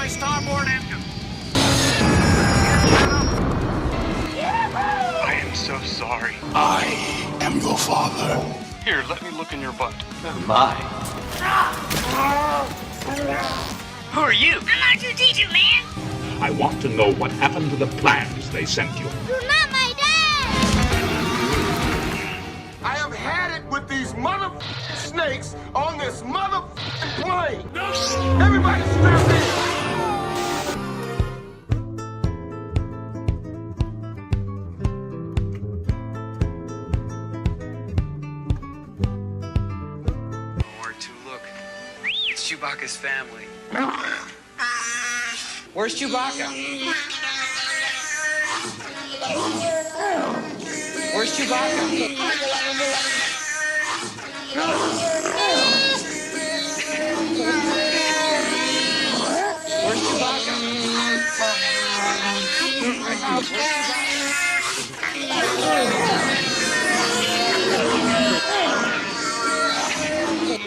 my starboard engine. I am so sorry. I am your father. Here, let me look in your butt. My. Who are you? I'm R2-D2, man. I want to know what happened to the plans they sent you. You're not my dad. I have had it with these snakes on this plane. Everybody strap in. Chewbacca's family. Where's Chewbacca? Where's Chewbacca? Where's Chewbacca?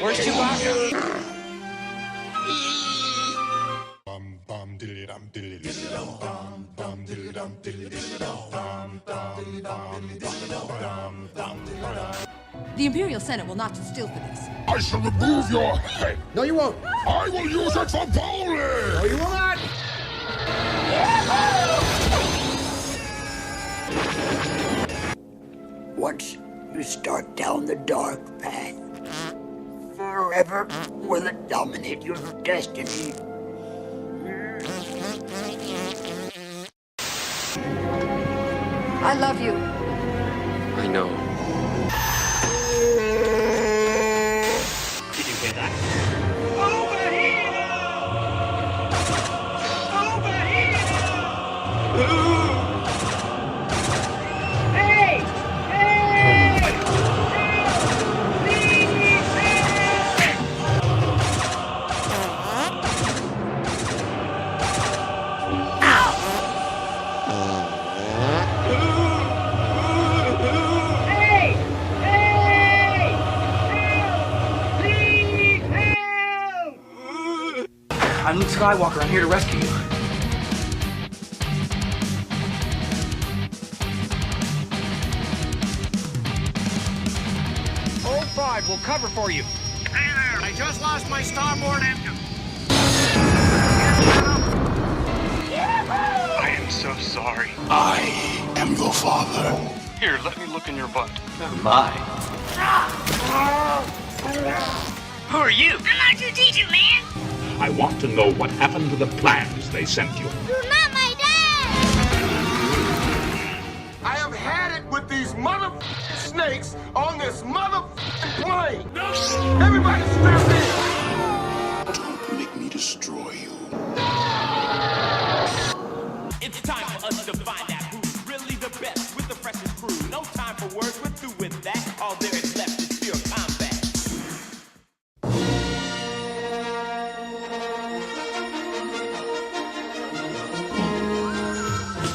Where's Chewbacca? The Imperial Senate will not sit still for this. I shall remove your head. No, you won't. I will use it for bowling. No, you will not. Once you start down the dark path, forever will it dominate your destiny. I love you. I know. Did you hear that? Over here! Hey! Hey! I'm Luke Skywalker. I'm here to rescue you. O5 will cover for you. Hey there, I just lost my starboard engine. I am so sorry. I am your father. Here, let me look in your butt. My. Who are you? I'm R2-D2, man. I want to know what happened to the plans they sent you. You're not my dad. I have had it with these snakes on this plane. Everybody strap in. Don't make me destroy you. It's time for us to find out who's really the best with the freshest crew. No time for words, we're through with that. All there is left is pure combat.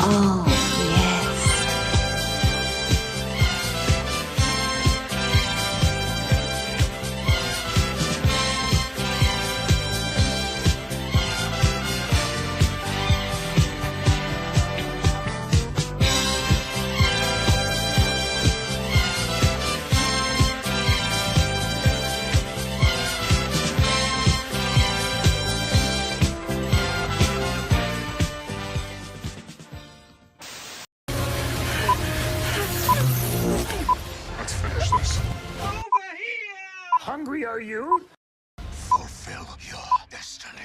Oh, yes. Let's finish this. Hungry are you? Fulfill your destiny.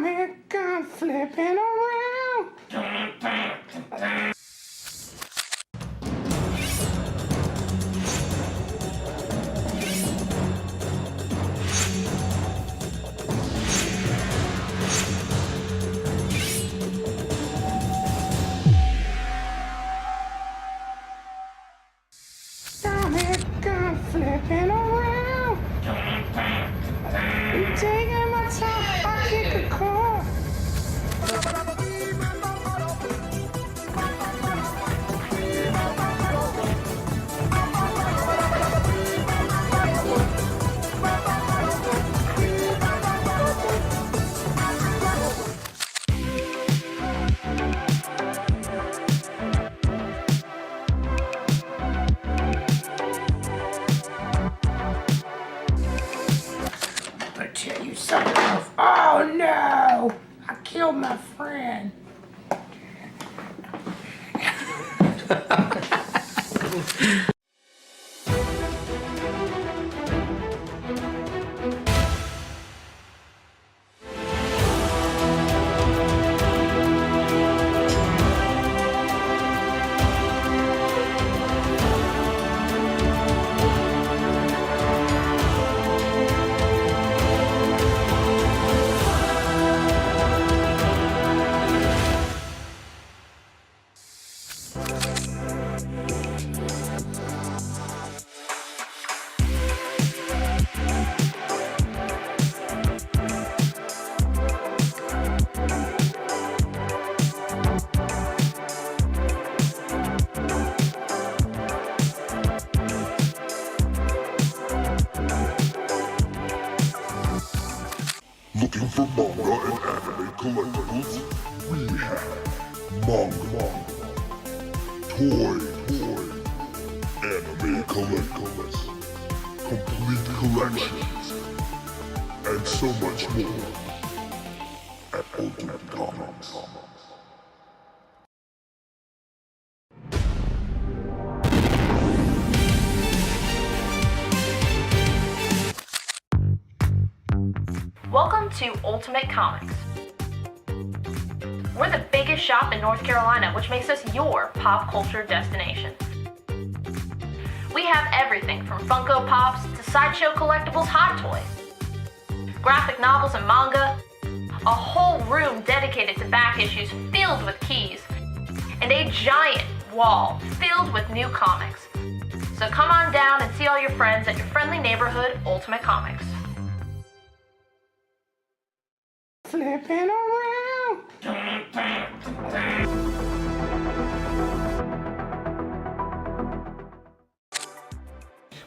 Tommy gun flipping around. Tommy gun flipping around. You taking my time, I kick a car. I'll tell you something else. Oh no! I killed my friend. Looking for manga and anime collectibles? We have manga, toy, anime collectibles, complete collections, and so much more at Ultimate Comics. Welcome to Ultimate Comics. We're the biggest shop in North Carolina, which makes us your pop culture destination. We have everything from Funko Pops to sideshow collectibles, Hot Toys, graphic novels and manga, a whole room dedicated to back issues filled with keys, and a giant wall filled with new comics. So come on down and see all your friends at your friendly neighborhood Ultimate Comics. Flipping around.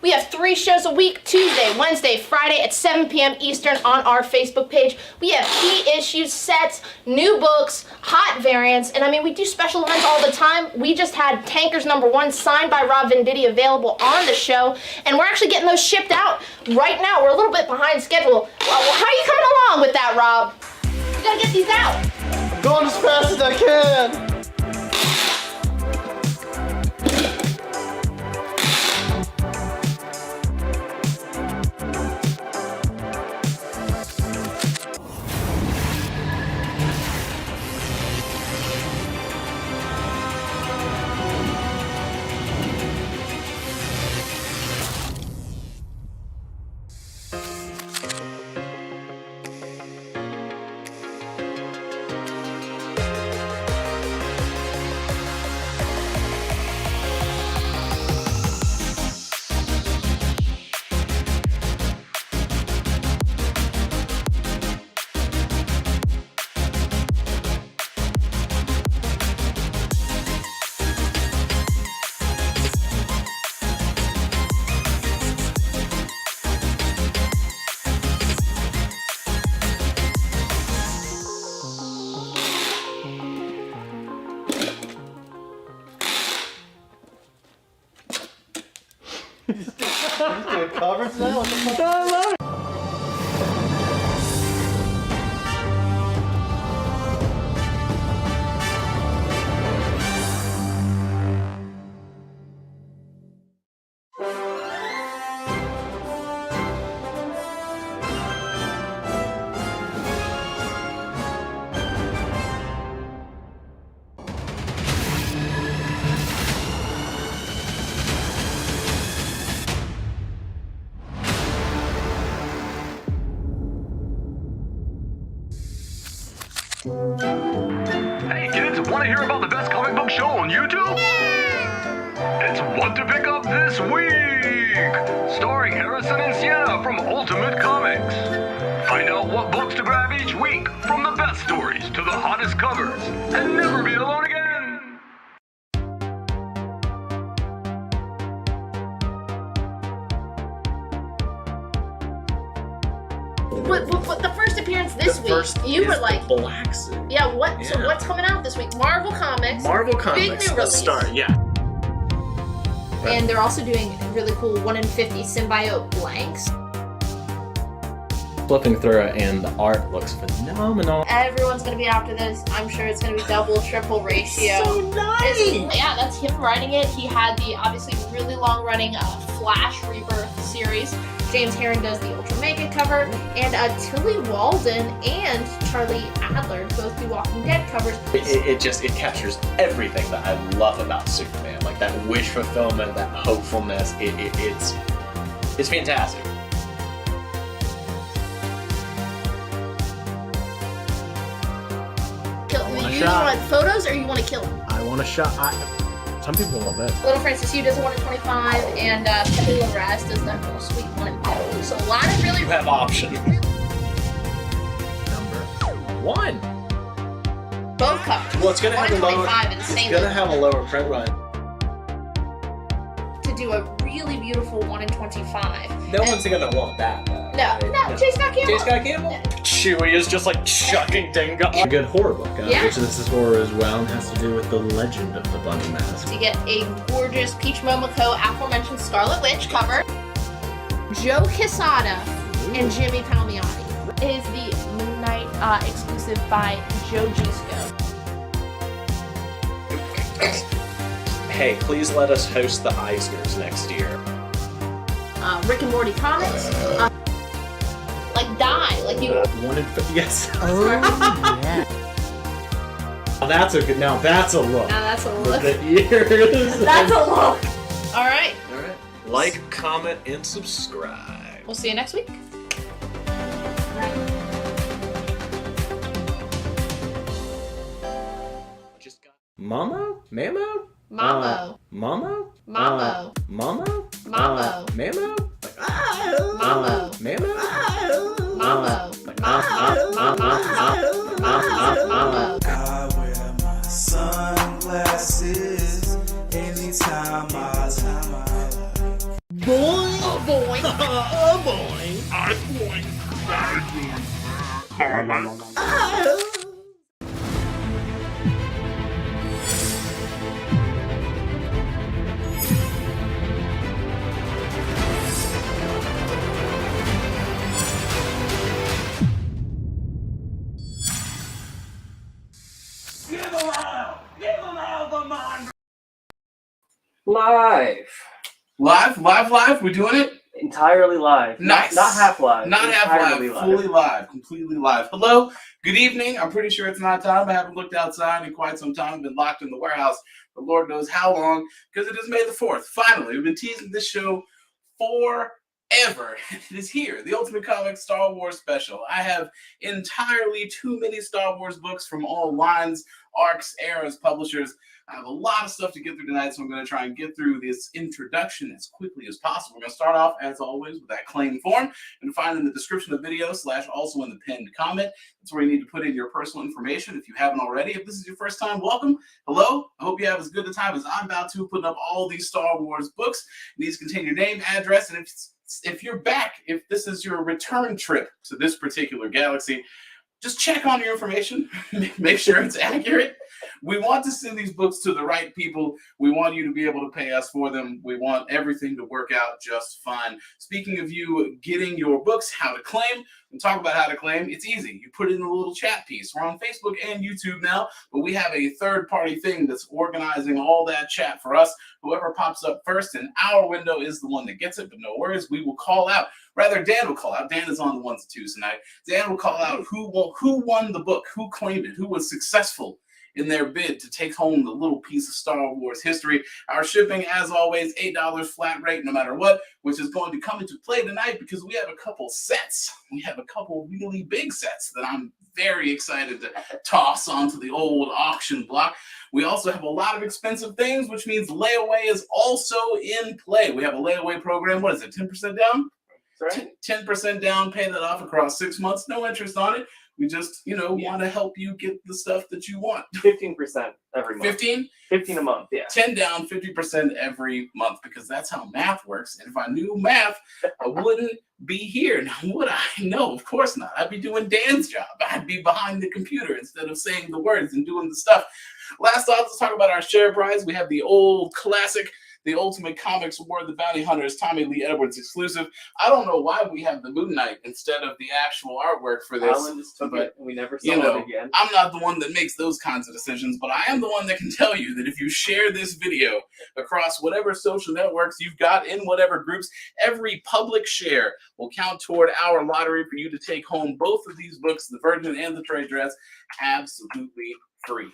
We have 3 shows a week, Tuesday, Wednesday, Friday at 7 p.m. Eastern on our Facebook page. We have key issues, sets, new books, hot variants, and I mean, we do special lines all the time. We just had Tankers #1 signed by Rob Venditti available on the show, and we're actually getting those shipped out right now. We're a little bit behind schedule. How are you coming along with that, Rob? You gotta get these out. I'm going as fast as I can. He's doing covers now? What the fuck? I love it! Hey kids, want to hear about the best comic book show on YouTube? It's What to Pick Up This Week, starring Harrison and Sienna from Ultimate Comics. Find out what books to grab each week, from the best stories to the hottest covers, and never be alone again. But the first appearance this week, you were like, black suit. yeah, what? So what's coming out this week? Marvel Comics. Marvel Big Comics. new Let's release. start. Yeah. And they're also doing really cool 1 in 50 symbiote blanks. Flipping through it, and the art looks phenomenal. Everyone's gonna be after this. I'm sure it's gonna be double, triple ratio. So nice. Yeah, that's him writing it. He had the obviously really long-running Flash Rebirth series. James Herron does the Ultra Mega cover, and Tilly Walden and Charlie Adler both do Walking Dead covers. It captures everything that I love about Superman, like that wish fulfillment, that hopefulness. It's fantastic. You want photos or you want to kill him? I want a shot. Some people love it. Little Francis Yu does a 1 in 25, and Pepe Larraz does that little sweet 1 in 50. So a lot of really. You have options. Number 1. Both covers. Well, it's gonna have a lower. It's gonna have a lower print run. To do a really beautiful 1 in 25. No one's gonna want that. Though, No, J. Scott Campbell. J. Scott Campbell. Chewie is just like chucking Dingo. A good horror book, which this is horror as well, and has to do with the legend of the Bunny Mask. You get a gorgeous Peach Momoko aforementioned Scarlet Witch cover. Joe Quesada and Jimmy Palmiotti. It is the Moon Knight exclusive by Joe Gisco. Hey, please let us host the Eisners next year. Rick and Morty comics. Like die, like you. 1 in 50. Yes. Oh yeah. Now that's a good. Now that's a look. Now that's a look. The ears. That's a look. All right. All right. Like, comment, and subscribe. We'll see you next week. Just got Mamo? Mamo? Mamo. Mamo? Mamo. Mamo? Mamo. Mamo? Mamo. Mamo? Mamo. Mamo. I wear my sunglasses anytime I leave. Boy. Oh boy. Oh boy. Live. We doing it? Entirely live. Nice. Not half live. Not half live. Entirely Fully live. Completely live. Hello. Good evening. I'm pretty sure it's not time. I haven't looked outside in quite some time. I've been locked in the warehouse for Lord knows how long, because it is May the 4th. Finally, we've been teasing this show forever. It is here. The Ultimate Comics Star Wars special. I have entirely too many Star Wars books from all lines, arcs, eras, publishers. I have a lot of stuff to get through tonight, so I'm going to try and get through this introduction as quickly as possible. We're going to start off, as always, with that claim form. You can find it in the description of the video / also in the pinned comment. That's where you need to put in your personal information if you haven't already. If this is your first time, welcome. Hello. I hope you have as good a time as I'm about to, putting up all these Star Wars books. These contain your name, address, and if you're back, if this is your return trip to this particular galaxy, just check on your information. Make sure it's accurate. We want to send these books to the right people. We want you to be able to pay us for them. We want everything to work out just fine. Speaking of you getting your books, how to claim, and talk about how to claim, it's easy. You put it in a little chat piece. We're on Facebook and YouTube now, but we have a third-party thing that's organizing all that chat for us. Whoever pops up first in our window is the one that gets it, but no worries. We will call out. Rather, Dan will call out. Dan is on the ones and twos tonight. Dan will call out who won the book, who claimed it, who was successful in their bid to take home the little piece of Star Wars history. Our shipping, as always, $8 flat rate no matter what, which is going to come into play tonight because we have a couple sets. We have a couple really big sets that I'm very excited to toss onto the old auction block. We also have a lot of expensive things, which means layaway is also in play. We have a layaway program. What is it, 10% down? Right. 10% down, pay that off across 6 months, no interest on it. We just, want to help you get the stuff that you want. 15% every month. 15? 15 a month, yeah. 10 down, 50% every month, because that's how math works. And if I knew math, I wouldn't be here. Now, would I? No, of course not. I'd be doing Dan's job. I'd be behind the computer instead of saying the words and doing the stuff. Last off, let's talk about our share prize. We have the old classic, the Ultimate Comics War, the Bounty Hunters, Tommy Lee Edwards exclusive. I don't know why we have the Moon Knight instead of the actual artwork for this. Alan just took it and we never saw it again. I'm not the one that makes those kinds of decisions, but I am the one that can tell you that if you share this video across whatever social networks you've got in whatever groups, every public share will count toward our lottery for you to take home both of these books, The Virgin and The Traitoress, absolutely free.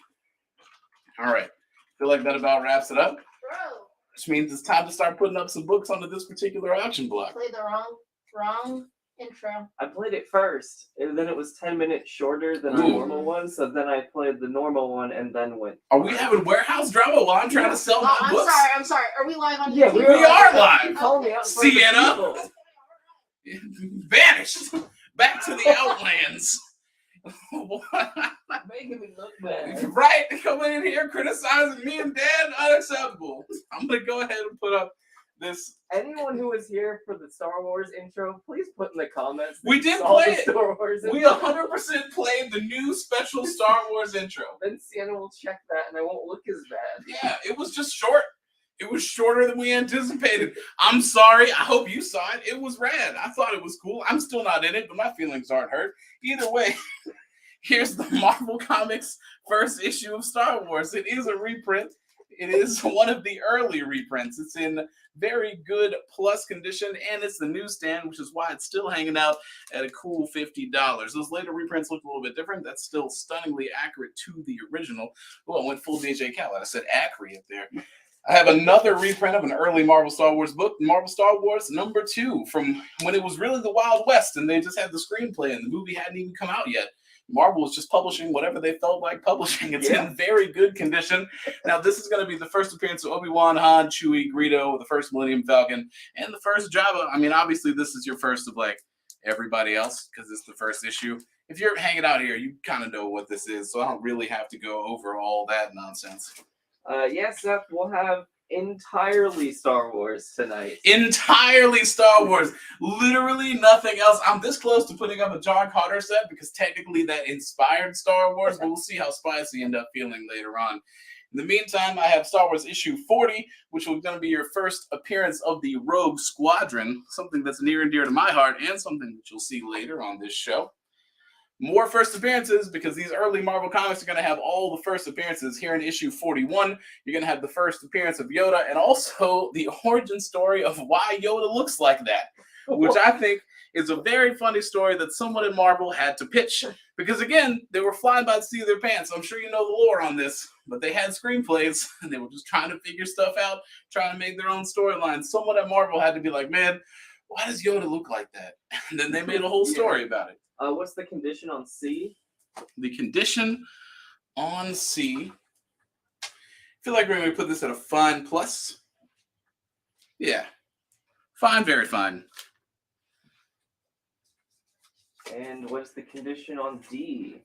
All right. Feel like that about wraps it up? Which means it's time to start putting up some books onto this particular auction block. Played the wrong intro. I played it first, and then it was 10 minutes shorter than the normal one, so then I played the normal one and then went. Are we having warehouse drama while I'm trying to sell my books? I'm sorry. Are we live on YouTube? Yeah, we are live. You called me out. Sienna vanished back to the Outlands. Making me look bad. Right? Coming in here criticizing me and Dad, unacceptable. I'm going to go ahead and put up this. Anyone who was here for the Star Wars intro, please put in the comments. We did play it. Star Wars We intro. 100% played the new special Star Wars intro. Then Sienna will check that and I won't look as bad. Yeah, it was just short. It was shorter than we anticipated. I'm sorry. I hope you saw it. It was rad. I thought it was cool. I'm still not in it, but my feelings aren't hurt. Either way, here's the Marvel Comics first issue of Star Wars. It is a reprint. It is one of the early reprints. It's in very good plus condition, and it's the newsstand, which is why it's still hanging out at a cool $50. Those later reprints look a little bit different. That's still stunningly accurate to the original. Oh, I went full DJ Khaled. I said accurate there. I have another reprint of an early Marvel Star Wars book, Marvel Star Wars #2, from when it was really the Wild West, and they just had the screenplay, and the movie hadn't even come out yet. Marvel was just publishing whatever they felt like publishing. It's in very good condition. Now, this is going to be the first appearance of Obi-Wan, Han, Chewie, Greedo, the first Millennium Falcon, and the first Jabba. I mean, obviously, this is your first of, like, everybody else, because it's the first issue. If you're hanging out here, you kind of know what this is, so I don't really have to go over all that nonsense. Yes, Seth, we'll have entirely Star Wars tonight. Entirely Star Wars. Literally nothing else. I'm this close to putting up a John Carter set because technically that inspired Star Wars, but we'll see how spicy end up feeling later on. In the meantime, I have Star Wars issue 40, which was going to be your first appearance of the Rogue Squadron, something that's near and dear to my heart and something that you'll see later on this show. More first appearances, because these early Marvel comics are going to have all the first appearances. Here in issue 41, you're going to have the first appearance of Yoda and also the origin story of why Yoda looks like that, which I think is a very funny story that someone at Marvel had to pitch. Because, again, they were flying by the seat of their pants. I'm sure you know the lore on this, but they had screenplays, and they were just trying to figure stuff out, trying to make their own storylines. Someone at Marvel had to be like, man, why does Yoda look like that? And then they made a whole story about it. What's the condition on C? The condition on C. I feel like we're going to put this at a fine plus. Yeah. Fine, very fine. And what's the condition on D?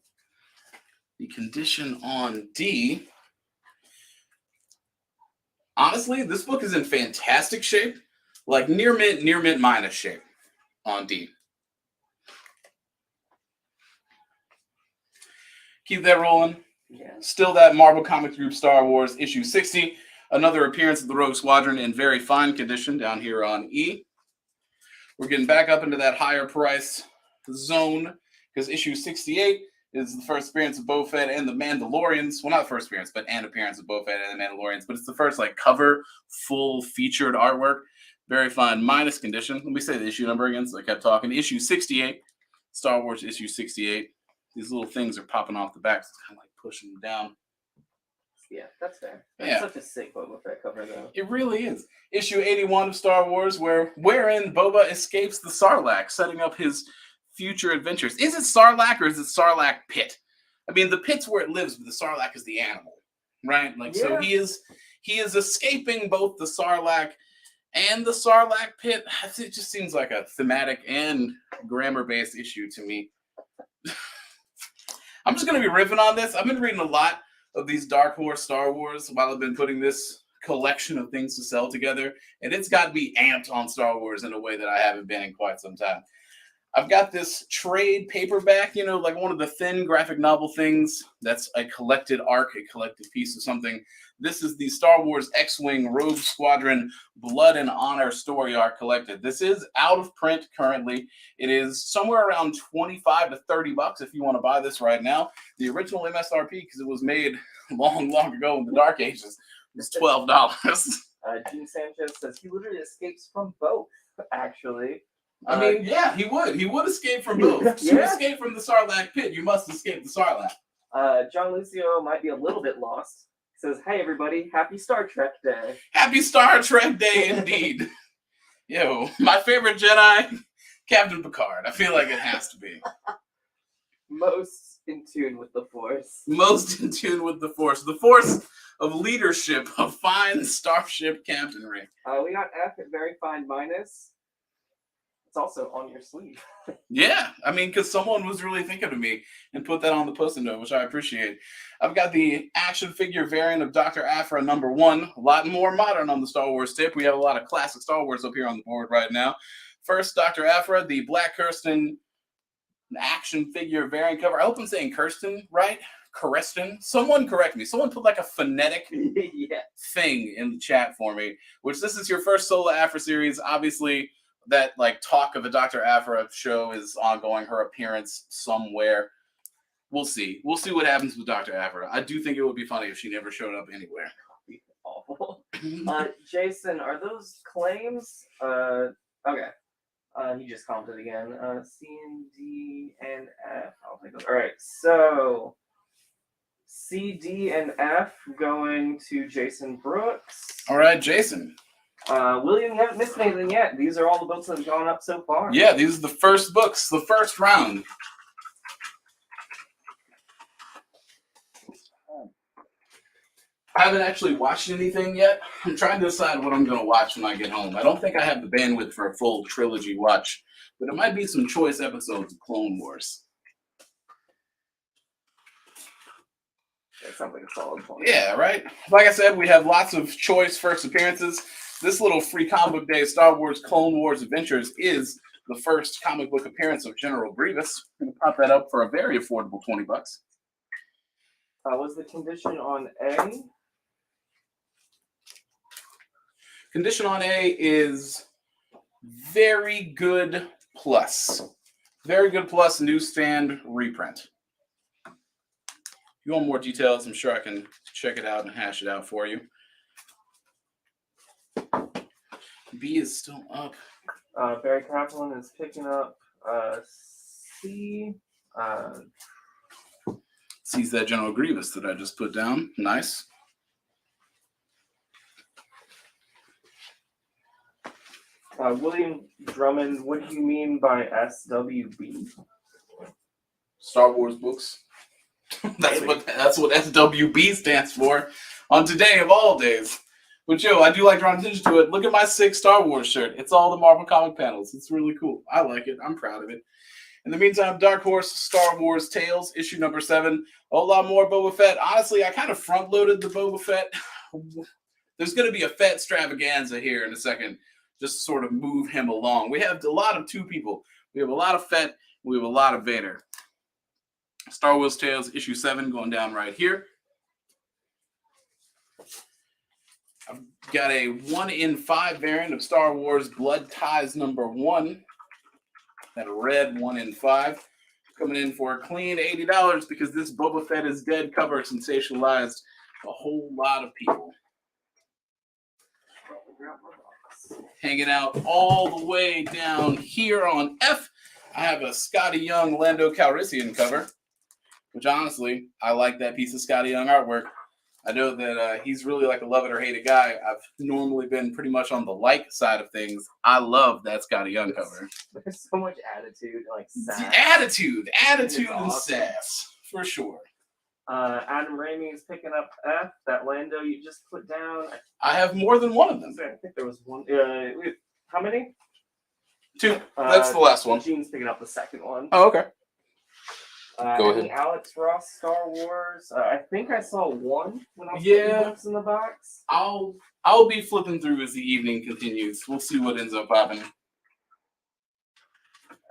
The condition on D. Honestly, this book is in fantastic shape. Like near mint minus shape on D. Keep that rolling. Yeah. Still that Marvel Comics Group Star Wars issue 60. Another appearance of the Rogue Squadron in very fine condition down here on E. We're getting back up into that higher price zone because issue 68 is the first appearance of Boba Fett and the Mandalorians. Well, not the first appearance, but an appearance of Boba Fett and the Mandalorians. But it's the first like cover, full featured artwork. Very fine minus condition. Let me say the issue number again so I kept talking. Issue 68. Star Wars issue 68. These little things are popping off the back. So it's kind of like pushing them down. Yeah, that's fair. Yeah. That's such a sick Boba Fett cover, though. It really is. Issue 81 of Star Wars, wherein Boba escapes the Sarlacc, setting up his future adventures. Is it Sarlacc or is it Sarlacc Pit? I mean, the pit's where it lives, but the Sarlacc is the animal, right? Like, so he is escaping both the Sarlacc and the Sarlacc Pit. It just seems like a thematic and grammar-based issue to me. I'm just going to be riffing on this. I've been reading a lot of these Dark Horse Star Wars while I've been putting this collection of things to sell together, and it's got me amped on Star Wars in a way that I haven't been in quite some time. I've got this trade paperback, like one of the thin graphic novel things that's a collected arc, a collected piece of something. This is the Star Wars X-Wing Rogue Squadron Blood and Honor story arc collected. This is out of print currently. It is somewhere around $25 to $30 if you want to buy this right now. The original MSRP, because it was made long, long ago in the Dark Ages, was $12. Gene Sanchez says he literally escapes from both, actually. I mean, yeah, he would. He would escape from both. To escape from the Sarlacc Pit, you must escape the Sarlacc. John Lucio might be a little bit lost. He says, hey, everybody, happy Star Trek Day. Happy Star Trek Day, indeed. Yo, my favorite Jedi, Captain Picard. I feel like it has to be. Most in tune with the Force. Most in tune with the Force. The Force of leadership, of fine starship captainry. We got F at Very Fine Minus. It's also on your sleeve. Yeah, I mean, because someone was really thinking of me and put that on the post-it note, which I appreciate. I've got the action figure variant of Dr. Aphra #1, a lot more modern on the Star Wars tip. We have a lot of classic Star Wars up here on the board right now. First, Dr. Aphra, the Black Kirsten action figure variant cover. I hope I'm saying Kirsten right. Kirsten. Someone correct me. Someone put like a phonetic thing in the chat for me. Which this is your first solo Aphra series. Obviously, that like talk of a Dr. Aphra show is ongoing. Her appearance somewhere. We'll see. We'll see what happens with Dr. Aphra. I do think it would be funny if she never showed up anywhere. Awful. Jason, are those claims? Okay. He just commented again. C and D and F. I'll take those. All right. So C, D, and F going to Jason Brooks. All right, Jason. William, you haven't missed anything yet. These are all the books that have gone up so far. Yeah, these are the first books, the first round. I haven't actually watched anything yet. I'm trying to decide what I'm going to watch when I get home. I don't think I have the bandwidth for a full trilogy watch, but it might be some choice episodes of Clone Wars. That sounds like a solid point. Yeah, right? Like I said, we have lots of choice first appearances. This little free comic book day, Star Wars Clone Wars Adventures, is the first comic book appearance of General Grievous. I'm going to pop that up for a very affordable $20. Was the condition on A? Condition on A is very good plus. Very good plus newsstand reprint. If you want more details, I'm sure I can check it out and hash it out for you. B is still up. Barry Kaplan is picking up C. C's that General Grievous that I just put down. Nice. William Drummond, what do you mean by SWB? Star Wars books. That's what SWB stands for on today of all days. But yo, I do like drawing attention to it. Look at my 6 Star Wars shirt. It's all the Marvel comic panels. It's really cool. I like it. I'm proud of it. In the meantime, Dark Horse Star Wars Tales, issue #7. A whole lot more Boba Fett. Honestly, I kind of front-loaded the Boba Fett. There's going to be a Fett extravaganza here in a second, just to sort of move him along. We have a lot of 2 people. We have a lot of Fett. We have a lot of Vader. Star Wars Tales, issue 7, going down right here. I've got a 1 in 5 variant of Star Wars Blood Ties #1. That red 1 in 5. Coming in for a clean $80 because this Boba Fett is dead cover sensationalized a whole lot of people. Hanging out all the way down here on F, I have a Scotty Young Lando Calrissian cover, which honestly, I like that piece of Scotty Young artwork. I know that he's really like a love it or hate it guy. I've normally been pretty much on the like side of things. I love that Scotty Young cover. There's so much attitude, like sass. Attitude It's and awesome. sass, for sure. Adam Raimi is picking up F. That Lando you just put down. I have more than one of them. I think there was one. How many? 2. That's the last one. Gene's picking up the second one. Oh, okay. Go ahead. Alex Ross, Star Wars. I think I saw one when I was putting books in the box. I'll be flipping through as the evening continues. We'll see what ends up happening.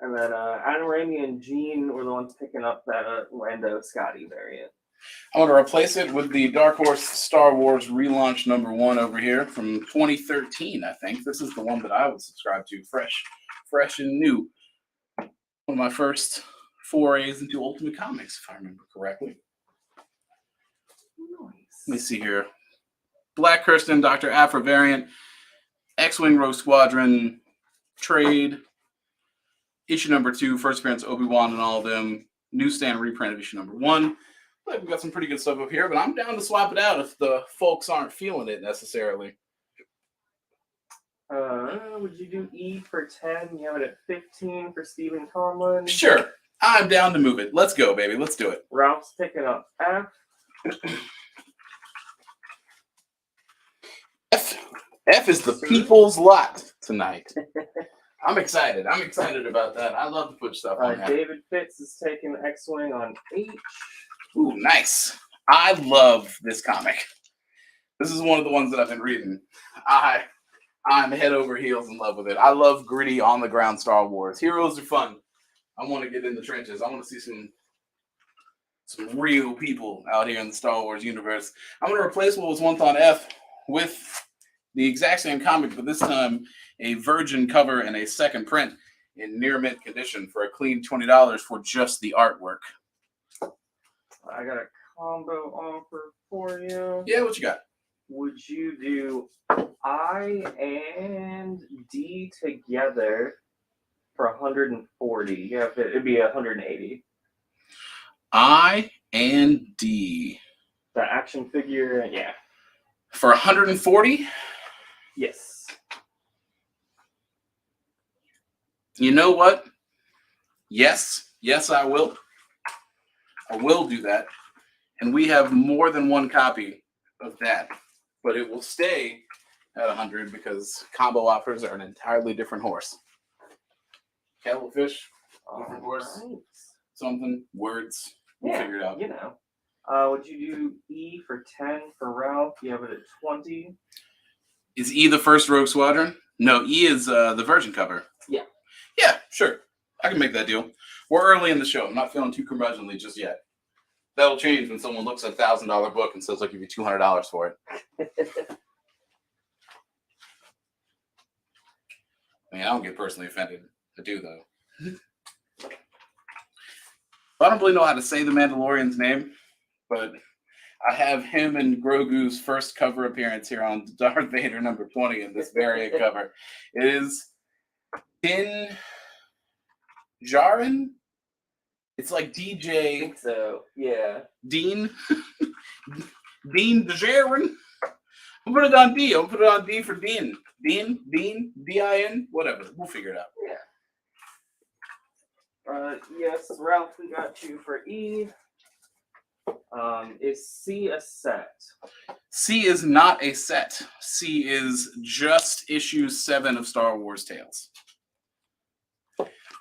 And then Adam Raimi and Gene were the ones picking up that Lando Scotty variant. I'm going to replace it with the Dark Horse Star Wars relaunch #1 over here from 2013, I think. This is the one that I was subscribed to, fresh and new. One of my first forays into Ultimate Comics, if I remember correctly. Nice. Let me see here. Black Kirsten, Dr. Afra variant, X-Wing Rogue Squadron, trade, issue #2, first appearance Obi-Wan and all of them, newsstand reprint of issue #1. Like we got some pretty good stuff up here, but I'm down to swap it out if the folks aren't feeling it necessarily. Would you do E for 10? You have it at 15 for Stephen Conlon. Sure. I'm down to move it. Let's go, baby. Let's do it. Ralph's picking up F. F is the people's lot tonight. I'm excited. I'm excited about that. I love to put stuff on that. David Fitz is taking X-Wing on H. Ooh, nice. I love this comic. This is one of the ones that I've been reading. I'm head over heels in love with it. I love gritty, on-the-ground Star Wars. Heroes are fun. I want to get in the trenches. I want to see some real people out here in the Star Wars universe. I'm going to replace what was once on F with the exact same comic, but this time a virgin cover and a second print in near mint condition for a clean $20 for just the artwork. I got a combo offer for you. Yeah, what you got? Would you do I and D together for 140? Yeah, it'd be 180. I and D. The action figure, yeah. For 140? Yes. You know what? Yes, I will. I will do that. And we have more than one copy of that. But it will stay at 100 because combo offers are an entirely different horse. Kettlefish, different horse, something, words. We'll figure it out. You know. Would you do E for 10 for Ralph? You have it at 20. Is E the first Rogue Squadron? No, E is the Virgin cover. Yeah. Yeah, sure. I can make that deal. We're early in the show. I'm not feeling too curmudgeonly just yet. That'll change when someone looks at a $1,000 book and says, I'll give you $200 for it. I mean, I don't get personally offended. I do, though. I don't really know how to say the Mandalorian's name, but I have him and Grogu's first cover appearance here on Darth Vader #20 in this variant cover. It is Din Djarin. It's like DJ. I think so, yeah. Dean Djarin. I'll put it on D. I'll put it on D for Dean. Dean, D-I-N, whatever. We'll figure it out. Yeah. Yes, Ralph, we got you for E. Is C a set? C is not a set. C is just issue 7 of Star Wars Tales.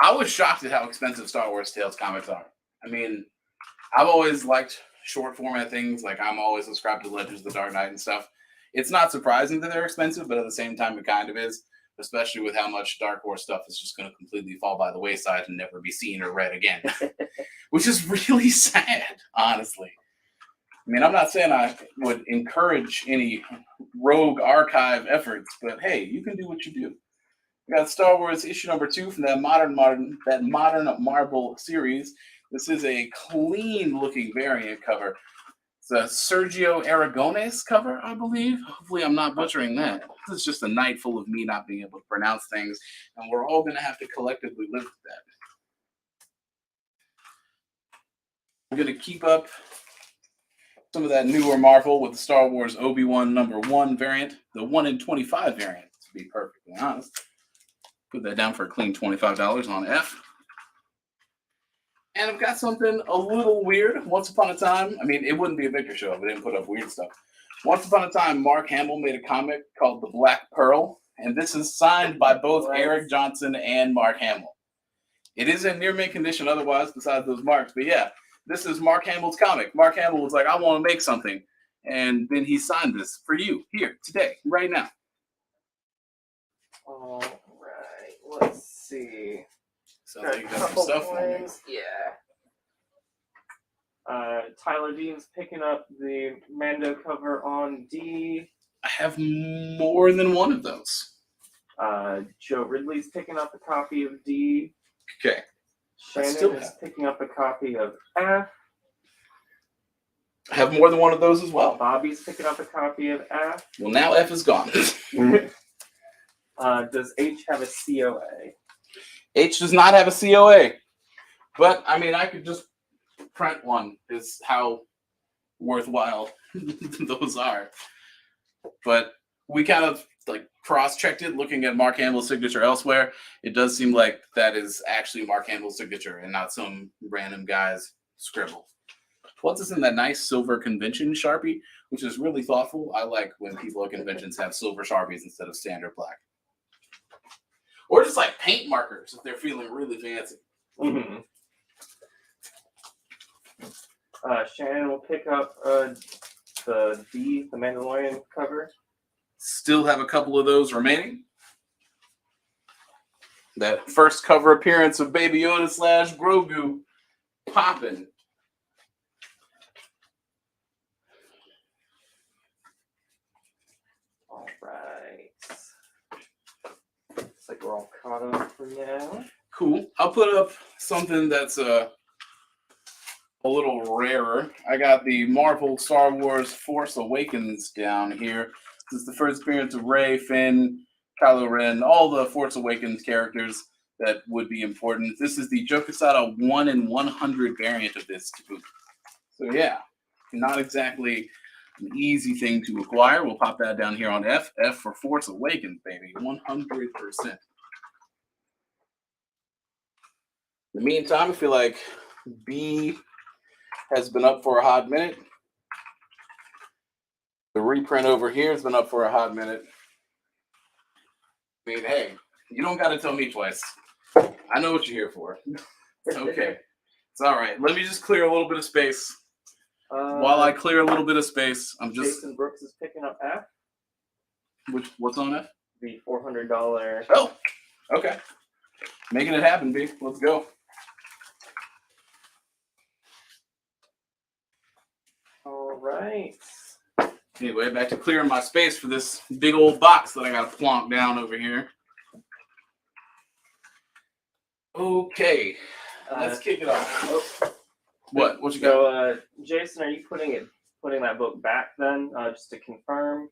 I was shocked at how expensive Star Wars Tales comics are. I mean, I've always liked short format things. Like, I'm always subscribed to Legends of the Dark Knight and stuff. It's not surprising that they're expensive, but at the same time, it kind of is, especially with how much Dark Horse stuff is just going to completely fall by the wayside and never be seen or read again, which is really sad, honestly. I mean, I'm not saying I would encourage any rogue archive efforts, but hey, you can do what you do. We got Star Wars issue #2 from that modern Marvel series. This is a clean-looking variant cover. It's a Sergio Aragones cover, I believe. Hopefully I'm not butchering that. This is just a night full of me not being able to pronounce things, and we're all going to have to collectively live with that. I'm going to keep up some of that newer Marvel with the Star Wars Obi-Wan #1 variant, the 1 in 25 variant, to be perfectly honest. Put that down for a clean $25 on F. And I've got something a little weird. Once upon a time, I mean, it wouldn't be a Victor show if I didn't put up weird stuff. Once upon a time, Mark Hamill made a comic called The Black Pearl, and this is signed by both Eric Johnson and Mark Hamill. It is in near mint condition otherwise, besides those marks, but yeah, this is Mark Hamill's comic. Mark Hamill was like, I want to make something, and then he signed this for you, here, today, right now. All right, let's see. Sounds like you got some stuff for me. Yeah. Tyler Dean's picking up the Mando cover on D. I have more than one of those. Joe Ridley's picking up a copy of D. Okay. Shannon is picking up a copy of F. I have more than one of those as well. Bobby's picking up a copy of F. Well, now F is gone. Does H have a COA? H does not have a COA. But, I mean, I could just print one, is how worthwhile those are. But we kind of like cross-checked it looking at Mark Hamill's signature elsewhere. It does seem like that is actually Mark Hamill's signature and not some random guy's scribble. Plus, it's in that nice silver convention Sharpie, which is really thoughtful. I like when people at conventions have silver Sharpies instead of standard black. Or just like paint markers if they're feeling really fancy. Mm-hmm. Shannon will pick up the D, the Mandalorian cover. Still have a couple of those remaining. That first cover appearance of Baby Yoda / Grogu popping. All right. Looks like we're all caught up for now. Cool. I'll put up something that's a little rarer. I got the Marvel Star Wars Force Awakens down here. This is the first appearance of Rey, Finn, Kylo Ren, all the Force Awakens characters that would be important. This is the Joe Quesada 1 in 100 variant of this to boot. So yeah, not exactly an easy thing to acquire. We'll pop that down here on F. F for Force Awakens, baby, 100%. In the meantime, I feel like B has been up for a hot minute. The reprint over here has been up for a hot minute. I mean, hey, you don't got to tell me twice. I know what you're here for. Okay. It's all right. Let me just clear a little bit of space. While I clear a little bit of space, I'm just... Jason Brooks is picking up F. What's on F? The $400. Oh, okay. Making it happen, B. Let's go. All right. Anyway, back to clearing my space for this big old box that I got to plonk down over here. Okay, let's kick it off. What you got? So, Jason, are you putting that book back then? Just to confirm,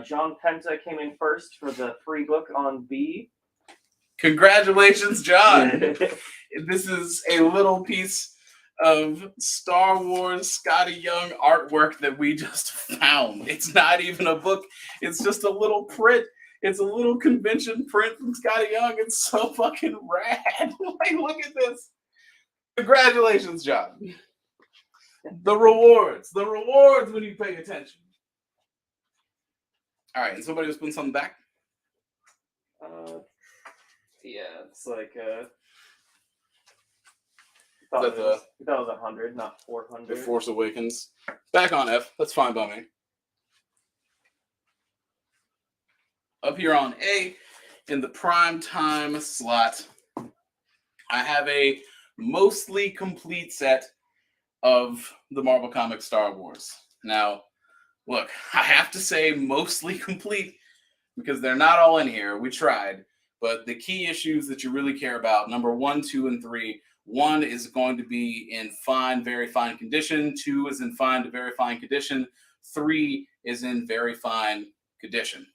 John Penta came in first for the free book on B. Congratulations, John. This is a little piece of Star Wars Scotty Young artwork that we just found. It's not even a book. It's just a little print. It's a little convention print from Scotty Young. It's so fucking rad. Like, look at this. Congratulations, John. The rewards when you pay attention. All right, and somebody was putting something back? Yeah, it's like thought it was 100, not 400. The Force Awakens. Back on F. That's fine by me. Up here on A, in the prime time slot, I have a mostly complete set of the Marvel Comics Star Wars. Now, look, I have to say mostly complete because they're not all in here. We tried. But the key issues that you really care about, number 1, 2, and 3, 1 is going to be in fine, very fine condition. 2 is in fine to very fine condition. 3 is in very fine condition.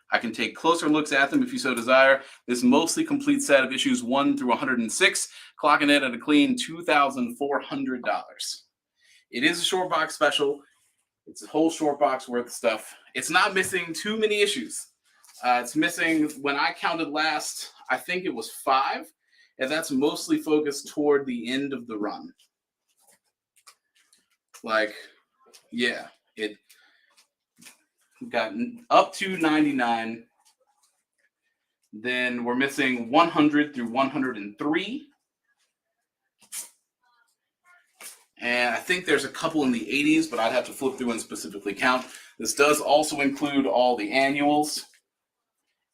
I can take closer looks at them if you so desire. This mostly complete set of issues 1 through 106, clocking in at a clean $2,400. It is a short box special. It's a whole short box worth of stuff. It's not missing too many issues. It's missing, when I counted last, I think it was 5, and that's mostly focused toward the end of the run. Like, yeah, it got up to 99. Then we're missing 100 through 103. And I think there's a couple in the 80s, but I'd have to flip through and specifically count. This does also include all the annuals.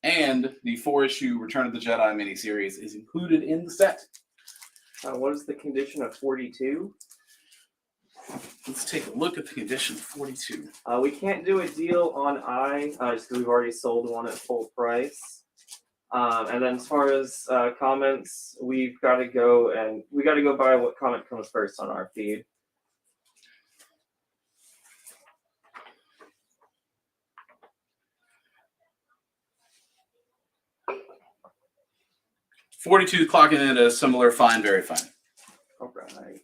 And the 4-issue Return of the Jedi miniseries is included in the set. What is the condition of 42? Let's take a look at the condition of 42. We can't do a deal on just because we've already sold one at full price. And then as far as comments, we got to go by what comment comes first on our feed. '42 clocking in at a similar fine, very fine. All right.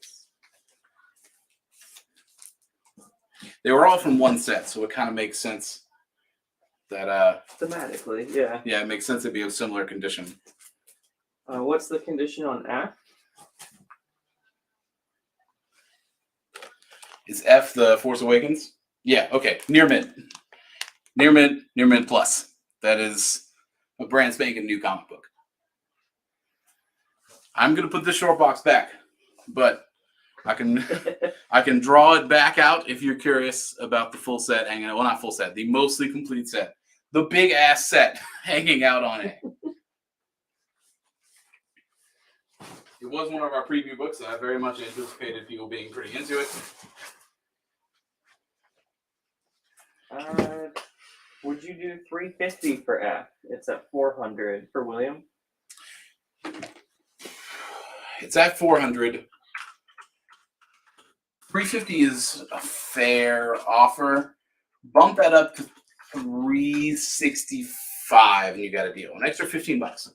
They were all from one set, so it kind of makes sense that thematically, yeah. Yeah, it makes sense to be of similar condition. What's the condition on F? Is F the Force Awakens? Yeah, okay. Near mint. Near mint plus. That is a brand spanking new comic book. I'm gonna put this short box back, but I can draw it back out if you're curious about the full set hanging out. Well, not full set, the mostly complete set. The big ass set hanging out on it. It was one of our preview books, and I very much anticipated people being pretty into it. Would you do $350 for F? It's at $400 for William. It's at $400. $350 is a fair offer. Bump that up to $365, and you got a deal. An extra $15.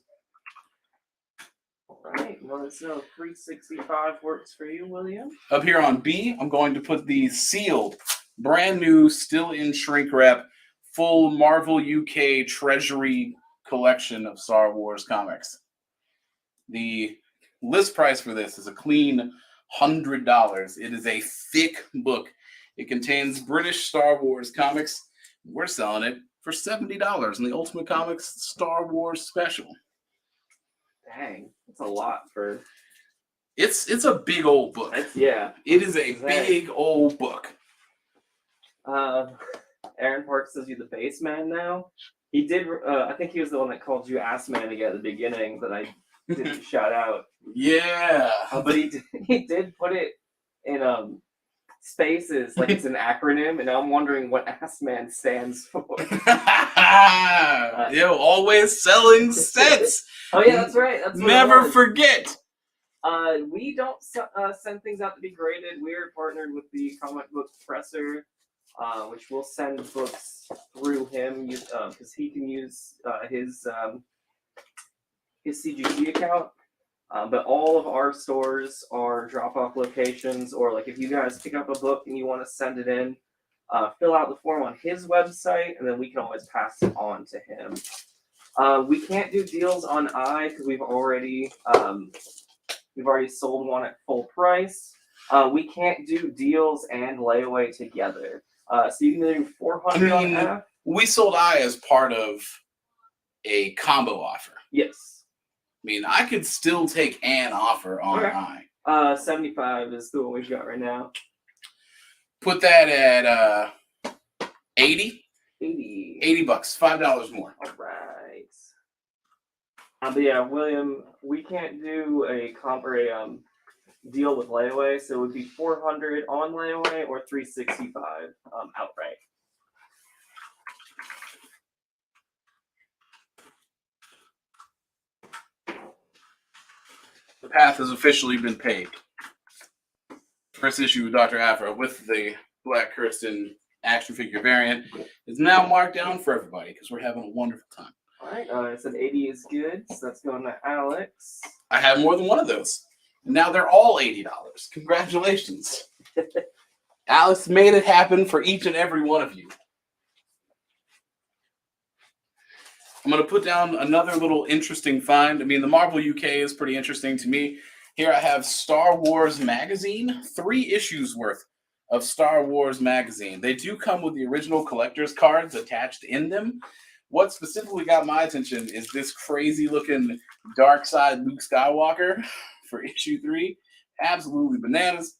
All right. Well, so $365 works for you, William. Up here on B, I'm going to put the sealed, brand new, still in shrink wrap, full Marvel UK Treasury collection of Star Wars comics. The list price for this is a clean $100. It is a thick book. It contains British Star Wars comics. We're selling it for $70 in the Ultimate Comics Star Wars special. Dang, that's a lot for. It's a big old book. Yeah, it is a big old book. Aaron Park says you're the base man now. He did. I think he was the one that called you ass man again at the beginning that I didn't shout out. Yeah, but he did put it in spaces like it's an acronym, and I'm wondering what ass man stands for. Always selling sets. Oh yeah, that's right. That's what never forget. We don't send things out to be graded. We're partnered with the Comic Book Presser, which will send books through him because he can use his CGC account. But all of our stores are drop-off locations, or like if you guys pick up a book and you want to send it in, fill out the form on his website, and then we can always pass it on to him. We can't do deals on I because we've already sold one at full price. We can't do deals and layaway together. So you can do 400 on F. We sold I as part of a combo offer. Yes. I mean, I could still take an offer on I. 75 is the one we've got right now. Put that at 80. 80. $80, $5 more. All right. But yeah, William, we can't do a deal with layaway, so it would be 400 on layaway or 365 outright. The path has officially been paved. First issue of Dr. Aphra with the Black Kirsten action figure variant is now marked down for everybody because we're having a wonderful time. All right, I said 80 is good, so that's going to Alex. I have more than one of those. And now they're all $80. Congratulations. Alice made it happen for each and every one of you. I'm going to put down another little interesting find. I mean, the Marvel UK is pretty interesting to me. Here I have Star Wars Magazine, 3 issues worth of Star Wars Magazine. They do come with the original collector's cards attached in them. What specifically got my attention is this crazy looking dark side Luke Skywalker for issue 3. Absolutely bananas.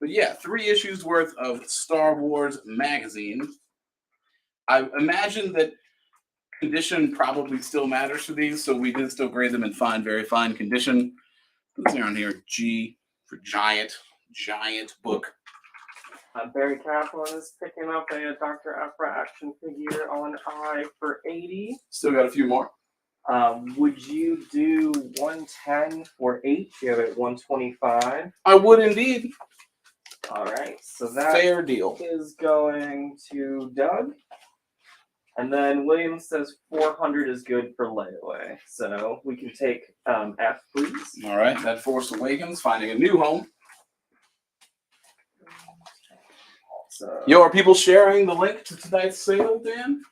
But yeah, 3 issues worth of Star Wars Magazine. I imagine that condition probably still matters for these, so we did still grade them in fine, very fine condition. What's on here? G for giant book. Barry Kaplan is picking up a Dr. Aphra action figure on I for 80. Still got a few more. Would you do 110 for 8? You have it 125. I would indeed. All right, so that fair deal is going to Doug. And then William says 400 is good for layaway. So we can take F, please. All right, that Force Awakens, finding a new home. So, Yo, are people sharing the link to tonight's sale, Dan?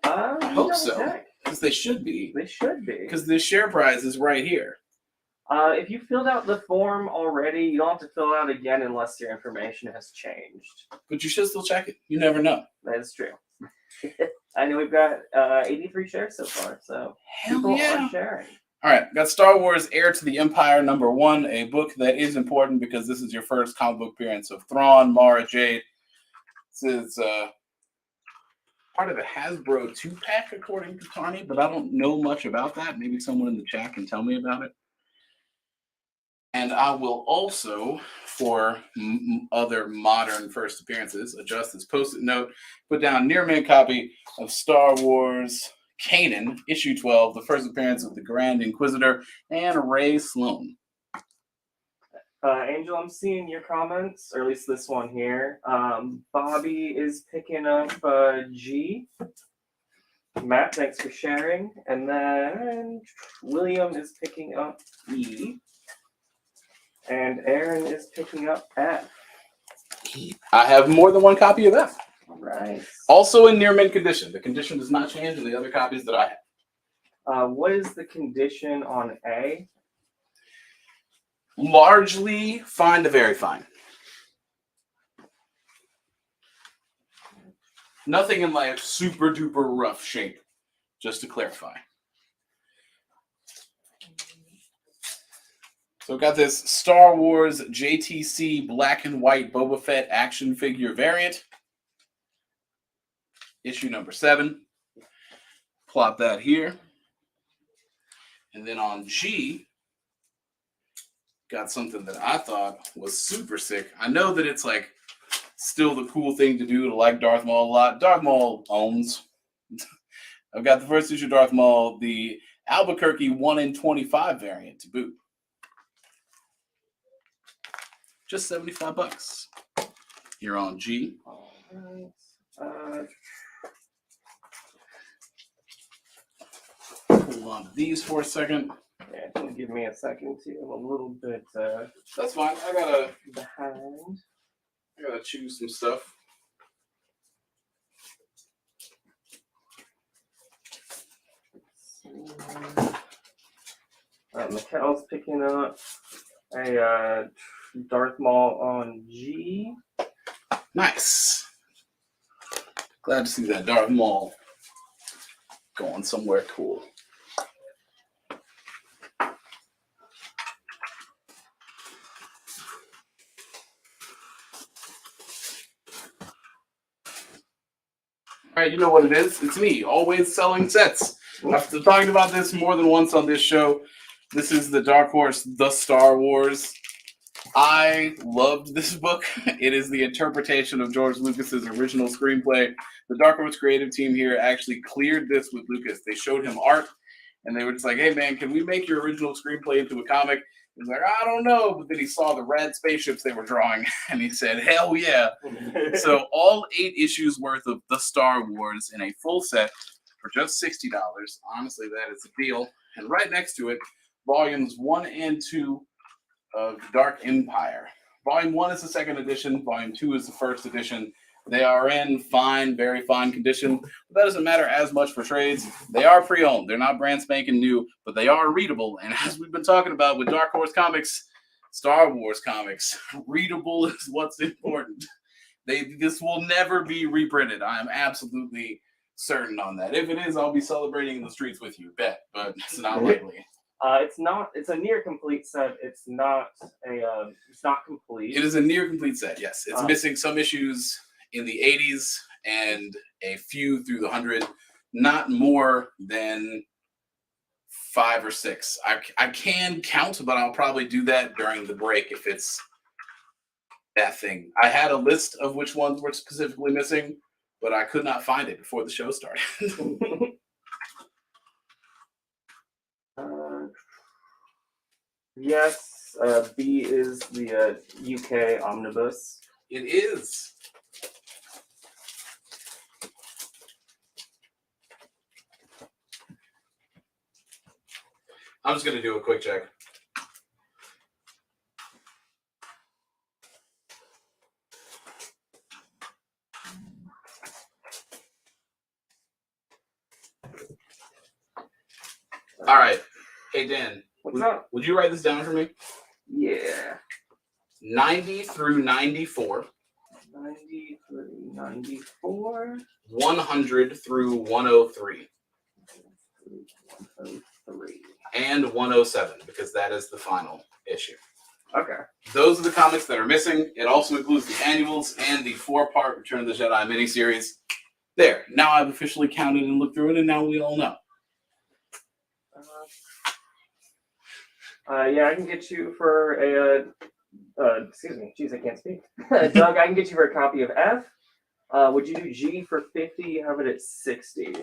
I hope so. Because they should be. They should be. Because the share price is right here. If you filled out the form already, you don't have to fill it out again unless your information has changed. But you should still check it. You never know. That is true. I know we've got 83 shares so far, so people are sharing. All right, got Star Wars Heir to the Empire #1, a book that is important because this is your first comic book appearance of Thrawn, Mara Jade. This is part of the Hasbro 2-pack, according to Tani, but I don't know much about that. Maybe someone in the chat can tell me about it. And I will also, for other modern first appearances, adjust this post-it note, put down near mint copy of Star Wars Kanan, issue 12, the first appearance of the Grand Inquisitor, and Ray Sloan. Angel, I'm seeing your comments, or at least this one here. Bobby is picking up G. Matt, thanks for sharing. And then William is picking up E. And Aaron is picking up F. I have more than one copy of F. Right. Also in near mint condition. The condition does not change in the other copies that I have. What is the condition on A? Largely fine to very fine. Nothing in like super duper rough shape, just to clarify. So we've got this Star Wars JTC black and white Boba Fett action figure variant. Issue #7. Plot that here. And then on G, got something that I thought was super sick. I know that it's like still the cool thing to do to like Darth Maul a lot. Darth Maul owns. I've got the first issue of Darth Maul, the Albuquerque 1 in 25 variant to boot. Just $75. You're on G. All right. Hold on to these for a second. Yeah, it's gonna give me a second too. I'm a little bit That's fine. I gotta behind. I gotta choose some stuff. Mikkel's picking up a Darth Maul on G. Nice. Glad to see that Darth Maul going somewhere cool. All right, you know what it is. It's me, always selling sets. I've talked about this more than once on this show. This is the Dark Horse, The Star Wars. I loved this book. It is the interpretation of George Lucas's original screenplay. The Dark Horse creative team here actually cleared this with Lucas. They showed him art, and they were just like, hey, man, can we make your original screenplay into a comic? He was like, I don't know. But then he saw the rad spaceships they were drawing, and he said, hell yeah. So all 8 issues worth of The Star Wars in a full set for just $60. Honestly, that is a deal. And right next to it, volumes 1 and 2 of Dark Empire. Volume 1 is the second edition. Volume 2 is the first edition. They are in fine, very fine condition. But that doesn't matter as much for trades. They are pre-owned. They're not brand spanking new, but they are readable. And as we've been talking about with Dark Horse Comics, Star Wars comics, readable is what's important. This will never be reprinted. I am absolutely certain on that. If it is, I'll be celebrating in the streets with you, bet. But it's not likely. It's not. It's a near complete set. It's not a. It's not complete. It is a near complete set. Yes, it's missing some issues in the 80s and a few through the 100. Not more than 5 or 6. I can count, but I'll probably do that during the break if it's that thing. I had a list of which ones were specifically missing, but I could not find it before the show started. Yes, B is the UK omnibus. It is. I'm just going to do a quick check. All right. Hey, Dan. What's up? Would you write this down for me? Yeah. 90 through 94. 90 through 94. 100 through 103. 103. And 107, because that is the final issue. Okay. Those are the comics that are missing. It also includes the annuals and the 4-part Return of the Jedi miniseries. There. Now I've officially counted and looked through it, and now we all know. Yeah, I can get you for a. Excuse me. Jeez, I can't speak. Doug, I can get you for a copy of F. Would you do G for 50? You have it at 60.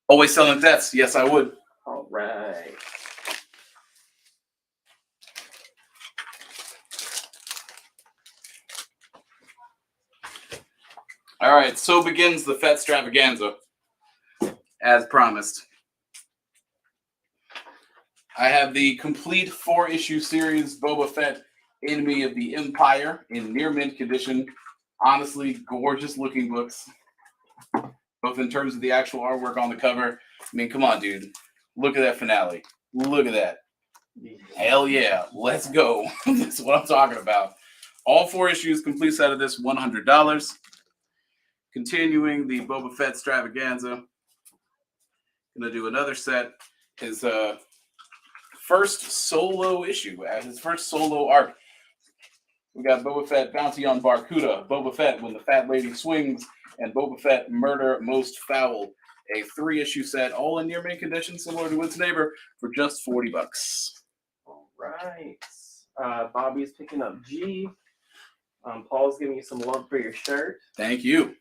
Always selling deaths. Yes, I would. All right. All right, so begins the Fett Stravaganza, as promised. I have the complete 4-issue series, Boba Fett, Enemy of the Empire, in near mint condition. Honestly, gorgeous looking books, both in terms of the actual artwork on the cover. I mean, come on, dude. Look at that finale. Look at that. Hell yeah. Let's go. That's what I'm talking about. All 4 issues, complete set of this, $100. Continuing the Boba Fett Stravaganza. Gonna do another set. His first solo issue, his first solo arc. We got Boba Fett Bounty on Barkuda, Boba Fett When the Fat Lady Swings, and Boba Fett Murder Most Foul. A 3-issue set, all in near mint condition, similar to its neighbor, for just $40. All right. Bobby's picking up G. Paul's giving you some love for your shirt. Thank you.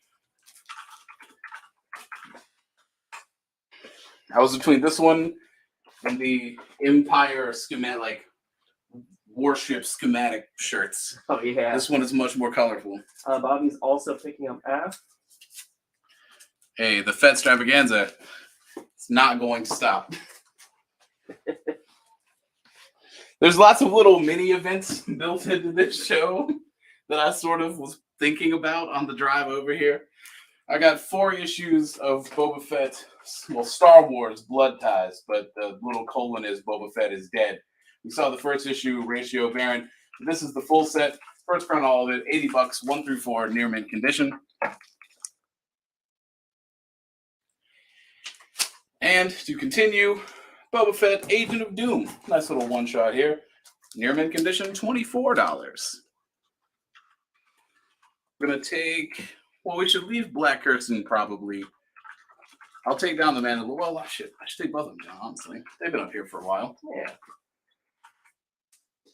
I was between this one and the Empire schematic, like warship schematic shirts. Oh, yeah. This one is much more colorful. Bobby's also picking up F. Hey, the Fett Stravaganza, it's not going to stop. There's lots of little mini events built into this show that I sort of was thinking about on the drive over here. I got 4 issues of Boba Fett, well, Star Wars Blood Ties, but the little colon is Boba Fett is dead. We saw the first issue, Ratio Baron. This is the full set. First print, all of it, $80, 1 through 4, near mint condition. And to continue, Boba Fett, Agent of Doom. Nice little one-shot here. Near mint condition, $24. We're going to take... Well, we should leave Black Kirsten, probably. I'll take down the Mandalorian. Well, I should take both of them down, honestly. They've been up here for a while. Yeah.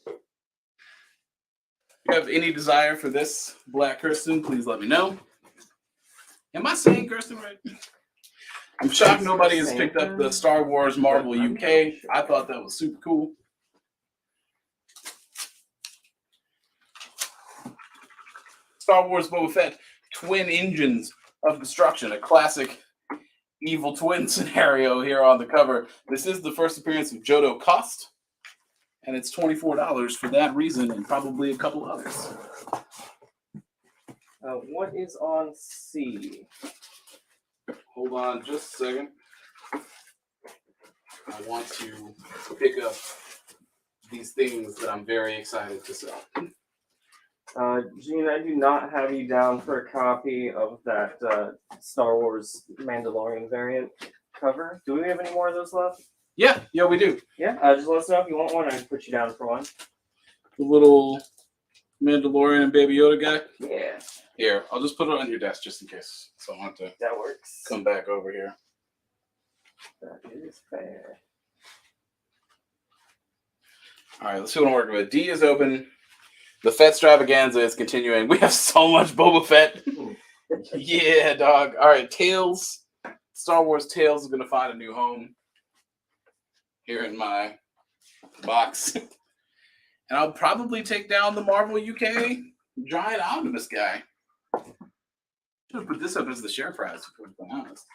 If you have any desire for this Black Kirsten, please let me know. Am I saying Kirsten right? I'm shocked nobody has picked up the Star Wars Marvel UK. I thought that was super cool. Star Wars Boba Fett, Twin Engines of Destruction, a classic evil twin scenario here on the cover. This is the first appearance of Jodo Cost. And it's $24 for that reason and probably a couple others. What is on C? Hold on just a second. I want to pick up these things that I'm very excited to sell. Gene, I do not have you down for a copy of that Star Wars Mandalorian variant cover. Do we have any more of those left? Yeah, we do. Yeah, just let us know if you want one. I can put you down for one. The little Mandalorian and Baby Yoda guy? Yeah. Here, I'll just put it on your desk just in case. So I don't have to that works. Come back over here. That is fair. All right, let's see what I'm working with. D is open. The Fett extravaganza is continuing. We have so much Boba Fett. Yeah, dog. All right, Tales. Star Wars Tales is going to find a new home here in my box. And I'll probably take down the Marvel UK Giant Omnibus guy. Should have put this up as the share price, if we're being honest.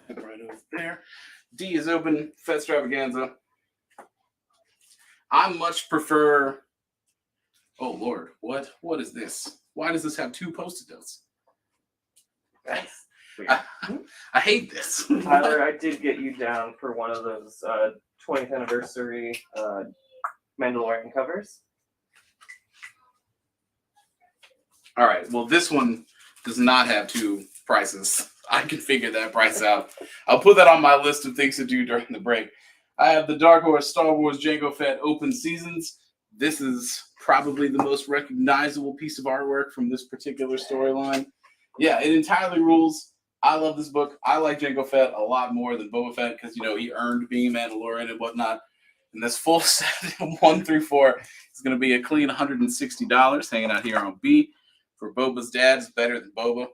Right over there. D is open. Fett extravaganza. I much prefer. Oh Lord, what is this? Why does this have two Post-it notes? I hate this. Tyler, I did get you down for one of those 20th anniversary Mandalorian covers. All right. Well, this one does not have two prices. I can figure that price out. I'll put that on my list of things to do during the break. I have the Dark Horse Star Wars Jango Fett Open Seasons. This is probably the most recognizable piece of artwork from this particular storyline. Yeah, it entirely rules. I love this book. I like Jango Fett a lot more than Boba Fett because, he earned being a Mandalorian and whatnot. And this full set, 1 through 4, is going to be a clean $160 hanging out here on B. For Boba's dad is better than Boba.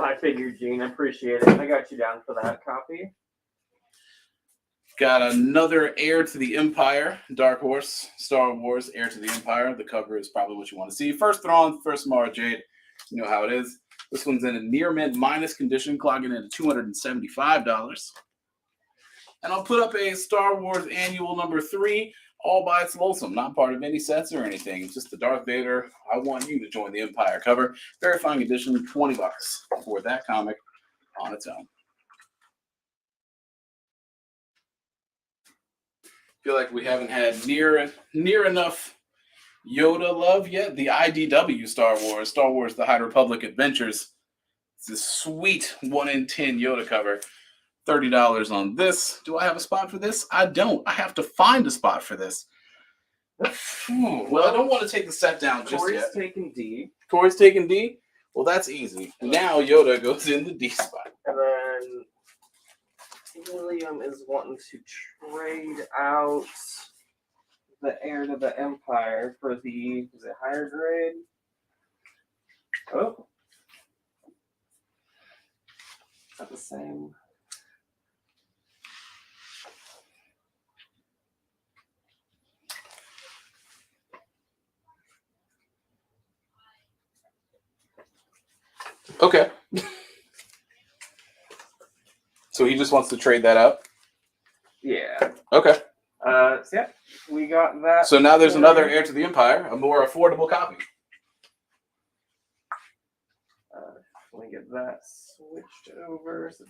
I figured, Gene. I appreciate it. I got you down for that copy. Got another Heir to the Empire, Dark Horse, Star Wars, Heir to the Empire. The cover is probably what you want to see. First Thrawn, first Mara Jade. You know how it is. This one's in a near mint minus condition, clogging in at $275. And I'll put up a Star Wars Annual number 3, all by its lonesome, not part of any sets or anything. It's just the Darth Vader, I want you to join the Empire cover. Verifying edition, $20 for that comic on its own. Feel like we haven't had near enough Yoda love yet. The IDW Star Wars The High Republic Adventures. It's a sweet 1 in 10 Yoda cover. $30 on this. Do I have a spot for this? I don't. I have to find a spot for this. Well, I don't want to take the set down just Corey's yet. taking D. Corey's taking D? Well, that's easy. Now Yoda goes in the D spot. And then William is wanting to trade out the Heir to the Empire for the, is it higher grade? Oh. Is that the same? Okay. So he just wants to trade that out? Yeah. Okay. So yeah, we got that. So now there's another Heir to the Empire, a more affordable copy. Let me get that switched over. So,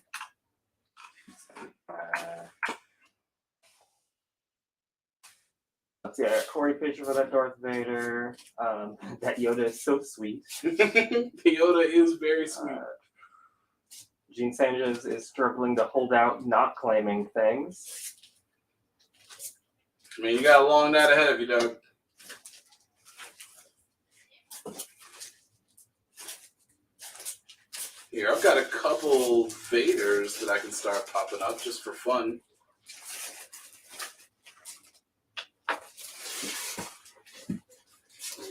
let's see, I got Corey Fisher for that Darth Vader. That Yoda is so sweet. The Yoda is very sweet. Gene Sanchez is struggling to hold out, not claiming things. I mean, you got a long night ahead of you, Doug. Here, I've got a couple Vaders that I can start popping up just for fun.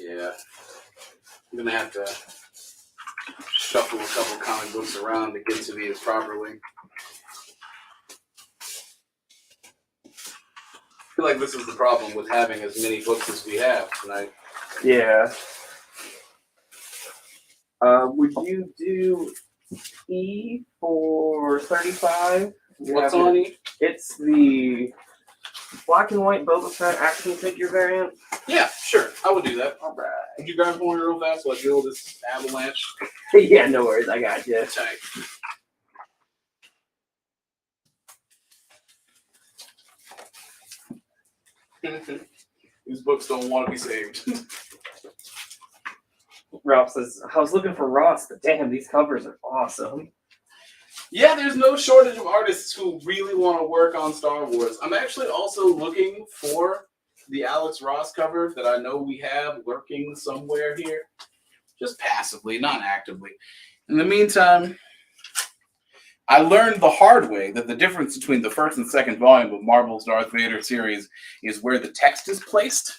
Yeah. I'm going to have to shuffle a couple comic books around to get to these properly. I feel like this is the problem with having as many books as we have tonight. Yeah. Would you do E for 35? What's on E? It's the black and white Boba Fett action figure variant. Yeah, sure. I would do that. All right. Would you grab one real fast so I deal with this avalanche? Yeah, no worries. I got you. Tight. These books don't want to be saved. Ralph says, I was looking for Ross, but damn, these covers are awesome. Yeah, there's no shortage of artists who really want to work on Star Wars. I'm actually also looking for the Alex Ross cover that I know we have lurking somewhere here. Just passively, not actively. In the meantime, I learned the hard way that the difference between the first and second volume of Marvel's Darth Vader series is where the text is placed.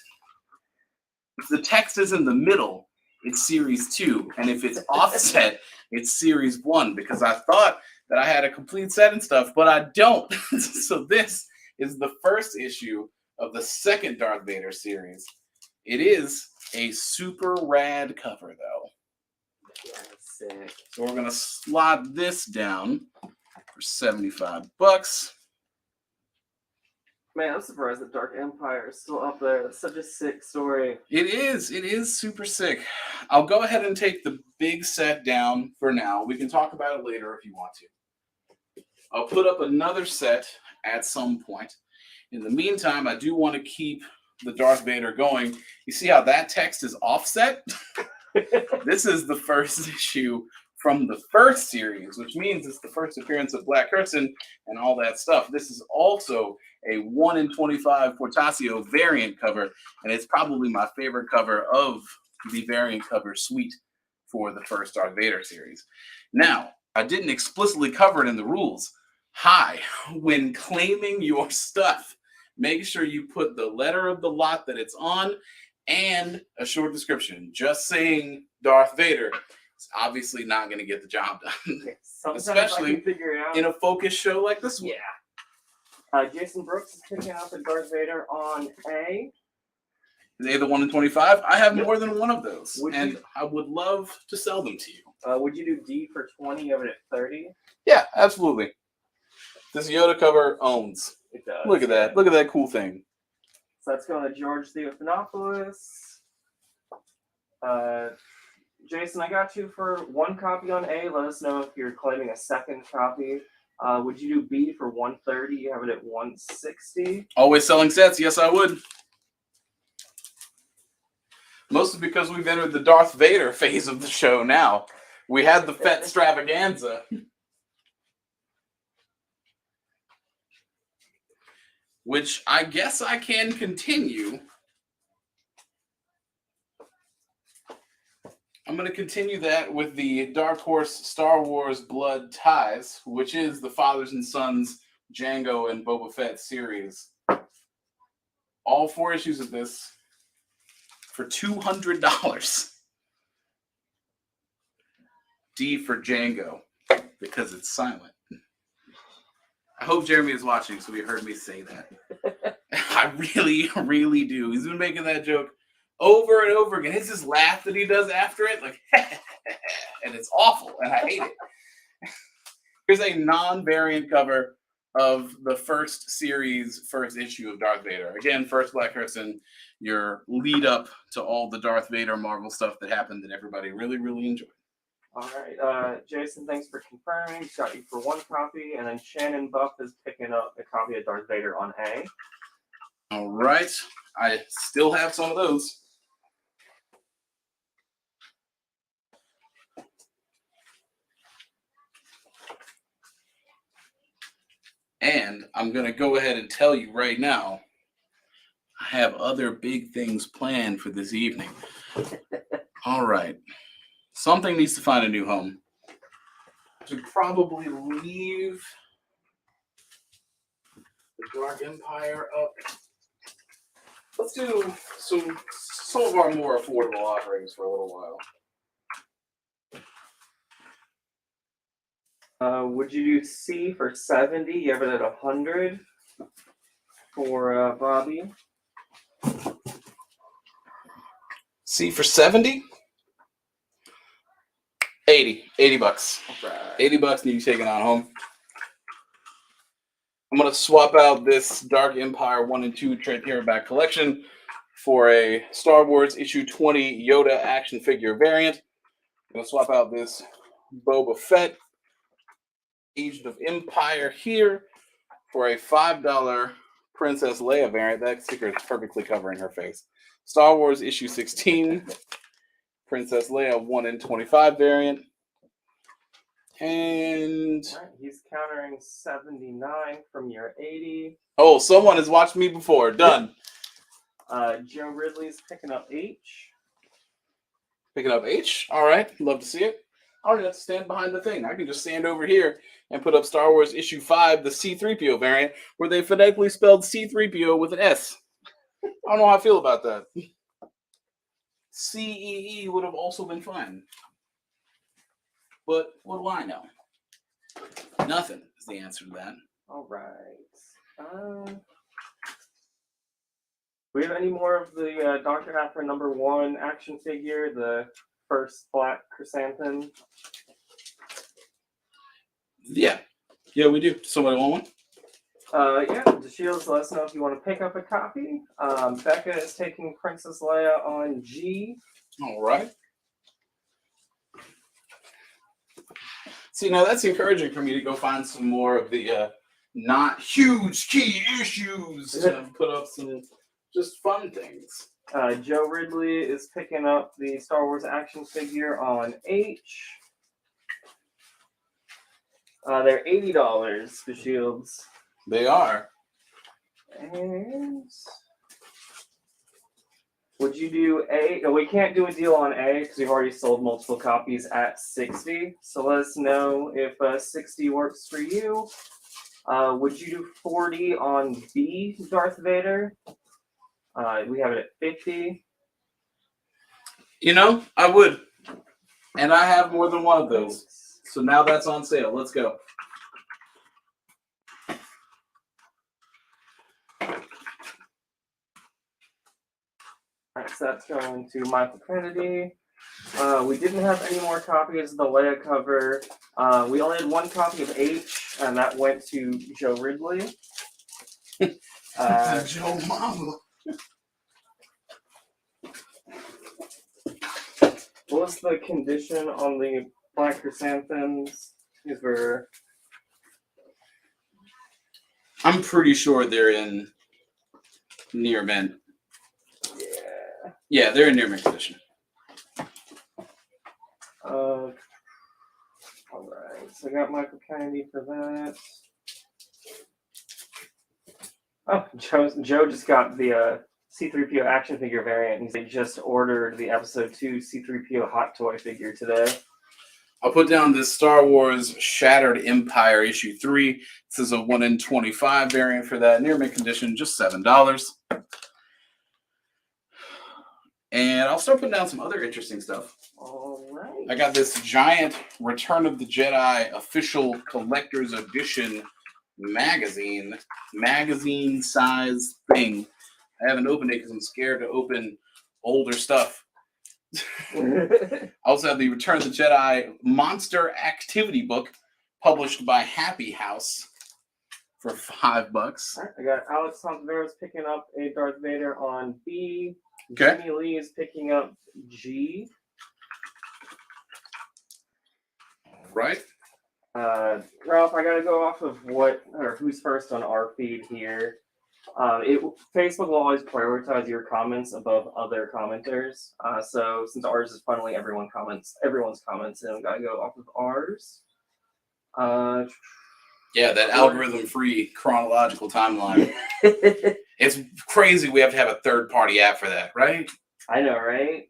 If the text is in the middle, it's series 2, and if it's offset, it's series 1, because I thought that I had a complete set and stuff, but I don't. So this is the first issue of the second Darth Vader series. It is a super rad cover, though. Yeah, sick. So we're gonna slot this down for $75. Man, I'm surprised that Dark Empire is still up there. That's such a sick story. It is super sick. I'll go ahead and take the big set down for now. We can talk about it later if you want to. I'll put up another set at some point. In the meantime, I do want to keep the Darth Vader going. You see how that text is offset? This is the first issue from the first series, which means it's the first appearance of Black Kirsten and all that stuff. This is also a 1 in 25 Portasio variant cover, and it's probably my favorite cover of the variant cover suite for the first Darth Vader series. Now, I didn't explicitly cover it in the rules. Hi, when claiming your stuff, make sure you put the letter of the lot that it's on and a short description. Just saying Darth Vader is obviously not going to get the job done, especially in a focus show like this one. Yeah. Jason Brooks is picking up a Darth Vader on A. Is A the 1 in 25? I have more than one of those, and I would love to sell them to you. Would you do D for 20, have it at 30? Yeah, absolutely. This Yoda cover owns. It does. Look at that. Look at that cool thing. So that's going to George Theophanopoulos. Jason, I got you for 1 copy on A. Let us know if you're claiming a second copy. Would you do B for 130? You have it at 160. Always selling sets. Yes, I would. Mostly because we've entered the Darth Vader phase of the show now. We had the Fett extravaganza. Which I guess I can continue. I'm going to continue that with the Dark Horse Star Wars Blood Ties, which is the Fathers and Sons Jango and Boba Fett series. All 4 issues of this for $200. D for Jango, because it's silent. I hope Jeremy is watching so he heard me say that. I really, really do. He's been making that joke over and over again. It's this laugh that he does after it, like, and it's awful, and I hate it. Here's a non-variant cover of the first series, first issue of Darth Vader. Again, first Black Kirsten, your lead up to all the Darth Vader Marvel stuff that happened that everybody really, really enjoyed. All right, Jason, thanks for confirming. Got you for 1 copy, and then Shannon Buff is picking up a copy of Darth Vader on A. All right, I still have some of those. And I'm going to go ahead and tell you right now, I have other big things planned for this evening. All right. Something needs to find a new home. I should probably leave the Dark Empire up. Let's do some of our more affordable offerings for a little while. Would you do C for 70? You have it at 100 for Bobby. C for 70? 80 bucks. Right. 80 bucks and you take it on home. I'm going to swap out this Dark Empire 1 and 2 trade paperback collection for a Star Wars issue 20 Yoda action figure variant. I'm going to swap out this Boba Fett Agent of Empire here for a $5 Princess Leia variant. That sticker is perfectly covering her face. Star Wars issue 16 Princess Leia 1 in 25 variant. And All right, he's countering 79 from your 80. oh, someone has watched me before. Done. Joe Ridley's picking up H. Picking up H. All right. Love to see it. I don't have to stand behind the thing. I can just stand over here and put up Star Wars issue 5, the C-3PO variant, where they phonetically spelled C-3PO with an S. I don't know how I feel about that. C-E-E would have also been fine. But what do I know? Nothing is the answer to that. All right. Do we have any more of the Dr. Aphra #1 action figure, the first black chrysanthemum? Yeah. Yeah, we do. Somebody want one? Yeah, DeShields, let us know if you want to pick up a copy. Becca is taking Princess Leia on G. All right. See, now that's encouraging for me to go find some more of the not huge key issues to put up some just fun things. Joe Ridley is picking up the Star Wars action figure on H. They're $80, the Shields. They are. And would you do A? No, we can't do a deal on A because we've already sold multiple copies at 60. So let us know if 60 works for you. Would you do 40 on B, Darth Vader? We have it at 50. You know, I would. And I have more than one of those. So now that's on sale. Let's go. All right, so that's going to Michael Kennedy. We didn't have any more copies of the Leia cover. We only had one copy of H, and that went to Joe Ridley. Joe Mama. What was the condition on the black chrysanthemums? These were... I'm pretty sure they're in near mint. Yeah. Yeah, they're in near mint condition. All right, so I got Michael Kennedy for that. Oh, Joe just got the C-3PO action figure variant, and he just ordered the episode 2 C-3PO hot toy figure today. I'll put down this Star Wars Shattered Empire issue 3. This is a 1 in 25 variant for that. Near mint condition, just $7. And I'll start putting down some other interesting stuff. All right. I got this giant Return of the Jedi official collector's edition magazine size thing. I haven't opened it because I'm scared to open older stuff. I also have the Return of the Jedi Monster Activity book published by Happy House for $5. All right, I got Alex Santaveros picking up a Darth Vader on B. Okay. Jimmy Lee is picking up G. Right. Ralph, I gotta go off of who's first on our feed here. Facebook will always prioritize your comments above other commenters. So since ours is funneling everyone's comments, and I gotta go off of ours. Yeah, that algorithm-free chronological timeline. It's crazy we have to have a third-party app for that, right? I know, right?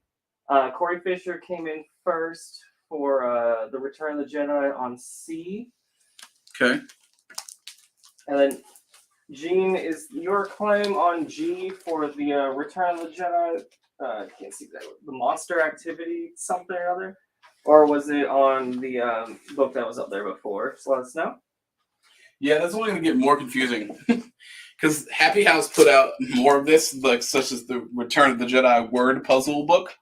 Corey Fisher came in first for the Return of the Jedi on C. Okay. And then Gene, is your claim on G for the Return of the Jedi? I can't see that. The Monster Activity something or other? Or was it on the book that was up there before? So let us know. Yeah, that's only going to get more confusing. Because Happy House put out more of this, like such as the Return of the Jedi word puzzle book,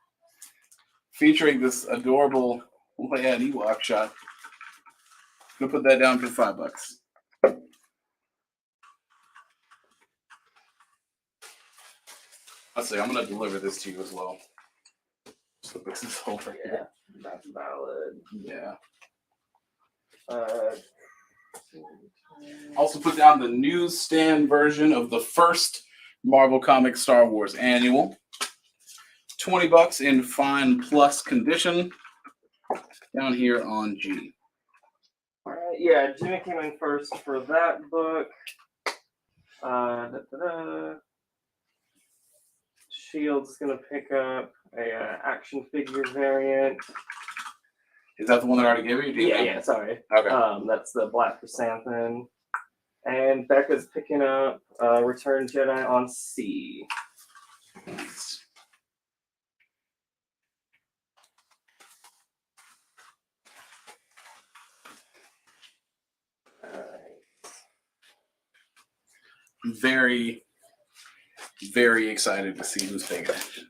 featuring this adorable Leia Ewok shot. I'm going to put that down for $5. Let's see, I'm gonna deliver this to you as well. So this is over Yeah, here. that's valid. Yeah. Uh, Also put down the newsstand version of the first Marvel Comics Star Wars annual. $20 in fine plus condition. Down here on G. Alright, yeah, Jimmy came in first for that book. Shield's gonna pick up a action figure variant. Is that the one that I already gave you? Yeah, sorry. Okay. That's the Black Chrysanthemum. And Becca's picking up Return Jedi on C. Nice. Very, very excited to see who's taking it.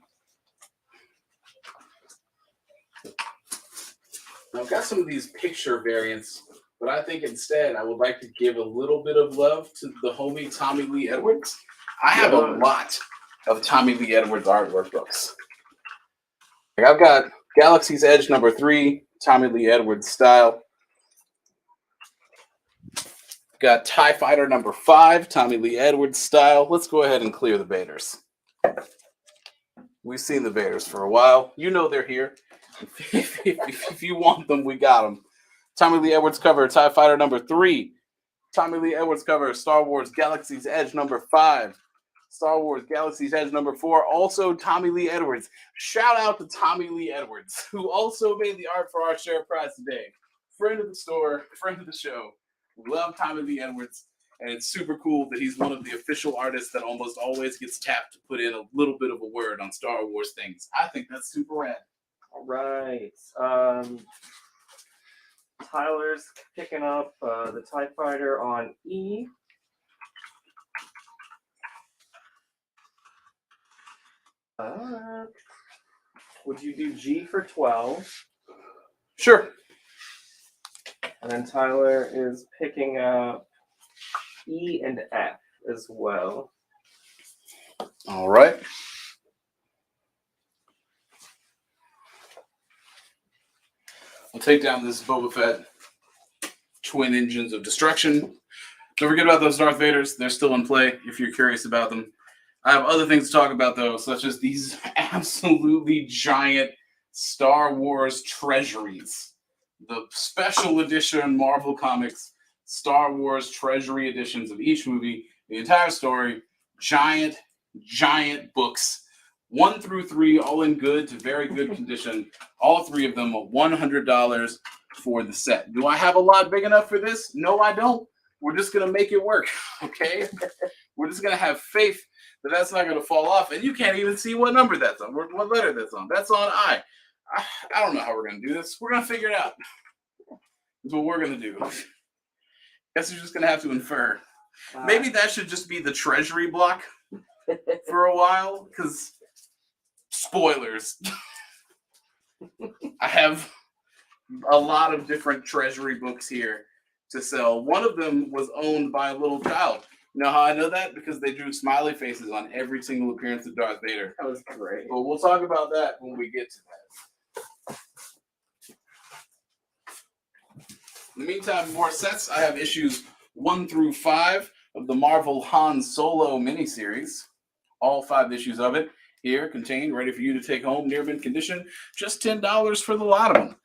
I've got some of these picture variants, but I think instead I would like to give a little bit of love to the homie Tommy Lee Edwards. I have a lot of Tommy Lee Edwards artwork books. Like I've got Galaxy's Edge #3, Tommy Lee Edwards style. Got TIE Fighter #5, Tommy Lee Edwards style. Let's go ahead and clear the Vaders. We've seen the Vaders for a while. You know they're here. If you want them, we got them. Tommy Lee Edwards cover, TIE Fighter #3. Tommy Lee Edwards cover, Star Wars Galaxy's Edge #5. Star Wars Galaxy's Edge #4. Also Tommy Lee Edwards. Shout out to Tommy Lee Edwards, who also made the art for our share prize today. Friend of the store, friend of the show. We love Tommy Lee Edwards, and it's super cool that he's one of the official artists that almost always gets tapped to put in a little bit of a word on Star Wars things. I think that's super rad. All right. Tyler's picking up the TIE Fighter on E. Would you do G for 12? Sure. And then Tyler is picking up E and F as well. All right. I'll take down this Boba Fett Twin Engines of Destruction. Don't forget about those Darth Vaders. They're still in play if you're curious about them. I have other things to talk about, though, such as these absolutely giant Star Wars treasuries. The special edition Marvel Comics Star Wars treasury editions of each movie, the entire story, giant books, 1 through 3, all in good to very good condition. All 3 of them are $100 for the set. Do I have a lot big enough for this? No, I don't. We're just going to make it work, okay? We're just going to have faith that that's not going to fall off, and you can't even see what number that's on, what letter that's on. That's on I. I don't know how we're going to do this. We're going to figure it out. That's what we're going to do. Guess you're just going to have to infer. Maybe that should just be the treasury block for a while, because spoilers. I have a lot of different treasury books here to sell. One of them was owned by a little child. You know how I know that? Because they drew smiley faces on every single appearance of Darth Vader. That was great. But we'll talk about that when we get to that. In the meantime, more sets. I have issues 1 through 5 of the Marvel Han Solo miniseries. All 5 issues of it here contained, ready for you to take home, near mint condition. Just $10 for the lot of them,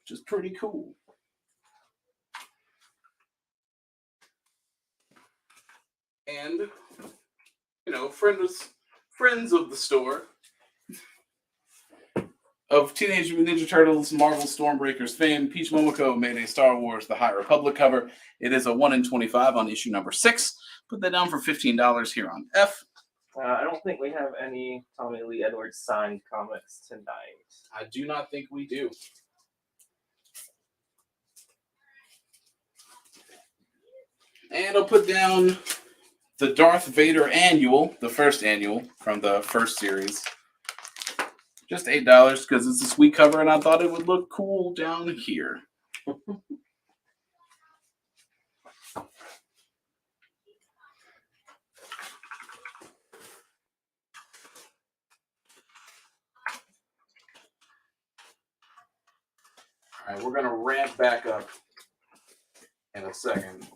which is pretty cool. And, you know, friends of the store, of Teenage Mutant Ninja Turtles, Marvel Stormbreakers fame, Peach Momoko made a Star Wars The High Republic cover. It is a 1 in 25 on issue #6. Put that down for $15 here on F. I don't think we have any Tommy Lee Edwards signed comics tonight. I do not think we do. And I'll put down the Darth Vader annual, the first annual from the first series. Just $8 because it's a sweet cover and I thought it would look cool down here. All right, we're gonna ramp back up in a second.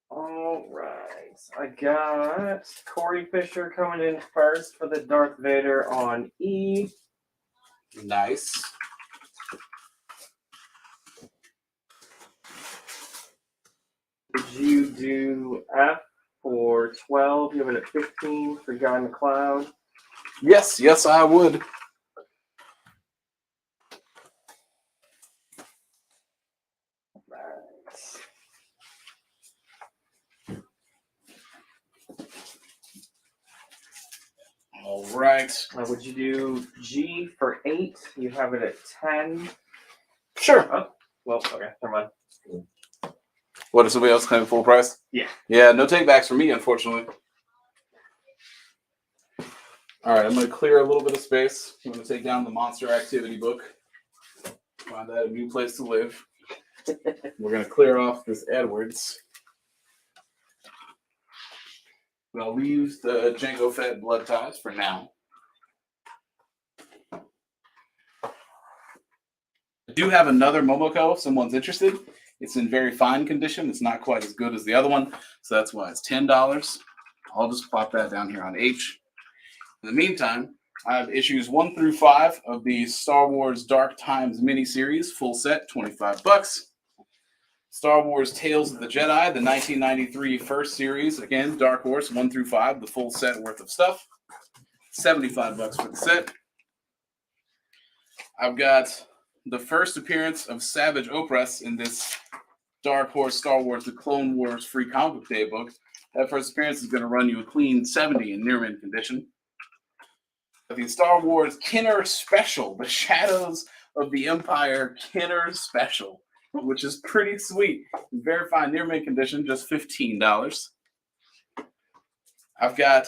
All right, I got Corey Fisher coming in first for the Darth Vader on E. Nice. Did you do F for 12? You have it at 15 for Guy McLeod. Yes, I would. All right. Would you do G for 8? You have it at 10. Sure. Oh, well, okay, never mind. What, is somebody else claiming full price? Yeah. Yeah, no takebacks for me, unfortunately. All right, I'm going to clear a little bit of space. I'm going to take down the Monster Activity book. Find that a new place to live. We're going to clear off this Edwards. I'm going to leave the Jango Fett blood ties for now. I do have another Momoko if someone's interested. It's in very fine condition. It's not quite as good as the other one, so that's why it's $10. I'll just plop that down here on H. In the meantime, I have issues 1 through 5 of the Star Wars Dark Times miniseries, full set, $25. Star Wars Tales of the Jedi, the 1993 first series, again, Dark Horse, 1 through 5, the full set worth of stuff, $75 for the set. I've got the first appearance of Savage Opress in this Dark Horse Star Wars The Clone Wars Free Comic Book Day book. That first appearance is going to run you a clean 70 in near mint condition. The Star Wars Kenner Special, The Shadows of the Empire Kenner Special, which is pretty sweet. Very fine near mint condition, just $15. I've got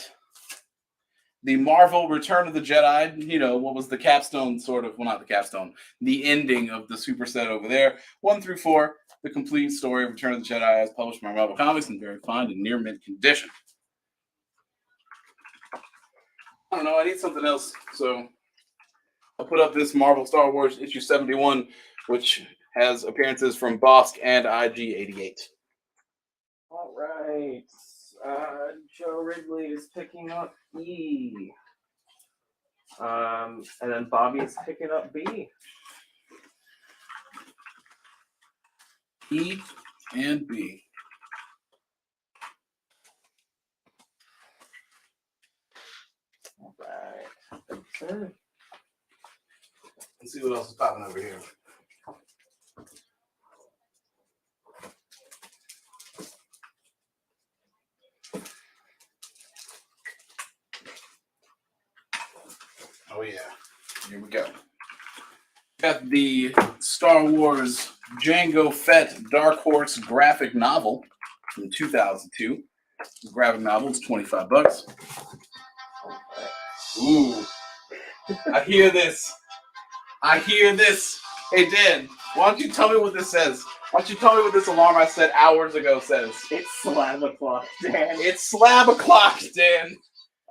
the Marvel Return of the Jedi, you know, what was the capstone sort of, well, not the capstone, the ending of the superset over there. 1 through 4, the complete story of Return of the Jedi as published by Marvel Comics in very fine and near mint condition. I don't know, I need something else, so I'll put up this Marvel Star Wars issue 71, which has appearances from Bosk and IG-88. All right. Joe Wrigley is picking up E. And then Bobby is picking up B. E and B. All right. Okay. Let's see what else is popping over here. Oh yeah, here we go. Got the Star Wars Jango Fett Dark Horse graphic novel from 2002. The graphic novel is $25. Ooh, I hear this. I hear this. Hey Dan, why don't you tell me what this says? Why don't you tell me what this alarm I set hours ago says? It's slab o'clock, Dan. It's slab o'clock, Dan.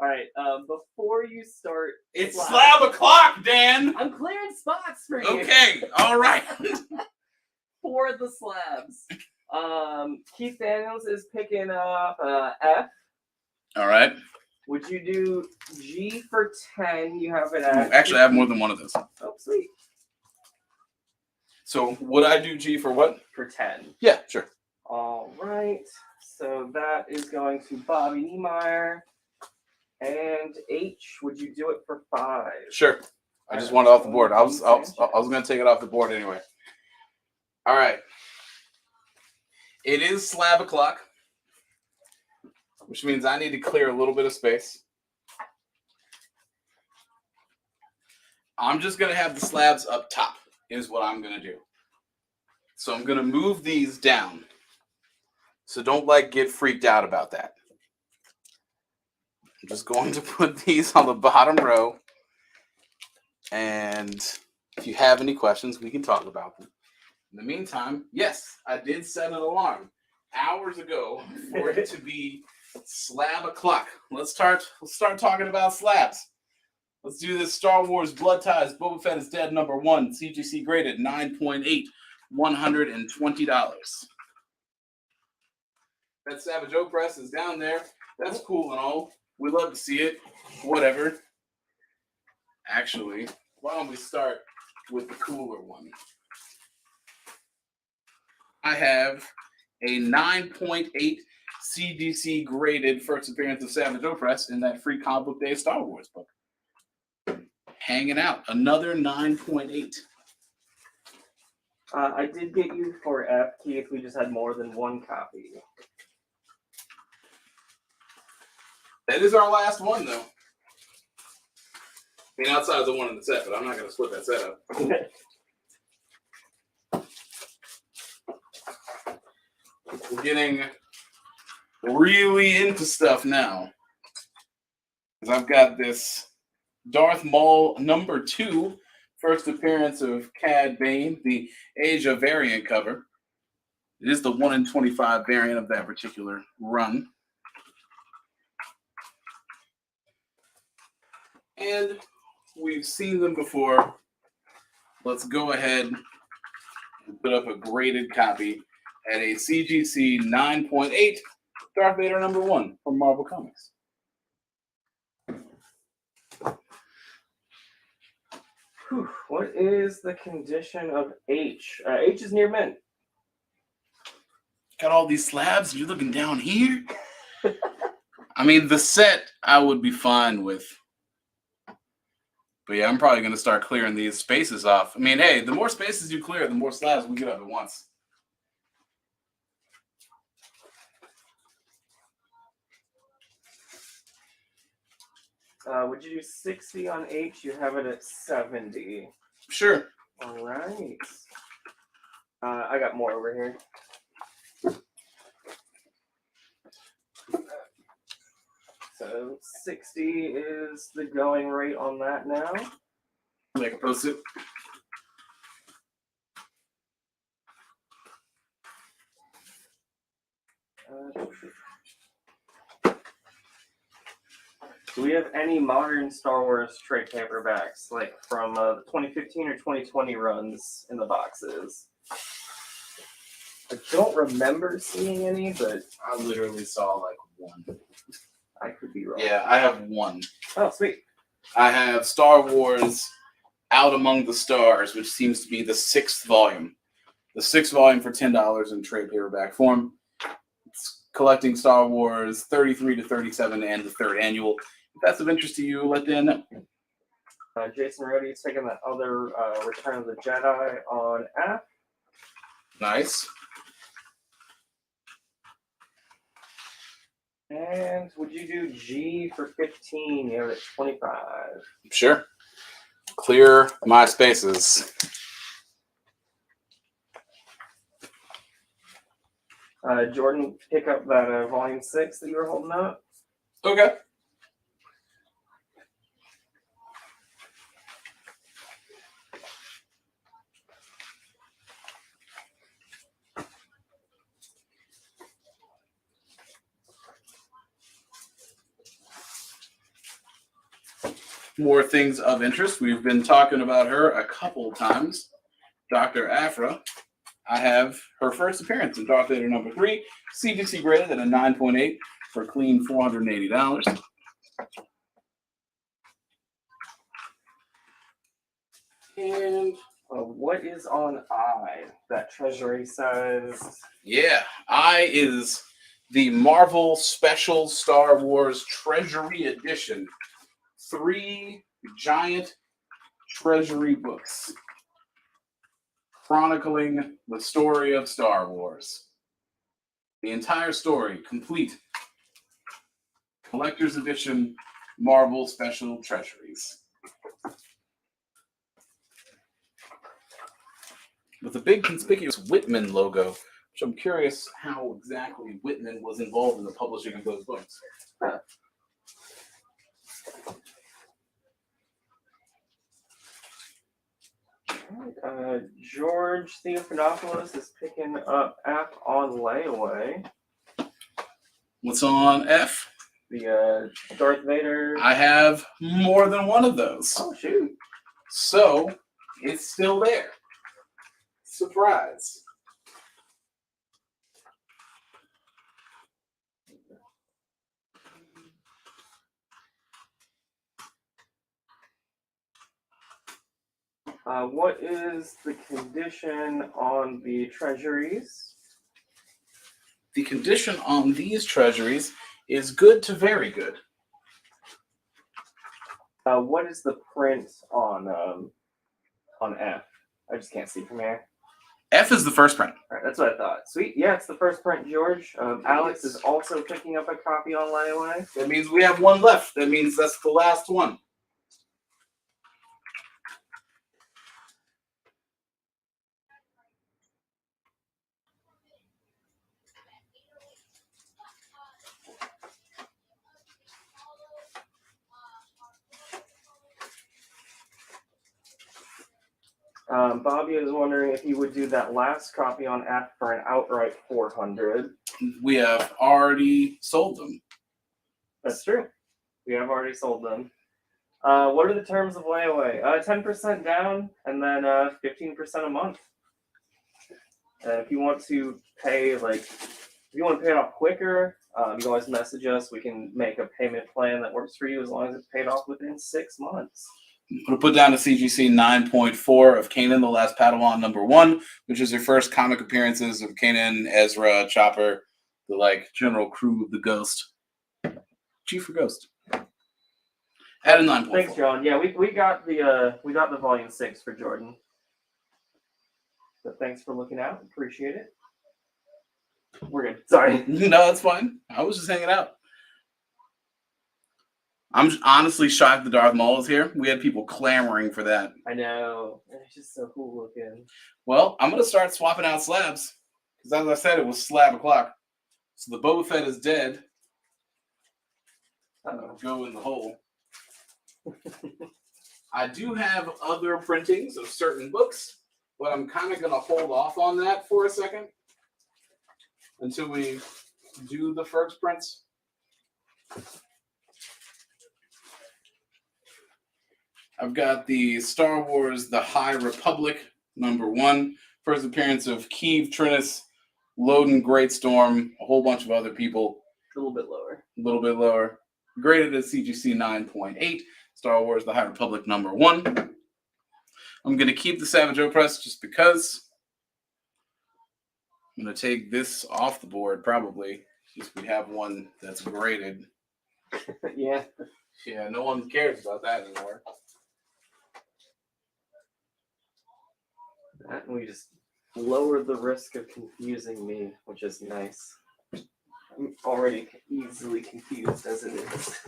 All right. Before you start, It's slab o'clock, Dan. I'm clearing spots for you. Okay. All right. For the slabs. Keith Daniels is picking up F. All right. Would you do G for 10? You have it at. Actually, I have more than one of those. Oh, sweet. So would I do G for what? For 10. Yeah, sure. All right. So that is going to Bobby Niemeyer. And H, would you do it for 5? Sure. I just want it off the board. I was going to take it off the board anyway. All right. It is slab o'clock, which means I need to clear a little bit of space. I'm just going to have the slabs up top is what I'm going to do. So I'm going to move these down. So don't get freaked out about that. I'm just going to put these on the bottom row. And if you have any questions, we can talk about them. In the meantime, yes, I did set an alarm hours ago for it to be slab o'clock. Let's start talking about slabs. Let's do this. Star Wars Blood Ties. Boba Fett is Dead #1. CGC graded 9.8. $120. That Savage Opress is down there. That's cool and all. We love to see it. Whatever. Actually, why don't we start with the cooler one? I have a 9.8 CGC graded first appearance of Savage Opress in that free Comic Book Day Star Wars book. Hanging out. Another 9.8. I did get you for F, Keith. We just had more than one copy. That is our last one, though. I mean, outside of the one in the set, but I'm not going to split that set up. We're getting really into stuff now. Because I've got this Darth Maul #2, first appearance of Cad Bane, the Asia variant cover. It is the 1 in 25 variant of that particular run. And we've seen them before. Let's go ahead and put up a graded copy at a CGC 9.8, Darth Vader #1 from Marvel Comics. Whew, what is the condition of H? H is near mint. Got all these slabs, you're looking down here? I mean, the set I would be fine with. But yeah, I'm probably going to start clearing these spaces off. I mean, hey, the more spaces you clear, the more slabs we get up at once. Would you do 60 on H? You have it at 70. Sure. All right. I got more over here. So 60 is the going rate on that now. Make a post-it. Do we have any modern Star Wars trade paperbacks, like from the 2015 or 2020 runs in the boxes? I don't remember seeing any, but I literally saw like one. I could be wrong. Yeah, I have one. Oh, sweet. I have Star Wars Out Among the Stars, which seems to be the 6th volume. The 6th volume for $10 in trade paperback form. It's collecting Star Wars 33 to 37 and the 3rd annual. If that's of interest to you, let Dan know. Jason Rody's taking that other Return of the Jedi on F. Nice. And would you do G for 15? You have it at 25. Sure. Clear my spaces. Jordan, pick up that volume 6 that you were holding up. Okay. More things of interest. We've been talking about her a couple times. Dr. Aphra. I have her first appearance in Darth Vader #3, CGC graded at a 9.8 for clean $480. And what is on I? That treasury size? yeah, I is the Marvel Special Star Wars Treasury Edition. 3 giant treasury books chronicling the story of Star Wars. The entire story, complete. Collector's Edition Marvel Special Treasuries. With a big conspicuous Whitman logo, which I'm curious how exactly Whitman was involved in the publishing of those books. Huh. George Theophanopoulos is picking up F on layaway. What's on F? The Darth Vader. I have more than one of those. Oh shoot! So it's still there. Surprise. What is the condition on the treasuries? The condition on these treasuries is good to very good. What is the print on F? I just can't see from here. F is the first print. All right, that's what I thought. Sweet. Yeah, it's the first print, George. Alex is also picking up a copy on layaway. That means we have one left. That means that's the last one. Bobby is wondering if you would do that last copy on F for an outright 400. We have already sold them. That's true. We have already sold them. What are the terms of layaway? 10% down and then 15% a month. If you want to pay if you want to pay it off quicker, you can always message us. We can make a payment plan that works for you as long as it's paid off within 6 months. I'm going to put down the CGC 9.4 of Kanan, the Last Padawan #1, which is your first comic appearances of Kanan, Ezra, Chopper, the general crew of the Ghost. Chief for Ghost. At a 9.4. Thanks, John. Yeah, we got the volume 6 for Jordan. But thanks for looking out. Appreciate it. We're good. Sorry. No, that's fine. I was just hanging out. I'm honestly shocked that Darth Maul is here. We had people clamoring for that. I know. It's just so cool looking. Well, I'm going to start swapping out slabs. Because as I said, it was slab o'clock. So the Boba Fett is dead. Go in the hole. I do have other printings of certain books, but I'm kind of going to hold off on that for a second until we do the first prints. I've got the Star Wars The High Republic #1, first appearance of Keeve Trinnis, Loden Greatstorm, a whole bunch of other people. A little bit lower. A little bit lower. Graded at CGC 9.8. Star Wars The High Republic #1. I'm going to keep the Savage Opress just because. I'm going to take this off the board probably. Just we have one that's graded. Yeah. Yeah, no one cares about that anymore. That we just lower the risk of confusing me, which is nice. I'm already easily confused as it is.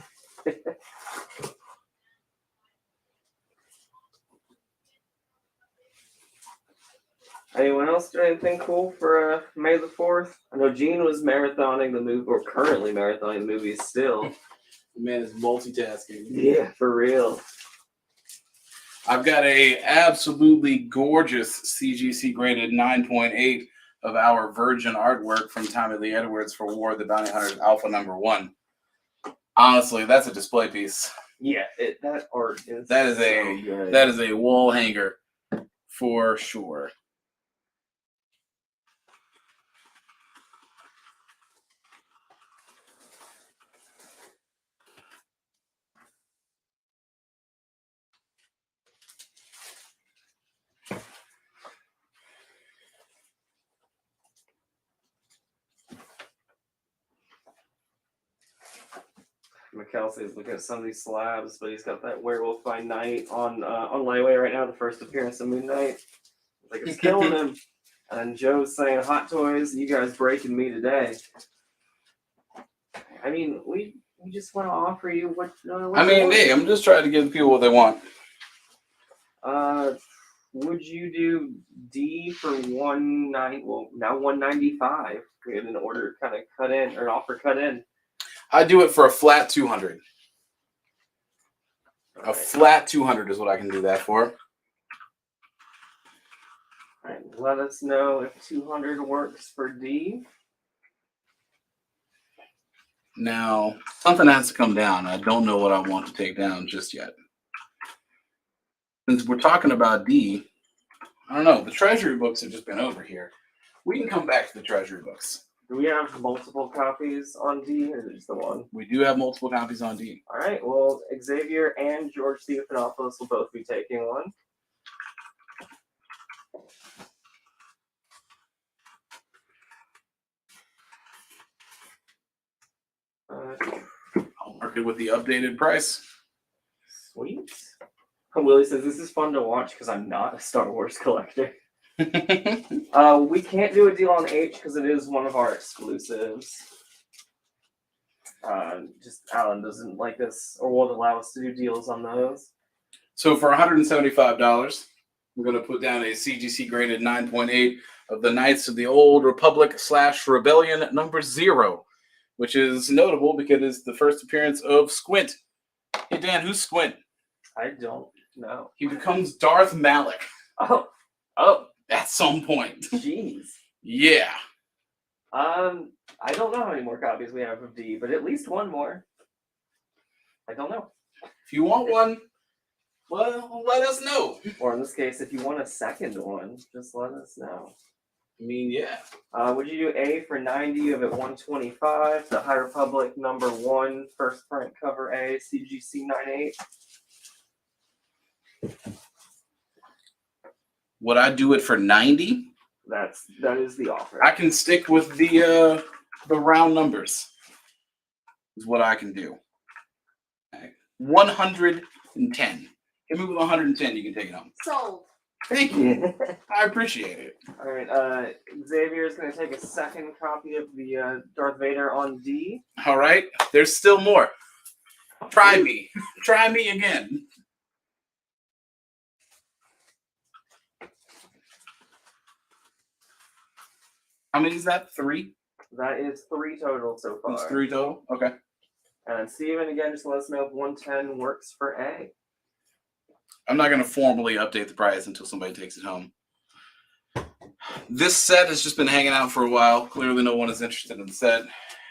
Anyone else do anything cool for May the 4th? I know Gene was marathoning the movie, or currently marathoning the movies still. The man is multitasking. Yeah, for real. I've got a absolutely gorgeous CGC graded 9.8 of our virgin artwork from Tommy Lee Edwards for War of the Bounty Hunters Alpha #1. Honestly, that's a display piece. Yeah, that art is that is so good. That is a wall hanger for sure. McKelsey is looking at some of these slabs, but he's got that Werewolf by Night on layaway right now, the first appearance of Moon Knight. Like it's killing him. And Joe's saying, Hot Toys, you guys breaking me today. I mean, we just want to offer you what hey, I'm just trying to give people what they want. Would you do D for 190? Well, now 195. We had an order kind of cut in, or an offer cut in. I do it for a flat 200. A flat 200 is what I can do that for. All right, let us know if 200 works for D. Now, something has to come down. I don't know what I want to take down just yet. Since we're talking about D, I don't know. The treasury books have just been over here. We can come back to the treasury books. Do we have multiple copies on D, or is it just the one? We do have multiple copies on D. All right. Well, Xavier and George Stephanopoulos will both be taking one. I'll mark it with the updated price. Sweet. Willie says, this is fun to watch because I'm not a Star Wars collector. We can't do a deal on H because it is one of our exclusives. Just Alan doesn't like us or won't allow us to do deals on those. So for $175, we're going to put down a CGC graded 9.8 of the Knights of the Old Republic / Rebellion number 0, which is notable because it's the first appearance of Squint. Hey Dan, who's Squint? I don't know. He becomes Darth Malak. Oh. At some point. Jeez. Yeah. I don't know how many more copies we have of D, but at least one more. I don't know. If you want one, well, let us know. Or in this case, if you want a second one, just let us know. I mean, yeah. Would you do A for 90 of it 125? The High Republic number 1, first print cover A, CGC 98. Would I do it for 90? That is the offer. I can stick with the round numbers. Is what I can do. Okay. 110. Hit me with 110. You can take it home. Sold. Thank you. I appreciate it. All right. Xavier is going to take a second copy of the Darth Vader on D. All right. There's still more. Try me. Try me again. How many is that? 3? That is 3 total so far. It's 3 total? Okay. And Steven, again, just let us know if 110 works for A. I'm not going to formally update the price until somebody takes it home. This set has just been hanging out for a while. Clearly no one is interested in the set.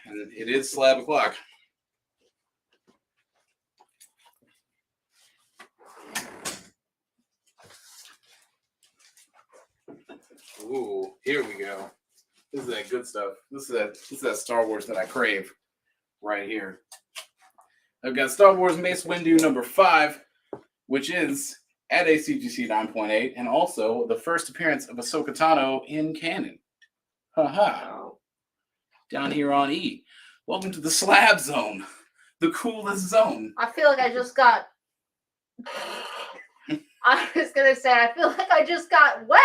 And it is slab o'clock. Ooh, here we go. This is that good stuff. This is that Star Wars that I crave right here. I've got Star Wars Mace Windu number 5, which is at a CGC 9.8, and also the first appearance of Ahsoka Tano in canon. Haha. Down here on E. Welcome to the slab zone. The coolest zone. I feel like I just got. I was gonna say I feel like I just got wet.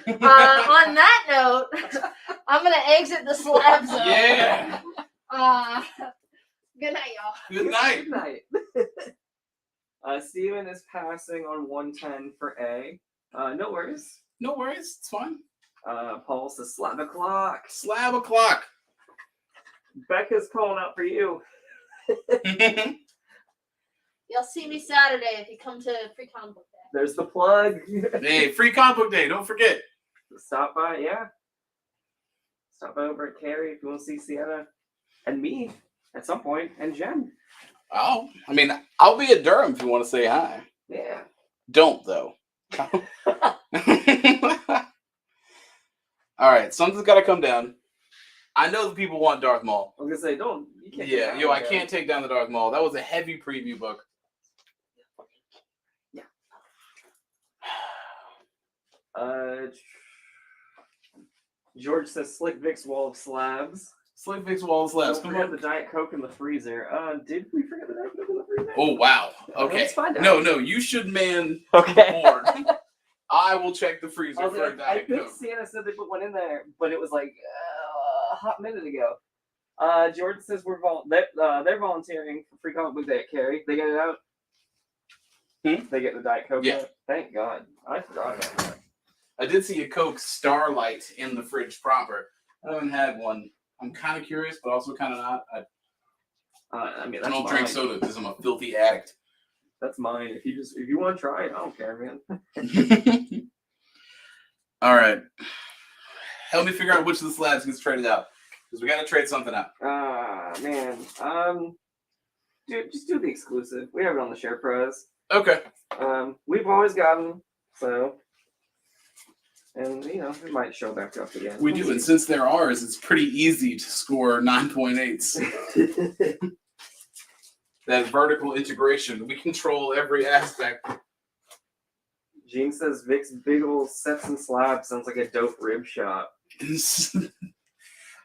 On that note, I'm gonna exit the slab zone. Yeah. Good night, y'all. Good night. Good night. Steven is passing on 110 for A. No worries. No worries. It's fine. Paul says slab o'clock. Slab o'clock. Becca's calling out for you. You'll see me Saturday if you come to Free Comic Book Day. There's the plug. Hey, Free Comic Book Day. Don't forget. Stop by, yeah. Stop by over at Carrie if you want to see Sienna and me at some point, and Jen. Oh, I mean, I'll be at Durham if you want to say hi. Yeah. Don't, though. All right, something's got to come down. I know the people want Darth Maul. I was going to say, don't. You can't Yeah, I can't take down the Darth Maul. That was a heavy preview book. Yeah. George says Slick Vic's wall of slabs. Slick Vic's wall of slabs. Don't forget the Diet Coke in the freezer. Did we forget the Diet Coke in the freezer? Oh, wow. Okay. Let's find out. No, you should man Okay. the board. I will check the freezer for a I Diet think Coke. Sienna said they put one in there, but it was like a hot minute ago. George says they're volunteering for Free Comic Book Day at Carrie. They get it out? They get the Diet Coke Yeah. out? Thank God. I forgot about that. I did see a Coke Starlight in the fridge proper. I haven't had one. I'm kind of curious, but also kind of not. I mean, I that's don't drink mine. soda because I'm a filthy addict. That's mine. If you want to try it, I don't care, man. All right. Help me figure out which of the slabs gets traded out. Because we got to trade something out. Man. Dude, just do the exclusive. We have it on the Share Prize. Okay. We've always got them, so. And, you know, it might show back up again. We do, and since they're ours, it's pretty easy to score 9.8s. That vertical integration. We control every aspect. Gene says Vic's big old sets and slabs sounds like a dope rib shop.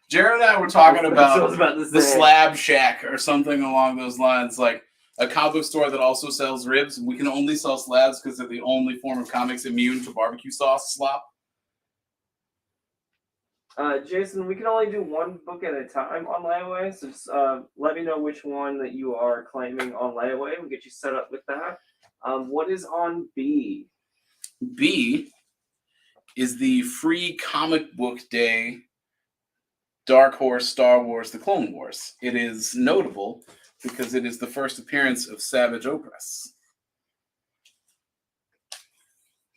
Jared and I were talking about to the say. Slab Shack or something along those lines, like a comic book store that also sells ribs. We can only sell slabs because they're the only form of comics immune to barbecue sauce slop. Jason, we can only do one book at a time on layaway, so just let me know which one that you are claiming on layaway. We'll get you set up with that. What is on B? B is the free comic book day Dark Horse Star Wars The Clone Wars. It is notable because it is the first appearance of Savage Opress.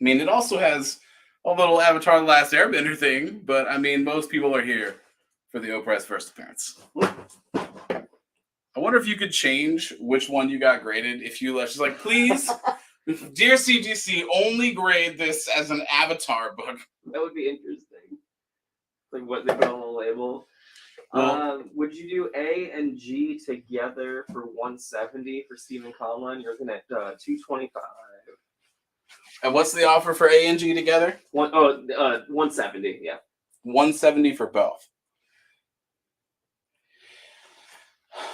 I mean, it also has a little Avatar The Last Airbender thing, but I mean, most people are here for the Opress first appearance. I wonder if you could change which one you got graded if you left. She's like, please, dear CGC, only grade this as an Avatar book. That would be interesting. Like what they put on the label. Well, Would you do A and G together for 170 for Stephen Conlon? You're looking at 225. And what's the offer for A and G together? 170, yeah. 170 for both.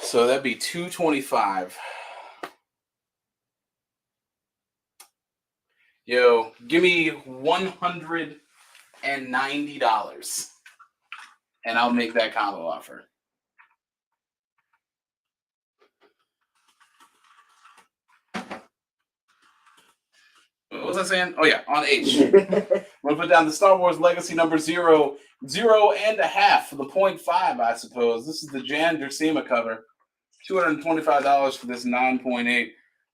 So that'd be 225. Yo, give me $190 and I'll make that combo offer. What was I saying? Oh yeah, on H. I'm gonna put down the Star Wars Legacy number 0, 0.5 for the 0.5, I suppose. This is the Jan Dersima cover. $225 for this 9.8,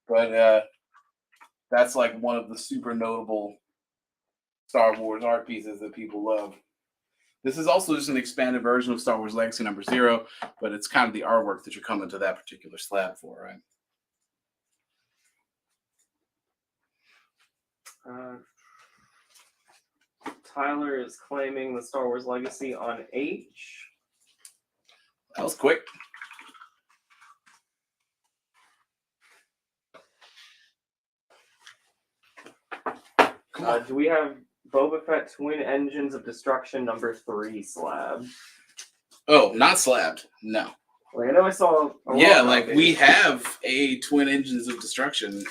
but that's like one of the super notable Star Wars art pieces that people love. This is also just an expanded version of Star Wars Legacy number 0, but it's kind of the artwork that you're coming to that particular slab for, right? Tyler is claiming the Star Wars Legacy on H. That was quick. Do we have Boba Fett Twin Engines of Destruction number 3 slab? Oh, not slabbed. No. Like, I know I saw. Yeah, like we have a Twin Engines of Destruction.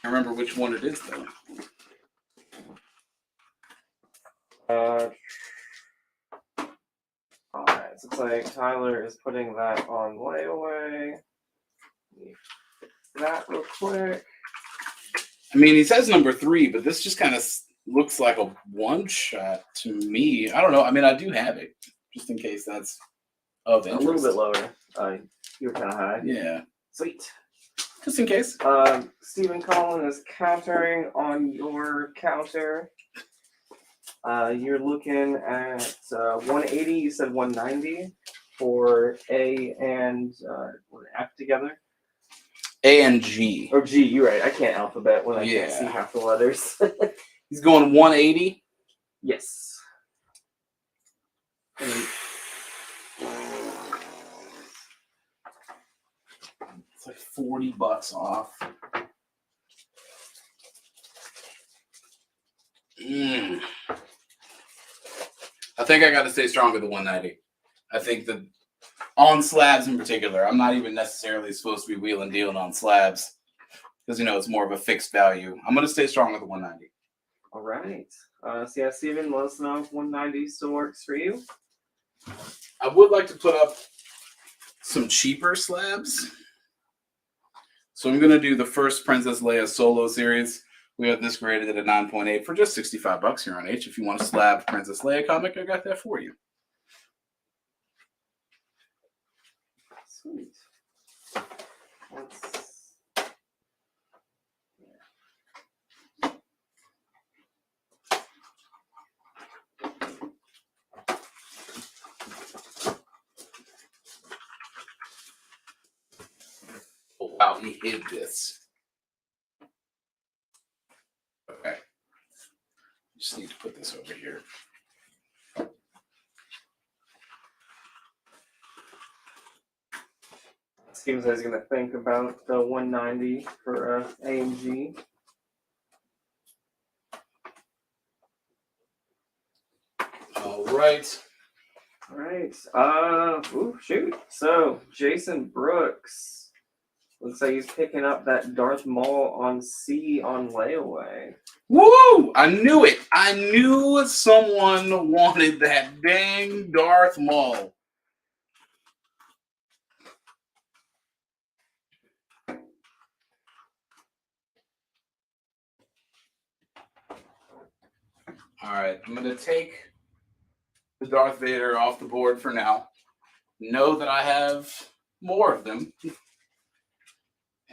I remember which one it is though. Alright, so it's like Tyler is putting that on layaway. Let me fix that real quick. I mean, he says number 3, but this just kind of looks like a one shot to me. I don't know. I mean, I do have it just in case that's of interest. A little bit lower. You were kind of high. Yeah. Sweet. Just in case. Stephen Collin is countering on your counter. You're looking at 180. You said 190 for A and F together. A and G. Or G, you're right. I can't alphabet when I can't see half the letters. He's going 180? Yes. It's like $40 off. I think I got to stay strong with the 190. I think that on slabs in particular, I'm not even necessarily supposed to be wheeling dealing on slabs because, you know, it's more of a fixed value. I'm going to stay strong with the 190. All right. So yeah, Steven, let us know if 190 still works for you. I would like to put up some cheaper slabs. So I'm going to do the first Princess Leia solo series. We have this graded at a 9.8 for just $65 here on H. If you want a slab Princess Leia comic, I got that for you. Sweet. Wow, he hid this. Okay. Just need to put this over here. Seems like he's gonna think about the 190 for AMG. All right. All right. Ooh, shoot. So Jason Brooks looks like he's picking up that Darth Maul on C on layaway. Woo! I knew it. I knew someone wanted that dang Darth Maul. All right, I'm going to take the Darth Vader off the board for now. Know that I have more of them.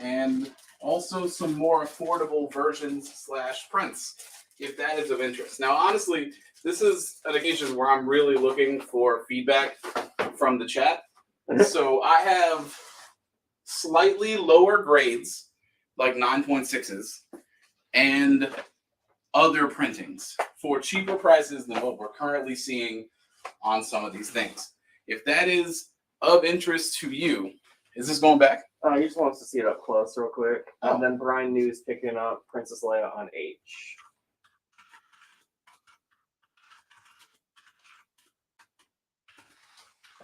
And also some more affordable versions / prints, if that is of interest. Now, honestly, this is an occasion where I'm really looking for feedback from the chat. So I have slightly lower grades, like 9.6s, and other printings for cheaper prices than what we're currently seeing on some of these things. If that is of interest to you, is this going back? He just wants to see it up close real quick. Oh. And then Brian News picking up Princess Leia on H.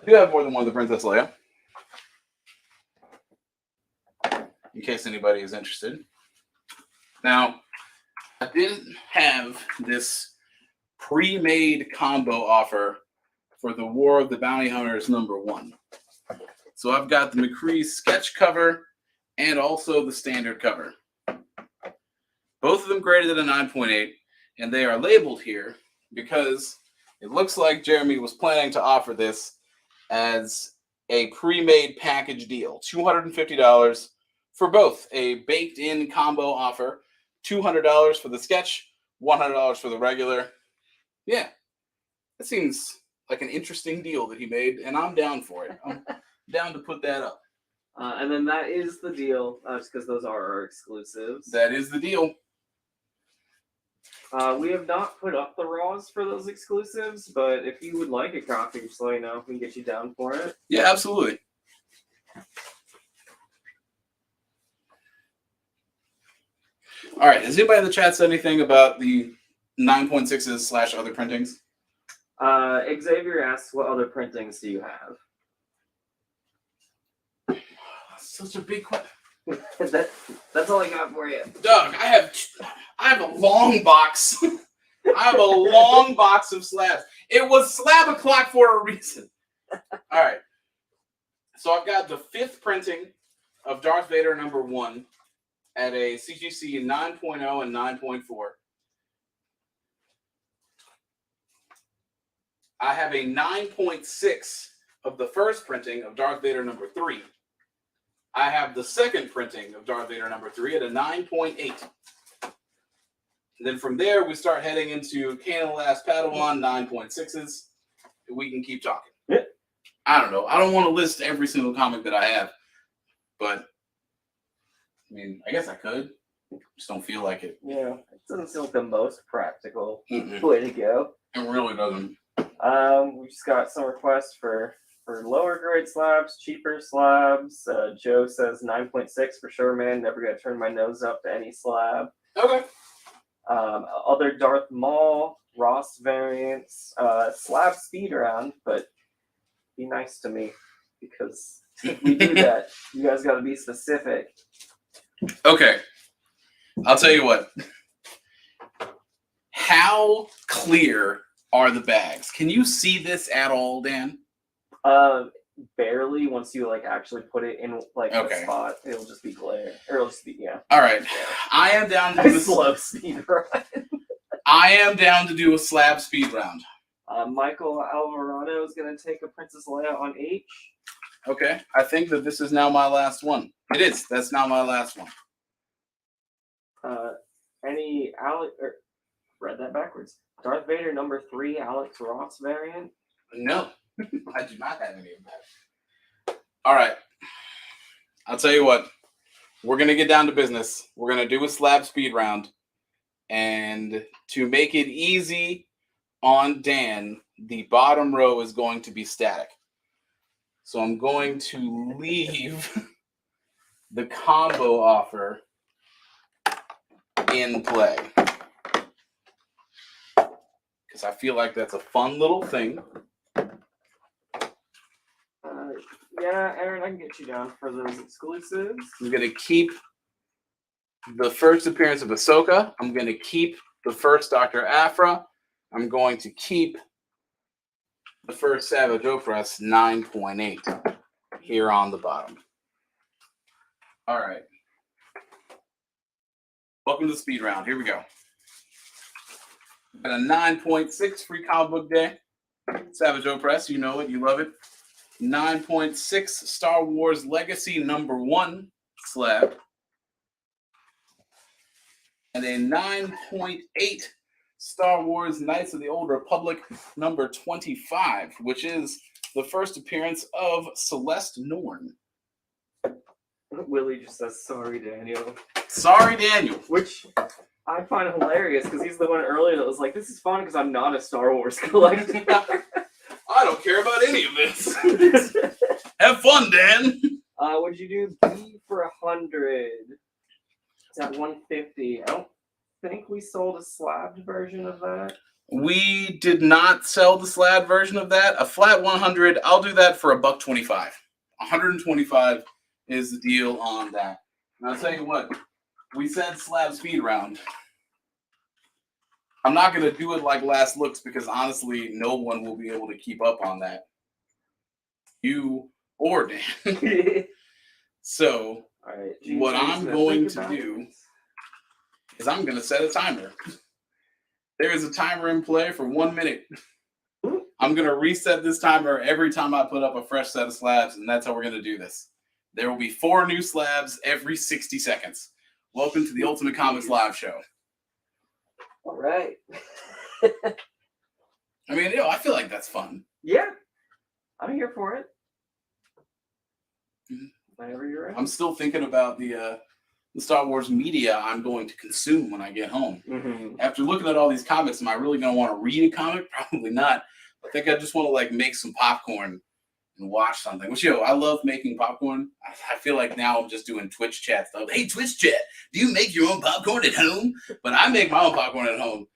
I do have more than one of the Princess Leia, in case anybody is interested. Now, I didn't have this pre-made combo offer for the War of the Bounty Hunters #1. So I've got the McCree sketch cover and also the standard cover. Both of them graded at a 9.8, and they are labeled here because it looks like Jeremy was planning to offer this as a pre-made package deal. $250 for both. A baked-in combo offer. $200 for the sketch, $100 for the regular. Yeah, that seems like an interesting deal that he made, and I'm down for it. I'm down to put that up. And then that is the deal, just because those are our exclusives. That is the deal. We have not put up the raws for those exclusives, but if you would like a copy, just let me know. We can get you down for it. Yeah, absolutely. All right. Has anybody in the chat said anything about the 9.6s / other printings? Xavier asks, what other printings do you have? Such a big question. That's all I got for you. Doug, I have a long box. I have a long box of slabs. It was slab o'clock for a reason. All right. So I've got the 5th printing of Darth Vader #1 at a CGC 9.0 and 9.4. I have a 9.6 of the first printing of Darth Vader #3. I have the second printing of Darth Vader #3 at a 9.8. And then from there, we start heading into Canon Last Padawan 9.6s. We can keep talking. Yeah. I don't know. I don't want to list every single comic that I have, but I mean, I guess I could. Just don't feel like it. Yeah, it doesn't seem like the most practical way to go. It really doesn't. We just got some requests for lower grade slabs, cheaper slabs. Joe says 9.6 for sure, man. Never gonna turn my nose up to any slab. Okay. Other Darth Maul, Ross variants, slab speed round, but be nice to me because if we do that, you guys got to be specific. Okay. I'll tell you what. How clear are the bags? Can you see this at all, Dan? Barely. Once you actually put it in the spot, it'll just be glare. Or it'll just be All right. I am down to do a slow speed run. I am down to do a slab speed round. Michael Alvarado is going to take a Princess Leia on H. Okay. I think that this is now my last one. It is. That's now my last one. Any Alex? Read that backwards. Darth Vader #3 Alex Ross variant? No. I do not have any of that. All right. I'll tell you what. we're going to get down to business. We're going to do a slab speed round. And to make it easy on Dan, the bottom row is going to be static. So I'm going to leave the combo offer in play. Because I feel like that's a fun little thing. Yeah, Aaron, I can get you down for those exclusives. I'm going to keep the first appearance of Ahsoka. I'm going to keep the first Dr. Aphra. I'm going to keep the first Savage Opress 9.8 here on the bottom. All right. Welcome to the speed round. Here we go. Got a 9.6 free comic book day. Savage Opress, you know it, you love it. 9.6 Star Wars Legacy #1 slab. And a 9.8 Star Wars Knights of the Old Republic #25, which is the first appearance of Celeste Norn. Willie just says, sorry, Daniel. Sorry, Daniel. Which I find hilarious because he's the one earlier that was like, this is fun because I'm not a Star Wars collector. I don't care about any of this. Have fun, Dan. Would you do B for 100? It's at 150. I don't think we sold a slabbed version of that. We did not sell the slab version of that. A flat 100, I'll do that for $125. 125 is the deal on that. And I'll tell you what, we said slab speed round. I'm not going to do it like last looks because honestly, no one will be able to keep up on that. You or Dan. So, all right, what I'm going to do is I'm going to set a timer. There is a timer in play for 1 minute. I'm going to reset this timer every time I put up a fresh set of slabs, and that's how we're going to do this. There will be 4 new slabs every 60 seconds. Welcome to the Ultimate Comics Live Show. All right. I mean, I feel like that's fun. Yeah. I'm here for it. Whenever you're ready. I'm still thinking about the Star Wars media I'm going to consume when I get home. Mm-hmm. After looking at all these comics, am I really going to want to read a comic? Probably not. I think I just want to make some popcorn and watch something. Which, I love making popcorn. I feel like now I'm just doing Twitch chat stuff. Hey, Twitch chat, do you make your own popcorn at home? But I make my own popcorn at home.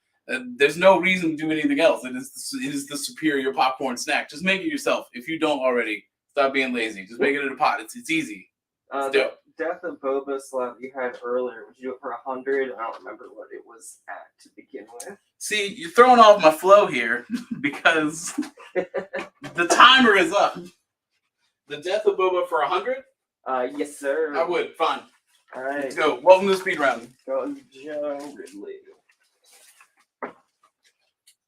There's no reason to do anything else. It is the superior popcorn snack. Just make it yourself. If you don't already, stop being lazy. Just make it in a pot. It's easy. The Death of Boba slab you had earlier, would you do it for 100? I don't remember what it was at to begin with. See, you're throwing off my flow here because the timer is up. The Death of Boba for 100? Yes, sir. I would. Fine. All right. Let's go. Welcome to the speed round. Go Joe Ridley.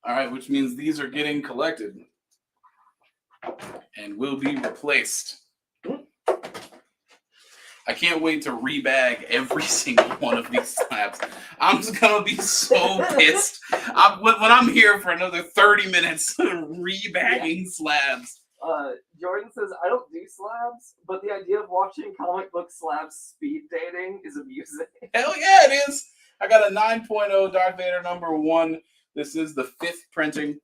All right, which means these are getting collected and will be replaced. I can't wait to rebag every single one of these slabs. I'm just going to be so pissed. When I'm here for another 30 minutes rebagging slabs. Jordan says, I don't do slabs, but the idea of watching comic book slabs speed dating is amusing. Hell yeah, it is. I got a 9.0 Darth Vader #1. This is the 5th printing.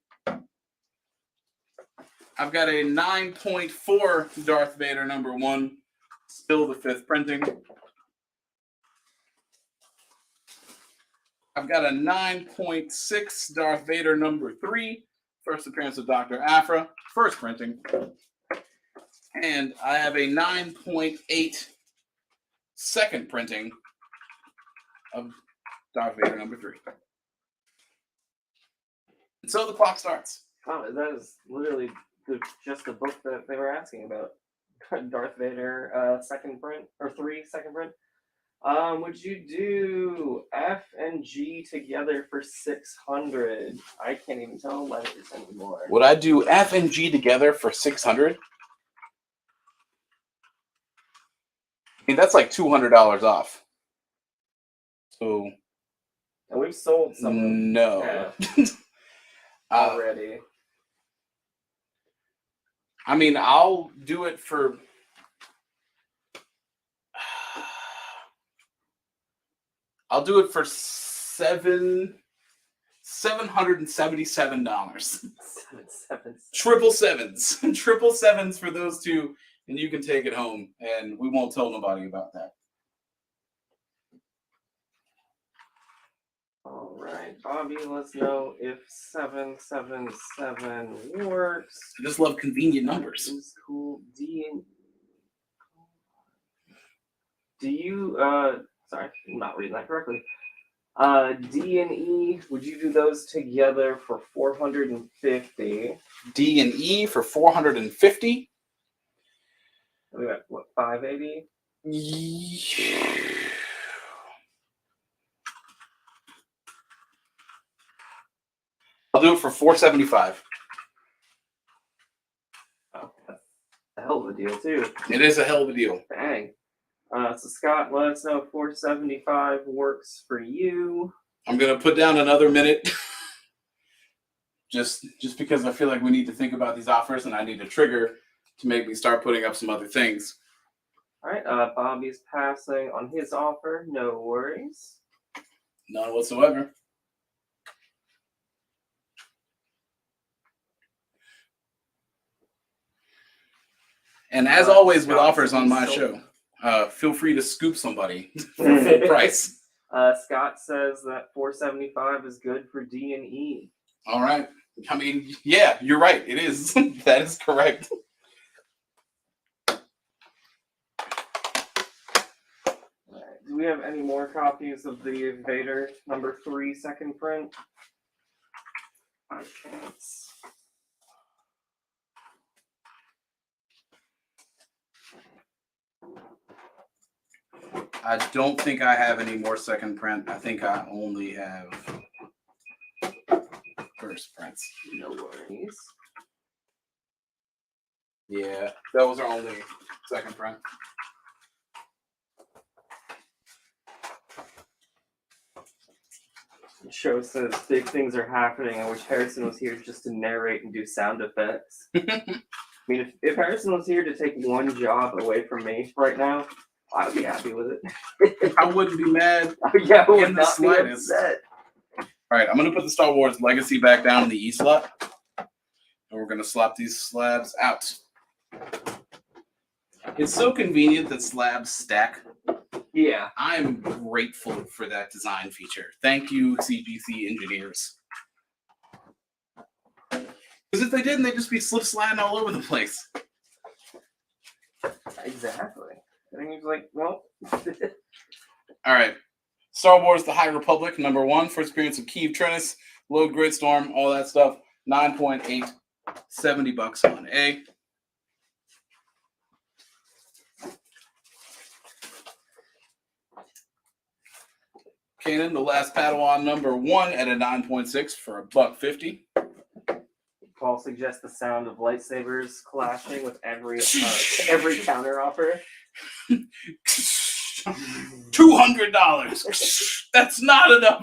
I've got a 9.4 Darth Vader #1. Still the 5th printing. I've got a 9.6 Darth Vader #3. First appearance of Dr. Aphra. First printing. And I have a 9.8 second printing of Darth Vader #3. And so the clock starts. Oh, that is literally just the book that they were asking about. Darth Vader second print, or 3 second print. Would you do F and G together for 600? I can't even tell letters anymore. Would I do F and G together for 600? I mean, that's like $200 off. So. And we've sold some. No. Already. I mean, I'll do it for. I'll do it for $777. Triple sevens. Triple sevens for those two, and you can take it home, and we won't tell nobody about that. All right, Bobby, let's know if 777 works. I just love convenient numbers. Is cool. Do you, sorry, I'm not reading that correctly. D and E, would you do those together for 450? D and E for 450. We got, what, 580? I'll do it for 475. Oh, that's a hell of a deal, too. It is a hell of a deal. Dang. So Scott, let us know if 475 works for you. I'm gonna put down another minute, just because I feel like we need to think about these offers, and I need a trigger to make me start putting up some other things. All right, Bobby's passing on his offer. No worries. None whatsoever. And as always with offers on my show, feel free to scoop somebody for full price. Scott says that 475 is good for D and E. All right. I mean, yeah, you're right. It is. That is correct. Do we have any more copies of the Vader #3 second print? I can't. I don't think I have any more second print. I think I only have first prints. No worries. Yeah, those are only second print. The show says big things are happening. I wish Harrison was here just to narrate and do sound effects. I mean, if Harrison was here to take one job away from me right now, I would be happy with it. I wouldn't be mad. Yeah, I would in the not be slightest. upset. All right, I'm going to put the Star Wars Legacy back down in the E slot. And we're going to slap these slabs out. It's so convenient that slabs stack. Yeah. I'm grateful for that design feature. Thank you, CGC engineers. Because if they didn't, they'd just be slip-sliding all over the place. Exactly. I think he's like, well. All right. Star Wars The High Republic, #1, first appearance of Kiev Trennis, Load Great Storm, all that stuff. 9.8, $70 on A. Kanan, The Last Padawan, #1 at a 9.6 for $1.50. Paul suggests the sound of lightsabers clashing with every counter offer. $200. That's not enough.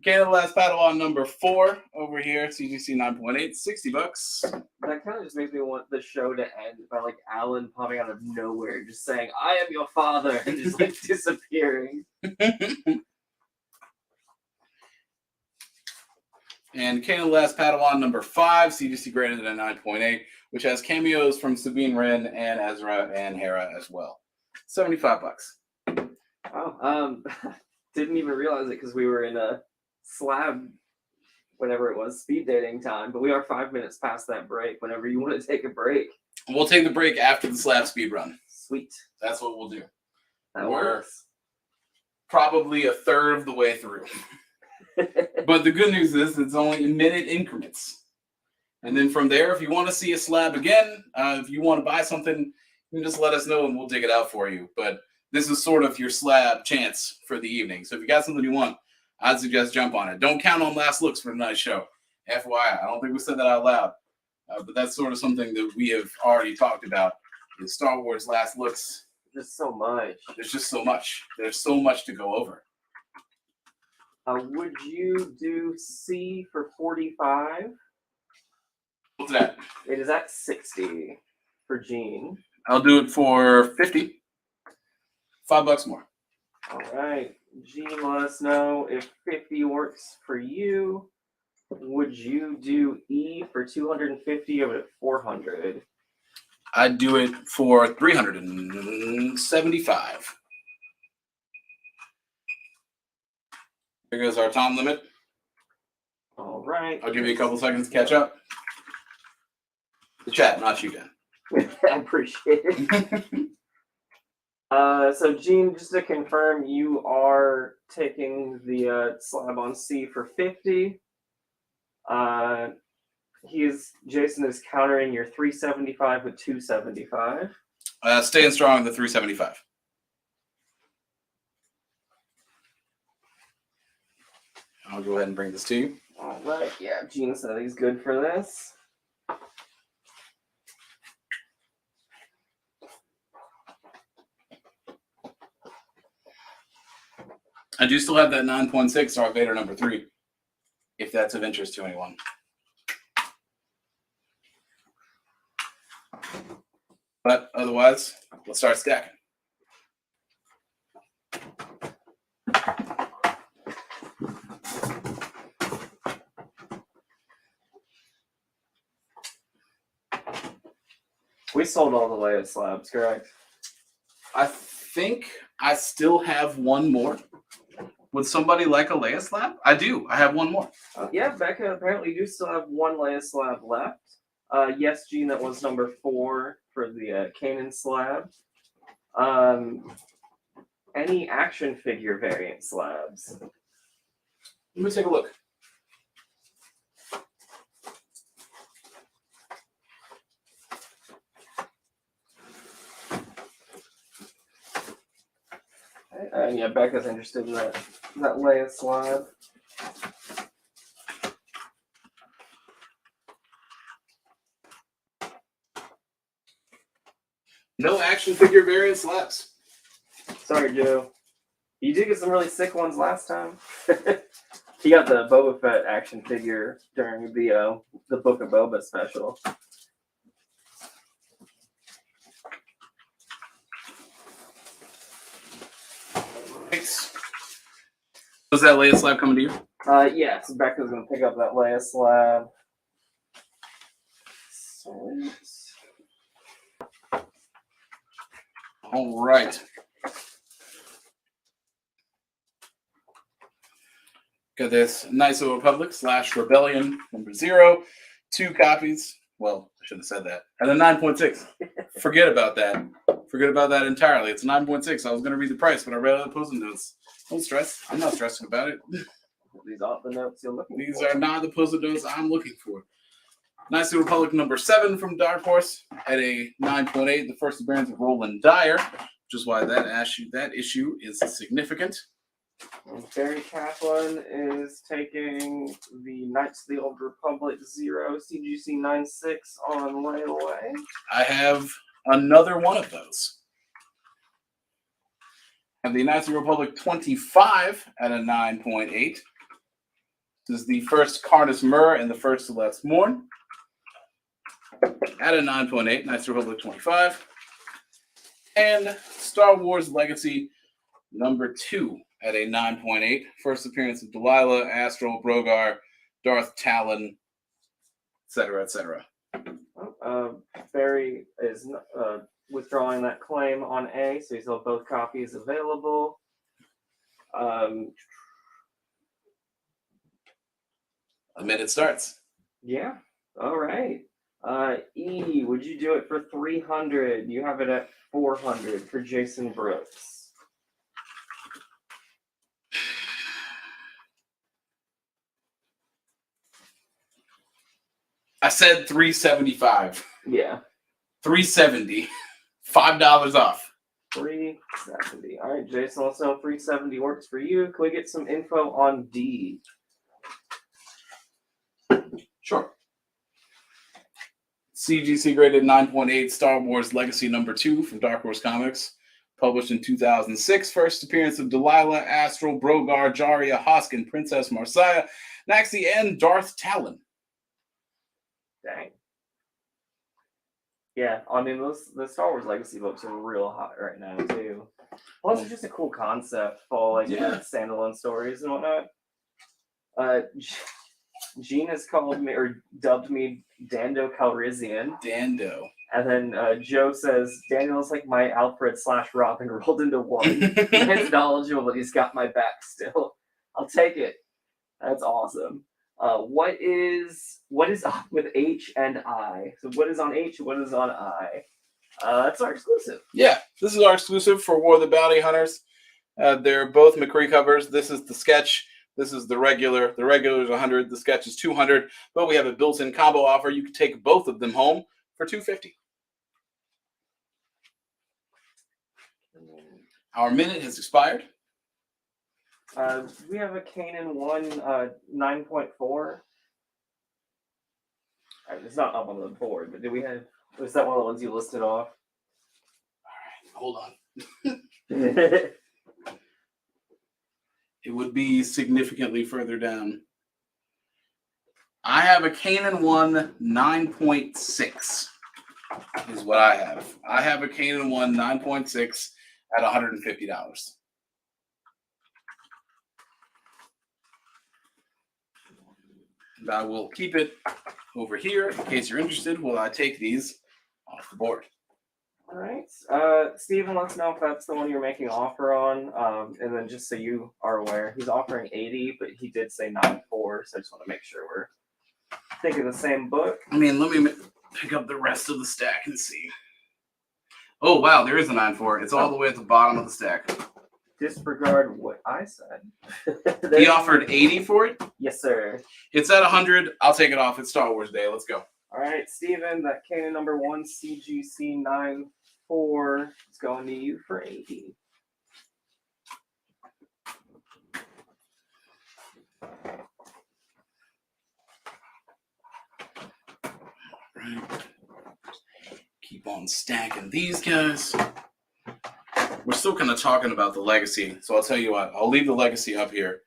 Okay, The Last Padawan, #4 over here. CGC 9.8, $60. That kind of just makes me want the show to end by like Alan popping out of nowhere, just saying, "I am your father," and just like disappearing. And Kanan, The Last Padawan, #5, CGC greater than a 9.8, which has cameos from Sabine Wren and Ezra and Hera as well. $75. Oh, didn't even realize it because we were in a slab, whenever it was, speed dating time, but we are 5 minutes past that break whenever you want to take a break. We'll take the break after the slab speed run. Sweet. That's what we'll do. That We're works. probably a third of the way through. But the good news is it's only in minute increments. And then from there, if you want to see a slab again, if you want to buy something, you can just let us know and we'll dig it out for you. But this is sort of your slab chance for the evening. So if you got something you want, I'd suggest jump on it. Don't count on last looks for tonight's show. FYI, I don't think we said that out loud. But that's sort of something that we have already talked about. The Star Wars last looks. There's so much. There's just so much. There's so much to go over. Would you do C for 45? What's that? It is at 60 for Gene. I'll do it for 50. $5 more. All right. Gene, let us know if 50 works for you. Would you do E for 250 or 400? I'd do it for 375. There goes our time limit. All right. I'll give you a couple seconds to catch up. The chat, not you, Dan. I appreciate it. So Gene, just to confirm, you are taking the slab on C for 50. Jason is countering your 375 with 275. Staying strong in the 375. I'll go ahead and bring this to you. All right. Yeah, Gene said he's good for this. I do still have that 9.6 Darth Vader number 3, if that's of interest to anyone. But otherwise, let's start stacking. We sold all the latest slabs, correct? I think I still have one more. Would somebody like a Leia slab? I do. I have one more. Yeah, Becca, apparently you do still have one Leia slab left. Yes, Gene, that was number 4 for the Kanan slab. Any action figure variant slabs? Let me take a look. Yeah, Becca's interested in that Leia slab. No action figure variant slabs. Sorry, Joe. You did get some really sick ones last time. He got the Boba Fett action figure during the Book of Boba special. Thanks. Was that Leia slab coming to you? Yeah, so Becca's gonna pick up that Leia slab. Sweet. All right. Got this Knights of the Republic / Rebellion number 0. 2 copies. Well, I shouldn't have said that. And then 9.6. Forget about that. Forget about that entirely. It's 9.6. I was going to read the price, but I read the posting notes. Don't stress. I'm not stressing about it. These aren't the notes you're looking for. These are not the posted notes I'm looking for. Knights of the Republic number 7 from Dark Horse at a 9.8. The first appearance of Roland Dyer, which is why that issue is significant. And Barry Kaplan is taking the Knights of the Old Republic 0 CGC 9.6 on layaway. I have another one of those. And the Knights of the Republic 25 at a 9.8. This is the first Carnus Mur and the first Celeste Morn at a 9.8. Knights of the Republic 25. And Star Wars Legacy number 2 at a 9.8. First appearance of Delilah, Astral, Brogar, Darth Talon, etc., etc. Barry is withdrawing that claim on A, so he's got both copies available. A minute starts. Yeah. All right. E, would you do it for 300? You have it at 400 for Jason Brooks. I said 375. Yeah. 370. $5 off. 370. All right, Jason, let's know if 370 works for you. Can we get some info on D? Sure. CGC graded 9.8 Star Wars Legacy number 2 from Dark Horse Comics. Published in 2006. First appearance of Delilah, Astral, Brogar, Jaria, Hoskin, Princess Marcia, Naxi, and Darth Talon. Dang. Yeah, I mean the Star Wars Legacy books are real hot right now too. Plus, it's just a cool concept for like standalone stories and whatnot. Gene has called me or dubbed me Dando Calrissian. Dando. And then Joe says Daniel's like my Alfred / Robin rolled into one. He's knowledgeable, but he's got my back still. I'll take it. That's awesome. What is up with H and I? So what is on H? What is on I? That's our exclusive. Yeah, this is our exclusive for War of the Bounty Hunters. They're both McCree covers. This is the sketch. This is the regular. The regular is 100. The sketch is 200. But we have a built-in combo offer. You can take both of them home for $250. Our minute has expired. We have a Kanan 1 9.4. It's not up on the board, but do we have? Was that one of the ones you listed off? Hold on. It would be significantly further down. I have a Kanan 1 9.6 is what I have. I have a Kanan 1 9.6 at $150. And I will keep it over here in case you're interested while I take these off the board. All right. Steven, let us know if that's the one you're making an offer on. And then just so you are aware, he's offering 80, but he did say 9.4, so I just want to make sure we're thinking the same book. I mean, let me pick up the rest of the stack and see. Oh, wow, there is a 9.4. It's all the way at the bottom of the stack. Disregard what I said. He offered 80 for it? Yes, sir. It's at 100. I'll take it off. It's Star Wars Day. Let's go. All right, Steven, that Kanan number 1 CGC 9.4 is going to you for 80. Right. Keep on stacking these guys. We're still kind of talking about the legacy, so I'll tell you what. I'll leave the legacy up here,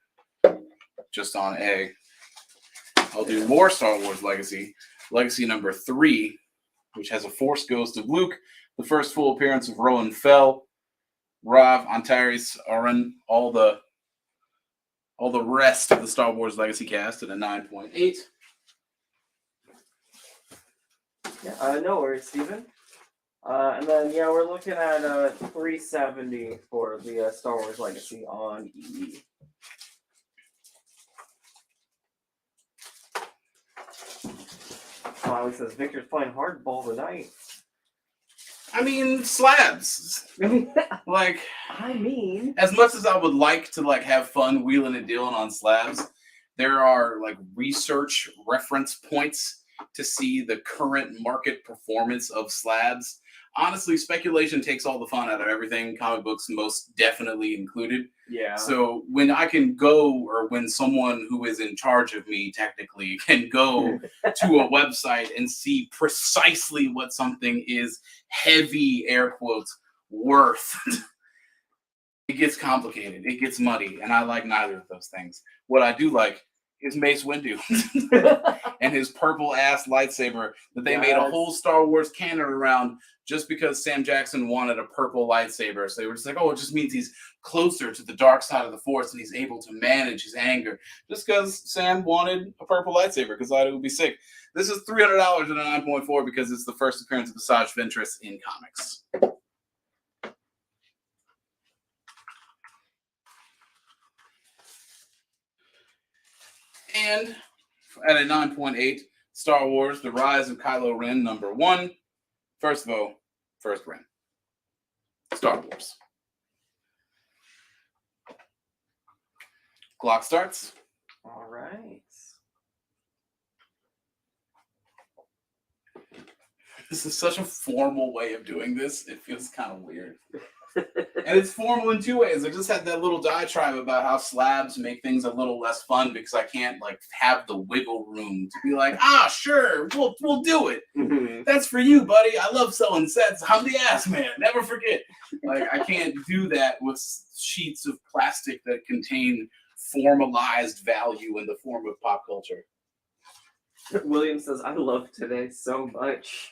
just on A. I'll do more Star Wars Legacy. Legacy number 3, which has a Force Ghost of Luke, the first full appearance of Rowan Fell, Rav, Antares, Aran, all the rest of the Star Wars Legacy cast at a 9.8. Yeah, no worries, Steven. And then, yeah, we're looking at $370 for the Star Wars Legacy on E. Smiley says Victor's playing hardball tonight. I mean, slabs. Like, I mean, as much as I would like to have fun wheeling and dealing on slabs, there are research reference points to see the current market performance of slabs. Honestly, speculation takes all the fun out of everything, comic books most definitely included. Yeah. So when I can go, or when someone who is in charge of me technically can go to a website and see precisely what something is heavy air quotes worth, it gets complicated. It gets muddy, and I like neither of those things. What I do like is Mace Windu and his purple ass lightsaber that they made a whole Star Wars canon around just because Sam Jackson wanted a purple lightsaber. So they were just like, oh, it just means he's closer to the dark side of the Force and he's able to manage his anger. Just because Sam wanted a purple lightsaber because I thought it would be sick. This is $300 at a 9.4 because it's the first appearance of Asajj Ventress in comics. And at a 9.8, Star Wars, The Rise of Kylo Ren, number 1. First vote, first Ren. Star Wars. Clock starts. All right. This is such a formal way of doing this. It feels kind of weird. And it's formal in 2 ways. I just had that little diatribe about how slabs make things a little less fun because I can't have the wiggle room to be like, sure, we'll do it. Mm-hmm. That's for you, buddy. I love selling sets. I'm the ass man. Never forget. I can't do that with sheets of plastic that contain formalized value in the form of pop culture. William says, I love today so much.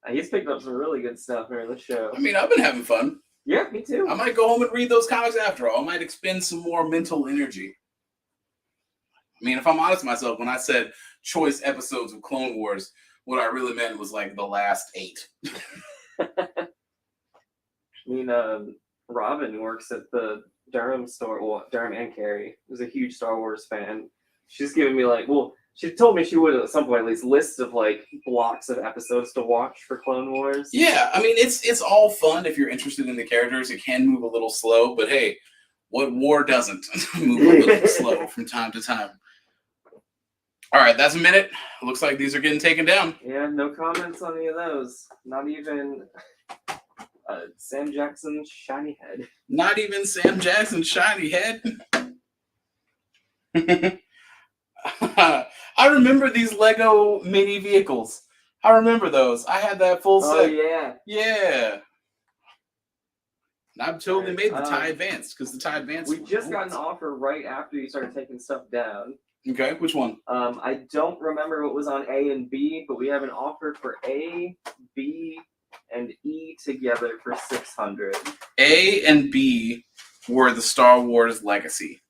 He's picked up some really good stuff during the show. I mean, I've been having fun. Yeah, me too. I might go home and read those comics after all. I might expend some more mental energy. I mean, if I'm honest with myself, when I said choice episodes of Clone Wars, what I really meant was like the last 8. I mean, Robin, who works at the Durham store, well, Durham and Carrie, is a huge Star Wars fan. She's given me like, well, she told me she would at some point at least list of like blocks of episodes to watch for Clone Wars. Yeah, I mean, it's all fun if you're interested in the characters. It can move a little slow, but hey, what war doesn't move a little slow from time to time? All right, that's a minute. Looks like these are getting taken down. Yeah, no comments on any of those. Not even Sam Jackson's shiny head. Not even Sam Jackson's shiny head. I remember these Lego mini vehicles. I remember those. I had that full set. Oh, yeah. Yeah. And I've totally made the TIE Advanced because the TIE Advanced. We just got an offer right after you started taking stuff down. Okay, which one? I don't remember what was on A and B, but we have an offer for A, B, and E together for $600. A and B were the Star Wars Legacy.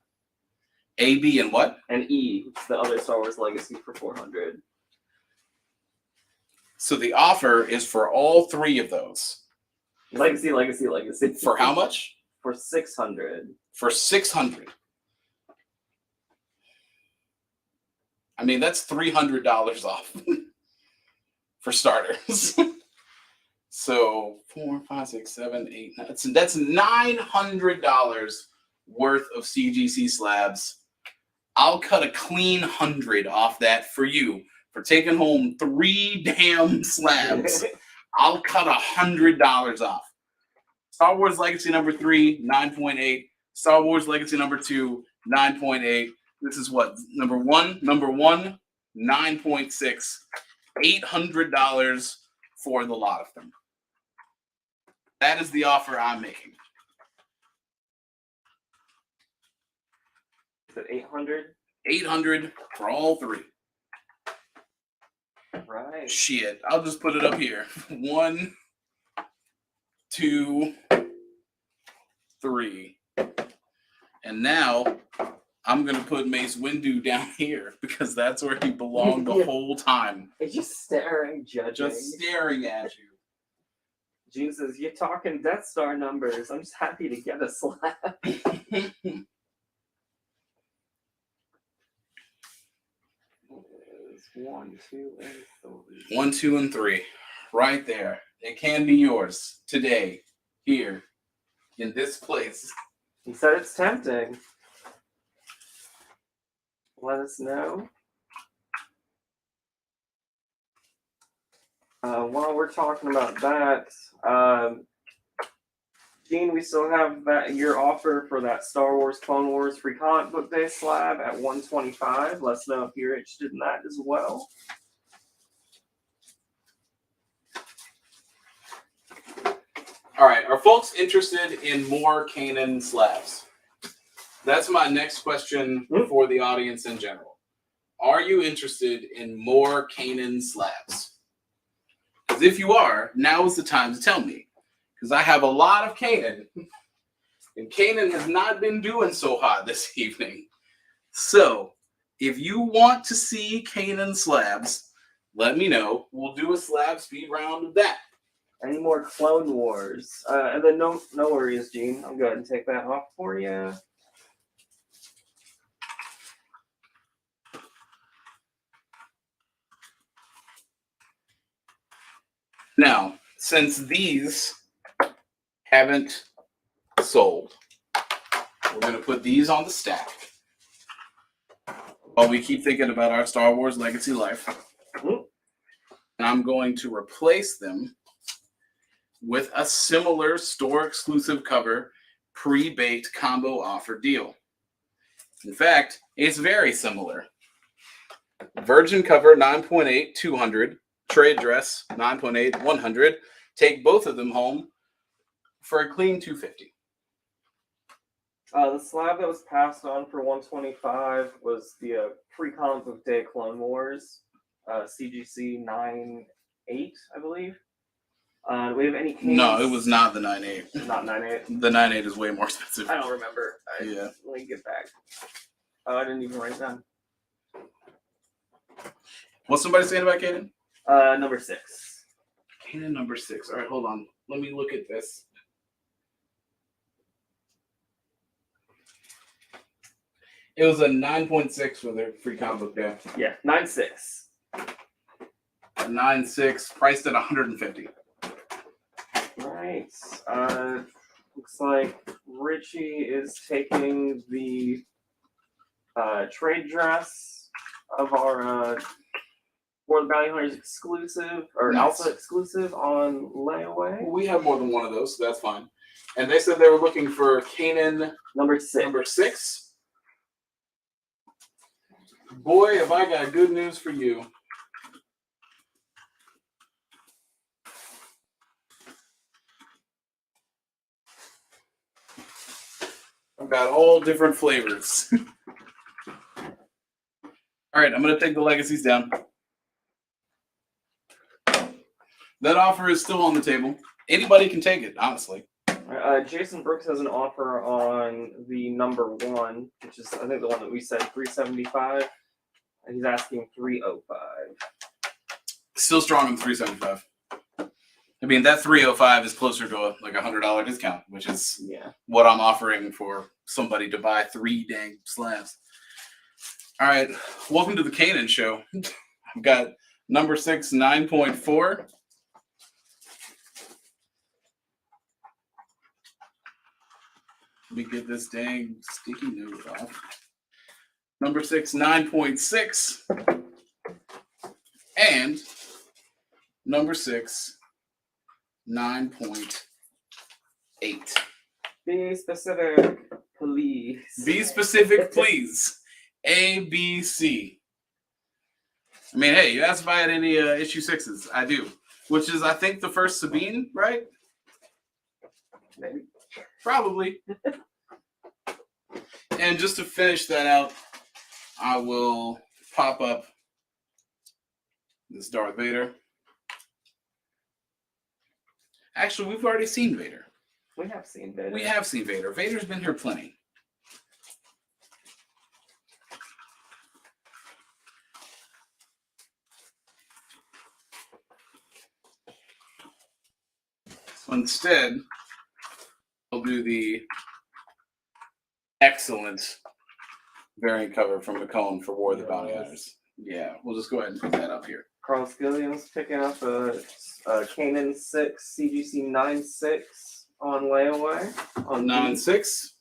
A, B, and what? And E, the other Star Wars Legacy for $400. So the offer is for all 3 of those. Legacy. For how much? For $600. For $600. I mean, that's $300 off for starters. So 4, 5, 6, 7, 8, 9. That's $900 worth of CGC slabs. I'll cut a clean 100 off that for you for taking home 3 damn slabs. I'll cut $100 off. Star Wars Legacy number 3, 9.8. Star Wars Legacy number 2, 9.8. This is what? Number one, 9.6. $800 for the lot of them. That is the offer I'm making. Is it 800? 800 for all 3. Right. Shit, I'll just put it up here. 1, 2, 3. And now I'm going to put Mace Windu down here because that's where he belonged the whole time. He's just staring, judging. Just staring at you. Gene says, you're talking Death Star numbers. I'm just happy to get a slab. 1, 2, and 3. 1, 2, and 3. Right there. It can be yours today, here, in this place. He said it's tempting. Let us know. While we're talking about that, Gene, we still have your offer for that Star Wars Clone Wars free comic book day slab at $125. Let us know if you're interested in that as well. All right, are folks interested in more Kanan slabs? That's my next question for the audience in general. Are you interested in more Kanan slabs? Because if you are, now is the time to tell me. Because I have a lot of Kanan, and Kanan has not been doing so hot this evening. So, if you want to see Kanan slabs, let me know. We'll do a slab speed round of that. Any more Clone Wars? And then no worries, Gene. I'll go ahead and take that off for you. Now, since these haven't sold, we're going to put these on the stack while we keep thinking about our Star Wars Legacy life. And I'm going to replace them with a similar store-exclusive cover pre-baked combo offer deal. In fact, it's very similar. Virgin cover 9.8, 200. Trade dress 9.8, 100. Take both of them home for a clean $250. The slab that was passed on for $125 was the free comic book day Clone Wars, CGC 9.8, I believe. Do we have any canes? No, it was not the 9.8. Not 9.8? The 9.8 is way more expensive. I don't remember. Yeah. Let me get back. Oh, I didn't even write it down. What's somebody saying about Canon? Number 6. Canon number 6. All right, hold on. Let me look at this. It was a 9.6 for the free comic book day. Yeah, 9.6. A 9.6, priced at $150. Right. Looks like Richie is taking the trade dress of our War of the Bounty Hunters exclusive, or Nice. Alpha exclusive on layaway. We have more than one of those, so that's fine. And they said they were looking for Kanan number 6. Number 6. Boy, have I got good news for you. I've got all different flavors. All right, I'm going to take the legacies down. That offer is still on the table. Anybody can take it, honestly. Jason Brooks has an offer on the number 1, which is, I think, the one that we said, $375. And he's asking $305. Still strong on $375. I mean, that $305 is closer to a $100 discount, which is what I'm offering for somebody to buy 3 dang slabs. All right, welcome to the Kanan show. I've got number 6, 9.4. Let me get this dang sticky note off. Number 6, 9.6. And number 6, 9.8. Be specific, please. Be specific, please. A, B, C. I mean, hey, you asked if I had any issue 6s. I do. Which is, I think, the first Sabine, right? Maybe. Probably. And just to finish that out, I will pop up this Darth Vader. Actually, we've already seen Vader. We have seen Vader. We have seen Vader. Vader's been here plenty. So instead, I'll do the excellent variant cover from McCone for War of the Bounty Hunters. Yeah, we'll just go ahead and put that up here. Carl Skillian's picking up a Kanan 6 CGC 9.6 on layaway. On 9.6.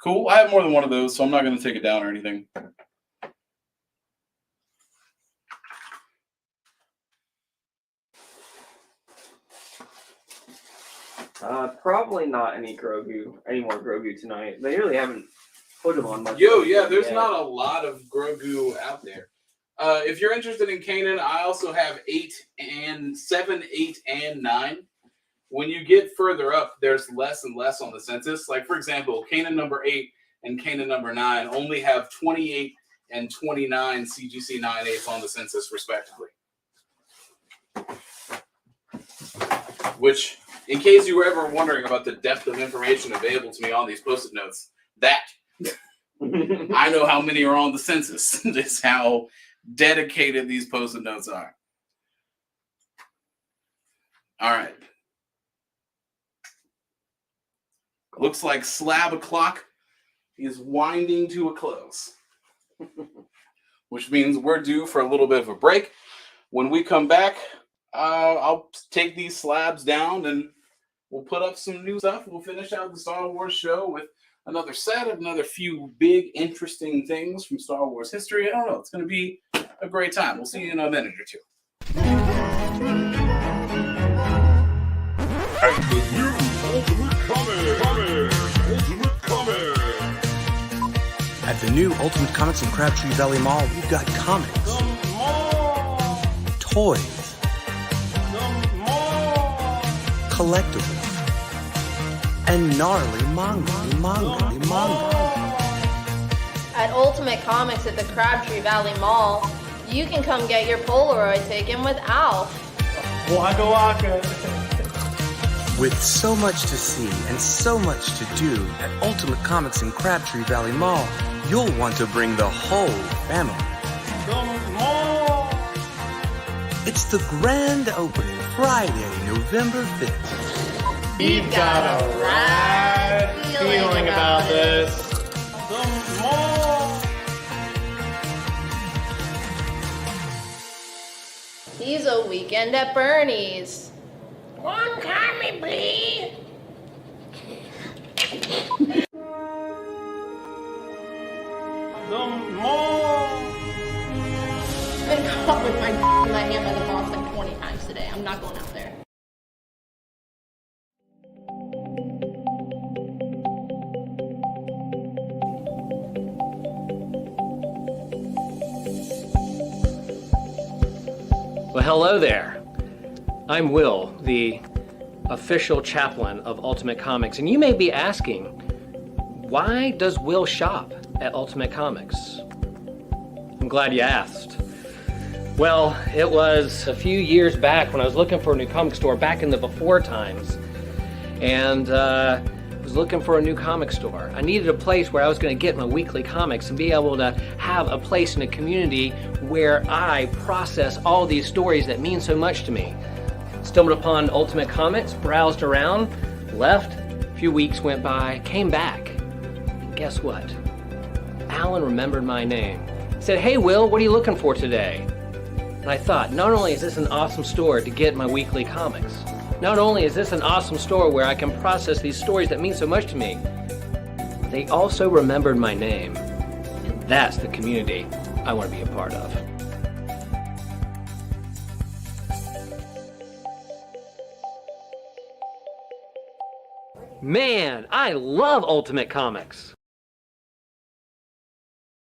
Cool. I have more than one of those, so I'm not going to take it down or anything. Probably not any more Grogu tonight. They really haven't put him on much. Yeah, there's not a lot of Grogu out there. If you're interested in Kanan, I also have 7, 8, and 9. When you get further up, there's less and less on the census. Like, for example, Kanan number 8 and Kanan number 9 only have 28 and 29 CGC 9/8 on the census, respectively. Which, in case you were ever wondering about the depth of information available to me on these Post-it notes, that I know how many are on the census. That's how dedicated these Post-it notes are. All right. Looks like Slab O'Clock is winding to a close, which means we're due for a little bit of a break. When we come back, I'll take these slabs down and we'll put up some new stuff. We'll finish out the Star Wars show with another set of another few big, interesting things from Star Wars history. I don't know. It's going to be a great time. We'll see you in a minute or two. And the new Ultimate Comics. At the new Ultimate Comics in Crabtree Valley Mall, we've got comics, toys, collectibles, and gnarly manga. At Ultimate Comics at the Crabtree Valley Mall, you can come get your Polaroid taken with Alf. Waka waka. With so much to see and so much to do at Ultimate Comics in Crabtree Valley Mall, you'll want to bring the whole family. It's the grand opening Friday, November 5th. We've got a rad feeling about this. He's a weekend at Bernie's. One time, please. I've been caught with my hand by the boss like 20 times today. I'm not going out there. Well, hello there. I'm Will, the official chaplain of Ultimate Comics, and you may be asking, why does Will shop at Ultimate Comics? I'm glad you asked. Well, it was a few years back when I was looking for a new comic store back in the before times, and I was looking for a new comic store. I needed a place where I was going to get my weekly comics and be able to have a place in a community where I process all these stories that mean so much to me. Stumbled upon Ultimate Comics, browsed around, left, a few weeks went by, came back, and guess what? Alan remembered my name. He said, "Hey Will, what are you looking for today?" And I thought, not only is this an awesome store to get my weekly comics, not only is this an awesome store where I can process these stories that mean so much to me, they also remembered my name. And that's the community I want to be a part of. Man, I love Ultimate Comics.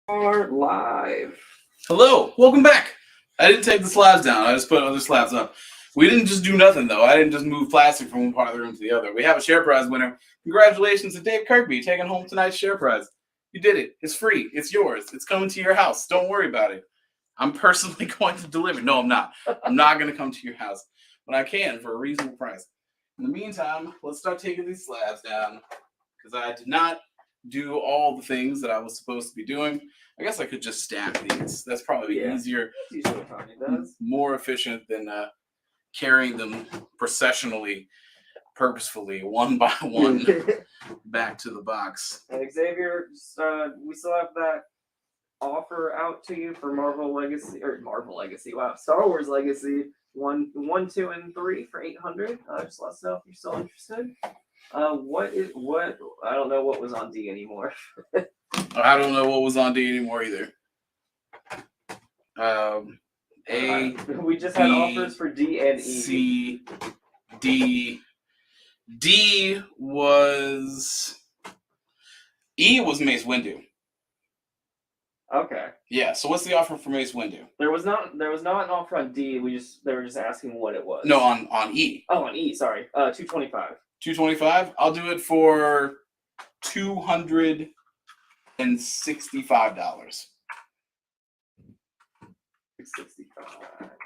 Are live. Hello, welcome back. I didn't take the slabs down. I just put other slabs up. We didn't just do nothing, though. I didn't just move plastic from one part of the room to the other. We have a share prize winner. Congratulations to Dave Kirkby taking home tonight's share prize. You did it. It's free. It's yours. It's coming to your house. Don't worry about it. I'm personally going to deliver. No, I'm not. I'm not going to come to your house, but I can for a reasonable price. In the meantime, let's start taking these slabs down because I did not do all the things that I was supposed to be doing. I guess I could just stack these. That's probably easier, more efficient than carrying them processionally, purposefully, one by one, back to the box. And Xavier, we still have that offer out to you for Marvel Legacy, wow, Star Wars Legacy 1, 2, and 3 for $800. Just let us know if you're still interested. What? I don't know what was on D anymore. I don't know what was on D anymore either. We just had offers for D and E. C, D. D was E was Mace Windu. Okay. Yeah. So what's the offer for Mace Windu? There was not an offer on D. They were just asking what it was. No, on E. Oh, on E. Sorry. $225. $225. I'll do it for $265. $65.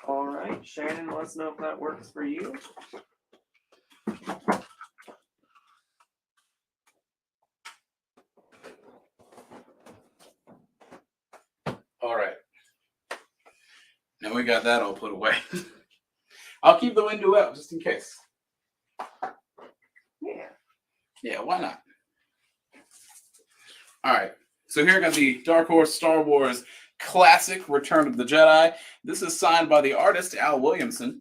All right, Shannon, let us know if that works for you. All right. Now we got that all put away. I'll keep the window out just in case. Yeah, why not? All right. So here I got the Dark Horse Star Wars Classic Return of the Jedi. This is signed by the artist Al Williamson.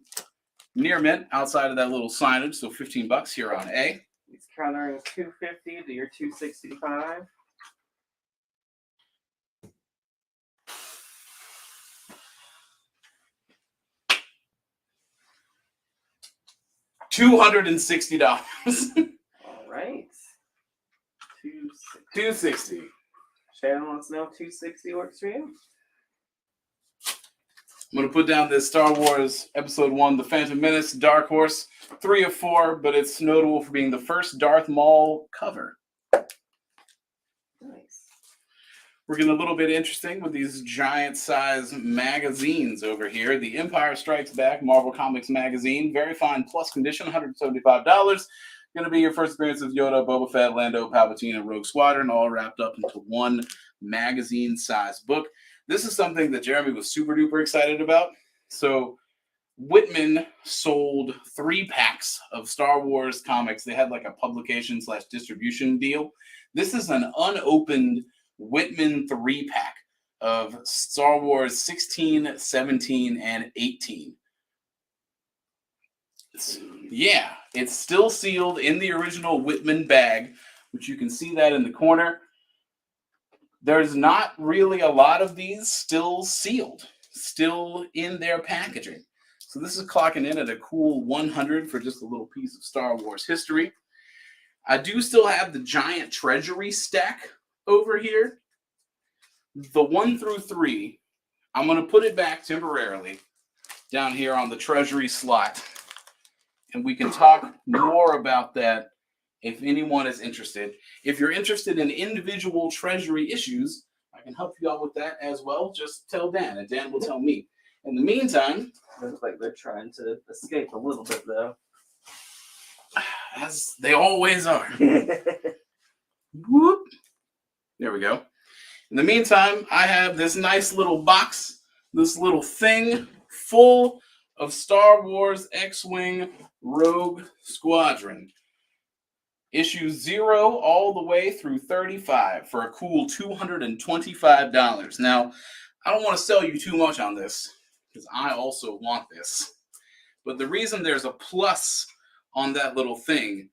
Near mint outside of that little signage, so $15 here on A. He's countering $250 to your $265. $260. All right. $260. Shannon wants to know if $260 works for you. I'm going to put down this Star Wars Episode 1, The Phantom Menace, Dark Horse, 3 of 4, but it's notable for being the first Darth Maul cover. Nice. We're getting a little bit interesting with these giant size magazines over here. The Empire Strikes Back Marvel Comics magazine, very fine plus condition, $175. Going to be your first appearance of Yoda, Boba Fett, Lando, Palpatine, and Rogue Squadron, all wrapped up into one magazine-sized book. This is something that Jeremy was super duper excited about. So Whitman sold 3 packs of Star Wars comics. They had like a publication / distribution deal. This is an unopened Whitman 3-pack of Star Wars 16, 17, and 18. It's still sealed in the original Whitman bag, which you can see that in the corner. There's not really a lot of these still sealed, still in their packaging. So this is clocking in at a cool 100 for just a little piece of Star Wars history. I do still have the giant treasury stack over here. The 1 through 3, I'm going to put it back temporarily down here on the treasury slot. And we can talk more about that if anyone is interested. If you're interested in individual treasury issues, I can help you out with that as well. Just tell Dan, and Dan will tell me. In the meantime, looks like they're trying to escape a little bit, though. As they always are. Whoop. There we go. In the meantime, I have this nice little box, this little thing full of Star Wars X-Wing Rogue Squadron. Issues 0 all the way through 35 for a cool $225. Now, I don't want to sell you too much on this because I also want this. But the reason there's a plus on that little thing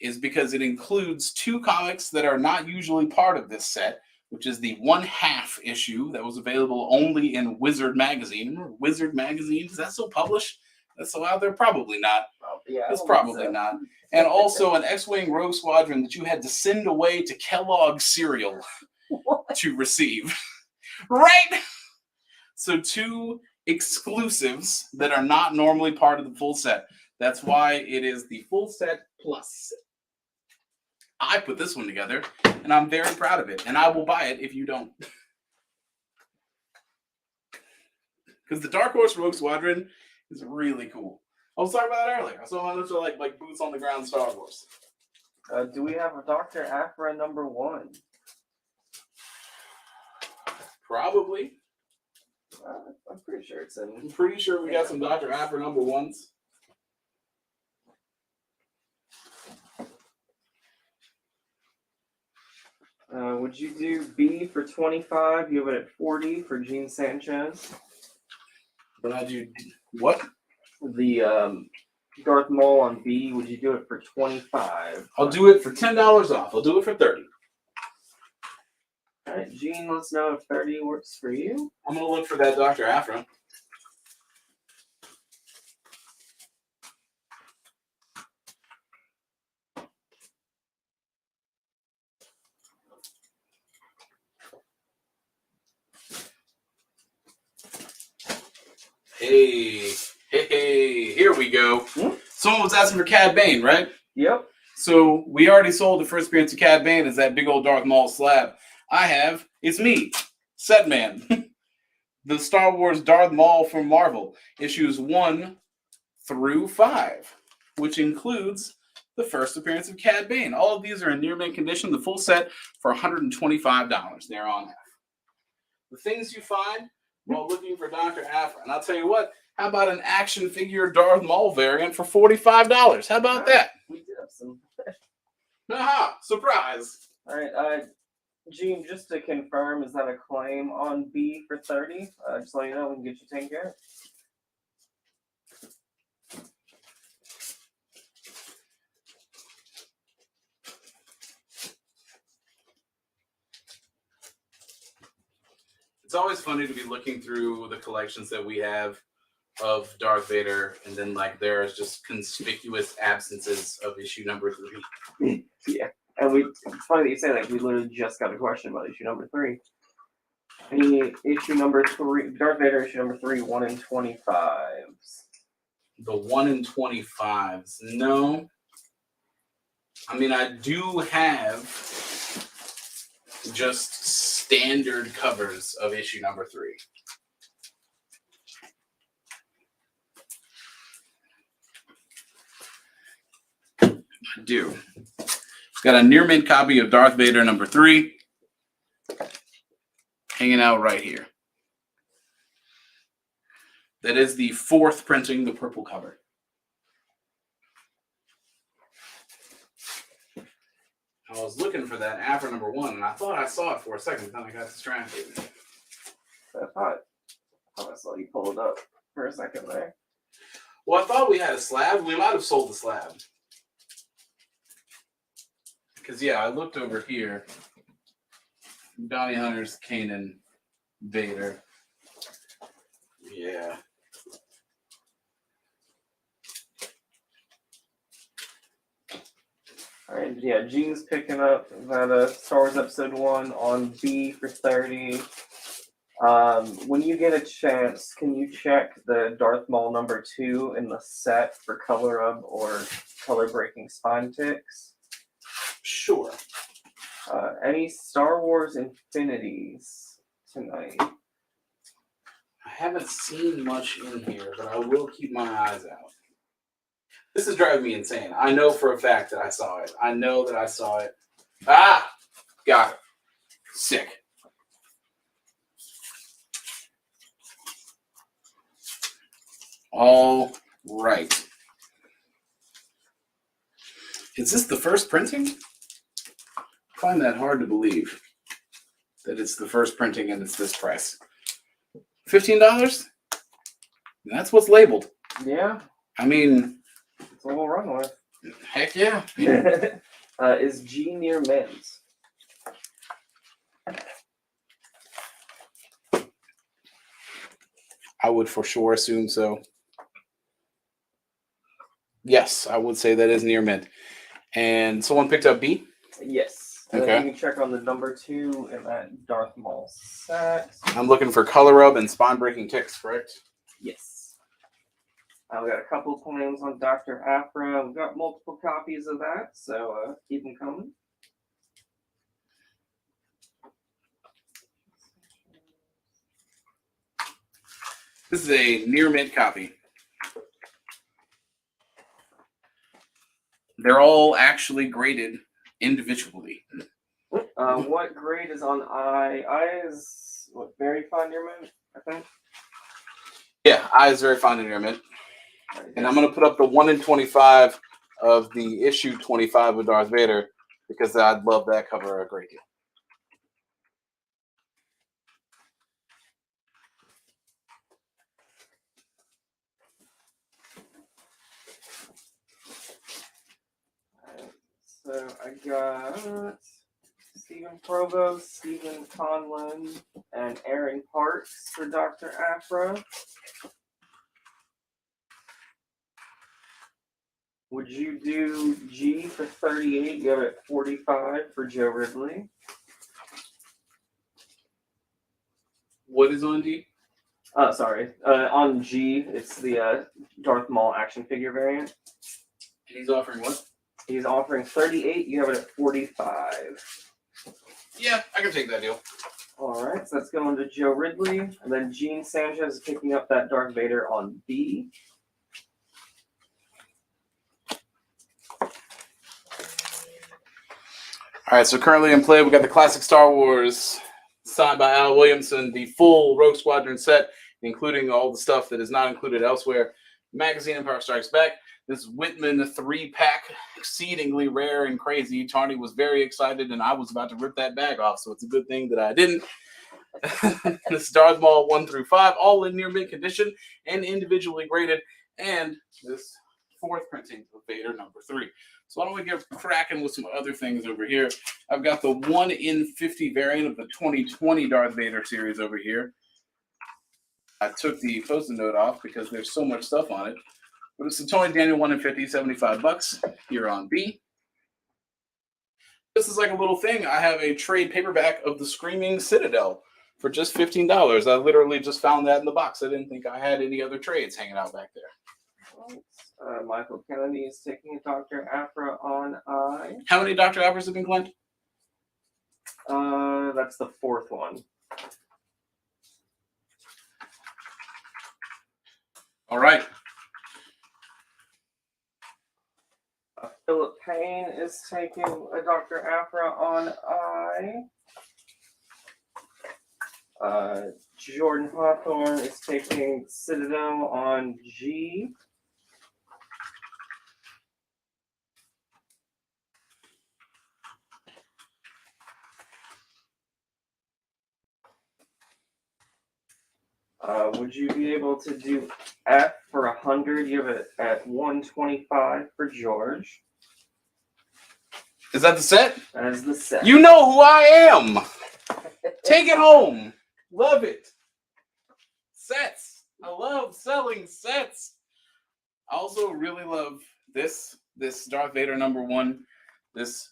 is because it includes 2 comics that are not usually part of this set, which is the 1/2 issue that was available only in Wizard Magazine. Remember Wizard Magazine? Is that still published? That's still out there? Probably not. It's probably not. And also an X-Wing Rogue Squadron that you had to send away to Kellogg's cereal to receive. Right? So 2 exclusives that are not normally part of the full set. That's why it is the full set plus. I put this one together, and I'm very proud of it. And I will buy it if you don't. Because the Dark Horse Rogue Squadron is really cool. I was talking about it earlier. I saw those are like boots on the ground Star Wars. Do we have a Dr. Aphra number 1? Probably. I'm pretty sure it's in. I'm pretty sure we got some Dr. Aphra number 1s. Would you do B for 25? You have it at 40 for Gene Sanchez. But I do what? The Darth Maul on B. Would you do it for 25? I'll do it for $10 off. I'll do it for 30. All right, Gene. Let's know if 30 works for you. I'm gonna look for that Dr. Aphra. Hey, here we go. Someone was asking for Cad Bane, right? Yep. So we already sold the first appearance of Cad Bane as that big old Darth Maul slab. It's me, Setman. The Star Wars Darth Maul from Marvel, issues 1 through 5, which includes the first appearance of Cad Bane. All of these are in near mint condition, the full set for $125. They're on half. The things you find while looking for Dr. Aphra. And I'll tell you what, how about an action figure Darth Maul variant for $45? How about that? We did have some. Aha! Surprise! All right, Gene, just to confirm, is that a claim on B for 30? Just let you know, we can get you taken care of. It's always funny to be looking through the collections that we have of Darth Vader, and then there's just conspicuous absences of issue number 3. Yeah, and it's funny that you say that. We literally just got a question about issue number 3. Any issue number 3, Darth Vader issue number 3, 1 in 25s. The 1 in 25s, no. I mean, I do have just standard covers of issue number 3. I do. Got a near mint copy of Darth Vader number 3 hanging out right here. That is the 4th printing, the purple cover. I was looking for that after number 1, and I thought I saw it for a second, then I got distracted. I thought I saw you pull it up for a second there. Well, I thought we had a slab. We might have sold the slab. Because, yeah, I looked over here. Bounty Hunters, Kanan, Vader. Yeah. Alright, yeah, Gene's picking up that Star Wars Episode 1 on B for 30. When you get a chance, can you check the Darth Maul number 2 in the set for color rub or color breaking spine ticks? Sure. Any Star Wars Infinities tonight? I haven't seen much in here, but I will keep my eyes out. This is driving me insane. I know for a fact that I saw it. I know that I saw it. Ah! Got it. Sick. All right. Is this the first printing? I find that hard to believe that it's the first printing and it's this price. $15? That's what's labeled. Yeah. I mean, it's what we'll run with. Heck yeah. Is G near mint? I would for sure assume so. Yes, I would say that is near mint. And someone picked up B? Yes. And Okay. then you can check on the number 2 in that Darth Maul set. I'm looking for color rub and spine breaking ticks, correct? Yes. We got a couple claims on Dr. Afra. We've got multiple copies of that, so keep them coming. This is a near mint copy. They're all actually graded individually. What grade is on I? I is what, very fine near mint, I think. Yeah, I is very fond of near mint. And I'm going to put up the 1 in 25 of the issue 25 with Darth Vader because I love that cover a great deal. So I got Stephen Provost, Stephen Conlon, and Aaron Parks for Dr. Afra. Would you do G for 38? You have it at 45 for Joe Ridley. What is on D? Sorry. On G, it's the Darth Maul action figure variant. And he's offering what? He's offering 38. You have it at 45. Yeah, I can take that deal. All right, so that's going to Joe Ridley. And then Gene Sanchez is picking up that Darth Vader on B. All right, so currently in play, we got the classic Star Wars signed by Al Williamson, the full Rogue Squadron set, including all the stuff that is not included elsewhere. Magazine Empire Strikes Back. This Whitman 3-pack, exceedingly rare and crazy. Tarny was very excited, and I was about to rip that bag off, so it's a good thing that I didn't. This Darth Maul 1 through 5, all in near mint condition and individually graded, and this 4th printing of Vader number 3. So why don't we get cracking with some other things over here? I've got the 1 in 50 variant of the 2020 Darth Vader series over here. I took the Post-it note off because there's so much stuff on it. But it's the Tony Daniel 1 in 50, $75 here on B. This is like a little thing. I have a trade paperback of the Screaming Citadel for just $15. I literally just found that in the box. I didn't think I had any other trades hanging out back there. Michael Kennedy is taking a Dr. Afra on I. How many Dr. Afras have been claimed? That's the fourth one. All right. Philip Payne is taking a Dr. Aphra on I. Jordan Hawthorne is taking Citadel on G. Would you be able to do F for 100? You have it at 125 for George. Is that the set? That is the set. You know who I am. Take it home. Love it. Sets. I love selling sets. I also really love this Darth Vader #1. This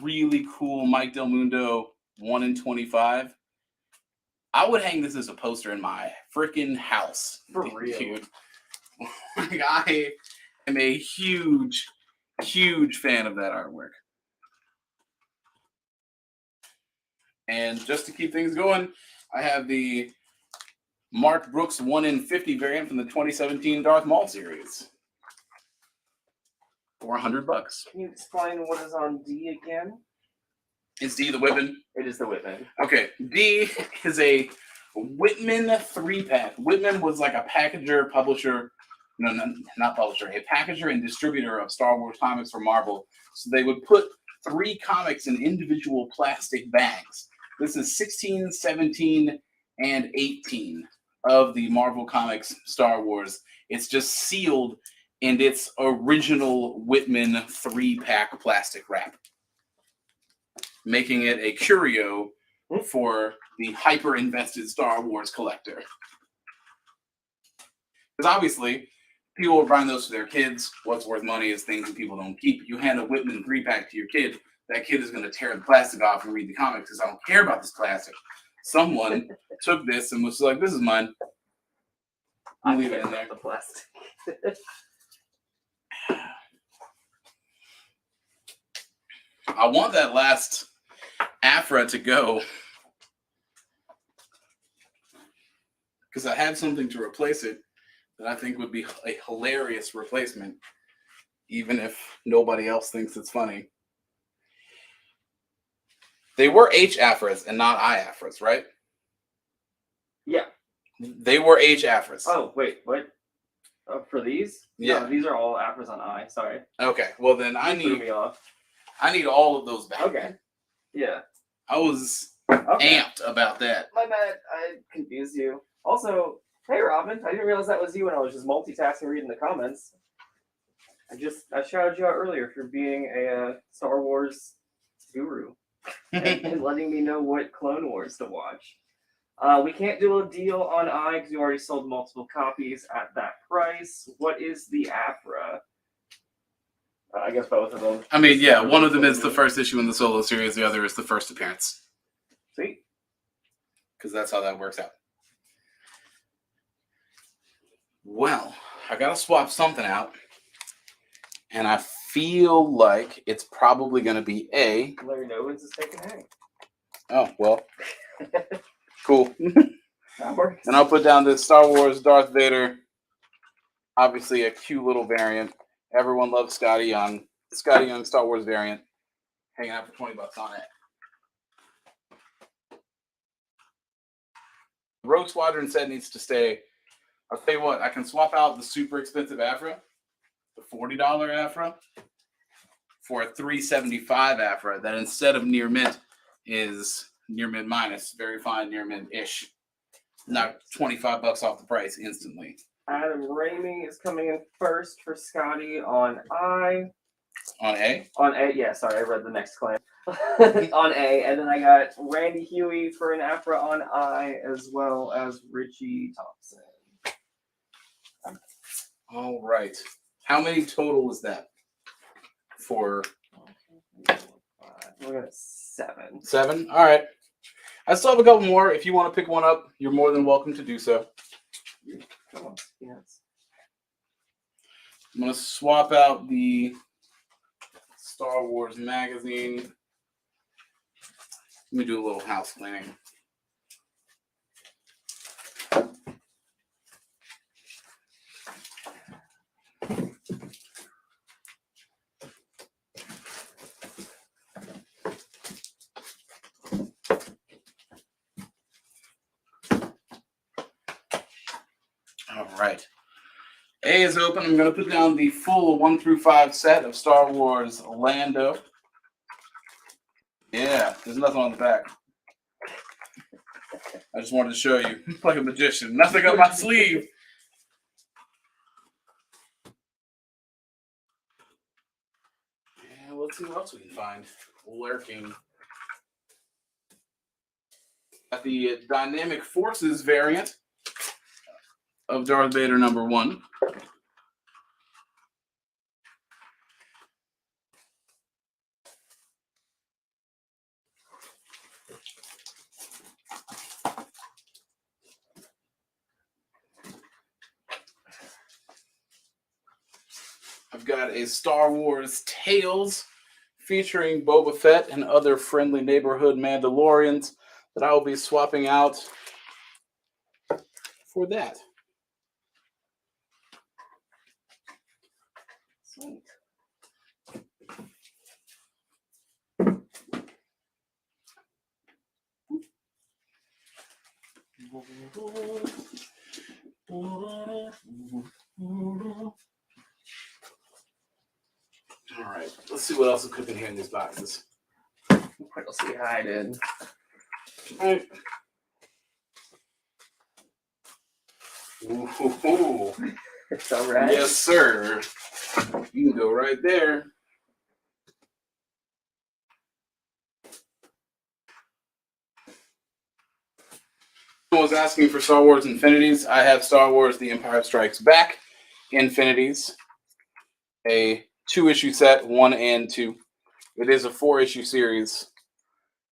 really cool Mike Del Mundo 1 in 25. I would hang this as a poster in my freaking house. For real. Dude. Like, I am a huge, huge fan of that artwork. And just to keep things going, I have the Mark Brooks 1 in 50 variant from the 2017 Darth Maul series. For $100. Can you explain what is on D again? Is D the Whitman? It is the Whitman. Okay, D is a Whitman 3-pack. Whitman was like a packager, publisher, no, not publisher, a packager and distributor of Star Wars comics for Marvel. So they would put 3 comics in individual plastic bags. This is 16, 17, and 18 of the Marvel Comics Star Wars. It's just sealed in its original Whitman 3-pack plastic wrap, making it a curio for the hyper-invested Star Wars collector. Because obviously, people are buying those for their kids. What's worth money is things that people don't keep. You hand a Whitman 3-pack to your kid, that kid is going to tear the plastic off and read the comics because I don't care about this plastic. Someone took this and was like, this is mine. I'll leave it in there. The plastic. I want that last Aphra to go because I have something to replace it that I think would be a hilarious replacement, even if nobody else thinks it's funny. They were H Aphras and not I Aphras, right? Yeah. They were H Aphras. Oh, wait, what? For these? Yeah. No, these are all Aphras on I, sorry. Okay, well then I Threw need me off. all of those back. Okay. Yeah. I was amped about that. My bad, I confused you. Also, hey Robin, I didn't realize that was you when I was just multitasking reading the comments. I shouted you out earlier for being a Star Wars guru and letting me know what Clone Wars to watch. We can't do a deal on I because you already sold multiple copies at that price. What is the Aphra? I guess both of them. I mean, yeah, one of them is the first issue in the solo series. The other is the first appearance. Sweet. Because that's how that works out. Well, I got to swap something out. And I feel like it's probably going to be A. Larry Novins is taking A. Oh, well. Cool. That works. And I'll put down this Star Wars Darth Vader. Obviously a cute little variant. Everyone loves Scotty Young. Scotty Young Star Wars variant. Hanging out for $20 on it. The Rogue Squadron set needs to stay. I'll tell you what, I can swap out the super expensive Aphra, the $40 Aphra, for a $375 Aphra that instead of near mint is near mint minus, very fine near mint-ish. Knock $25 off the price instantly. Adam Ramey is coming in first for Scotty on I. On A? On A, yeah, sorry, I read the next claim. On A, and then I got Randy Huey for an Aphra on I, as well as Richie Thompson. All right. How many total is that? For we're at 7. 7? All right. I still have a couple more. If you want to pick one up, you're more than welcome to do so. Come on, yes. I'm going to swap out the Star Wars magazine. Let me do a little house cleaning. All right. A is open. I'm going to put down the full 1 through 5 set of Star Wars Lando. Yeah, there's nothing on the back. I just wanted to show you, like a magician. Nothing up my sleeve. And let's see what else we can find lurking. Got the Dynamic Forces variant of Darth Vader #1. I've got a Star Wars Tales featuring Boba Fett and other friendly neighborhood Mandalorians that I will be swapping out for that. Sweet. All right, let's see what else is cooking here in these boxes. What else we hiding? All right. Ooh. It's all right. Yes, sir. You can go right there. Someone was asking for Star Wars Infinities. I have Star Wars The Empire Strikes Back Infinities. A 2-issue set, 1 and 2. It is a 4-issue series,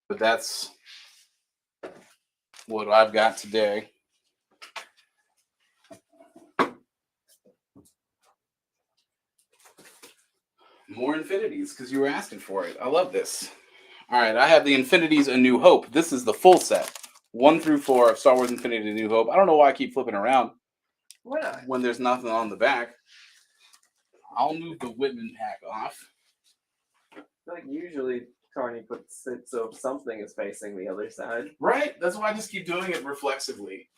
but that's what I've got today. More Infinities, because you were asking for it. I love this. All right, I have the Infinities A New Hope. This is the full set. 1 through 4 of Star Wars Infinity A New Hope. I don't know why I keep flipping around. Why not? When there's nothing on the back. I'll move the Whitman pack off. I feel like usually Carney puts it so something is facing the other side. Right? That's why I just keep doing it reflexively.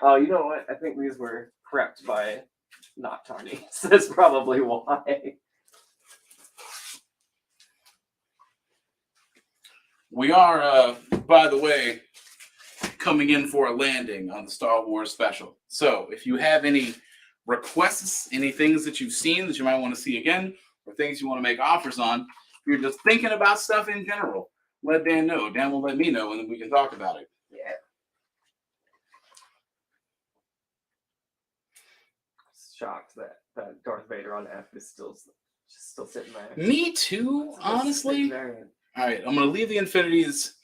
Oh, you know what? I think these were prepped by not Tarny. So that's probably why. We are, by the way, coming in for a landing on the Star Wars special. So if you have any requests, any things that you've seen that you might want to see again, or things you want to make offers on, if you're just thinking about stuff in general, let Dan know. Dan will let me know, and then we can talk about it. Yeah. Shocked that Darth Vader on F is still sitting there. Me too, honestly. All right, I'm going to leave the Infinities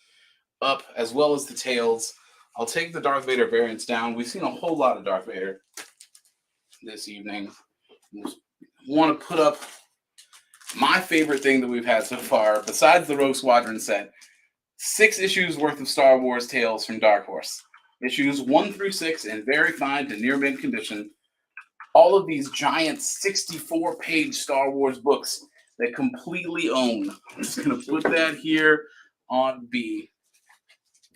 up as well as the Tails. I'll take the Darth Vader variants down. We've seen a whole lot of Darth Vader this evening. Want to put up my favorite thing that we've had so far, besides the Rogue Squadron set, 6 issues worth of Star Wars Tales from Dark Horse. Issues 1 through 6 in very fine to near mint condition. All of these giant 64-page Star Wars books that completely own. I'm just going to put that here on B.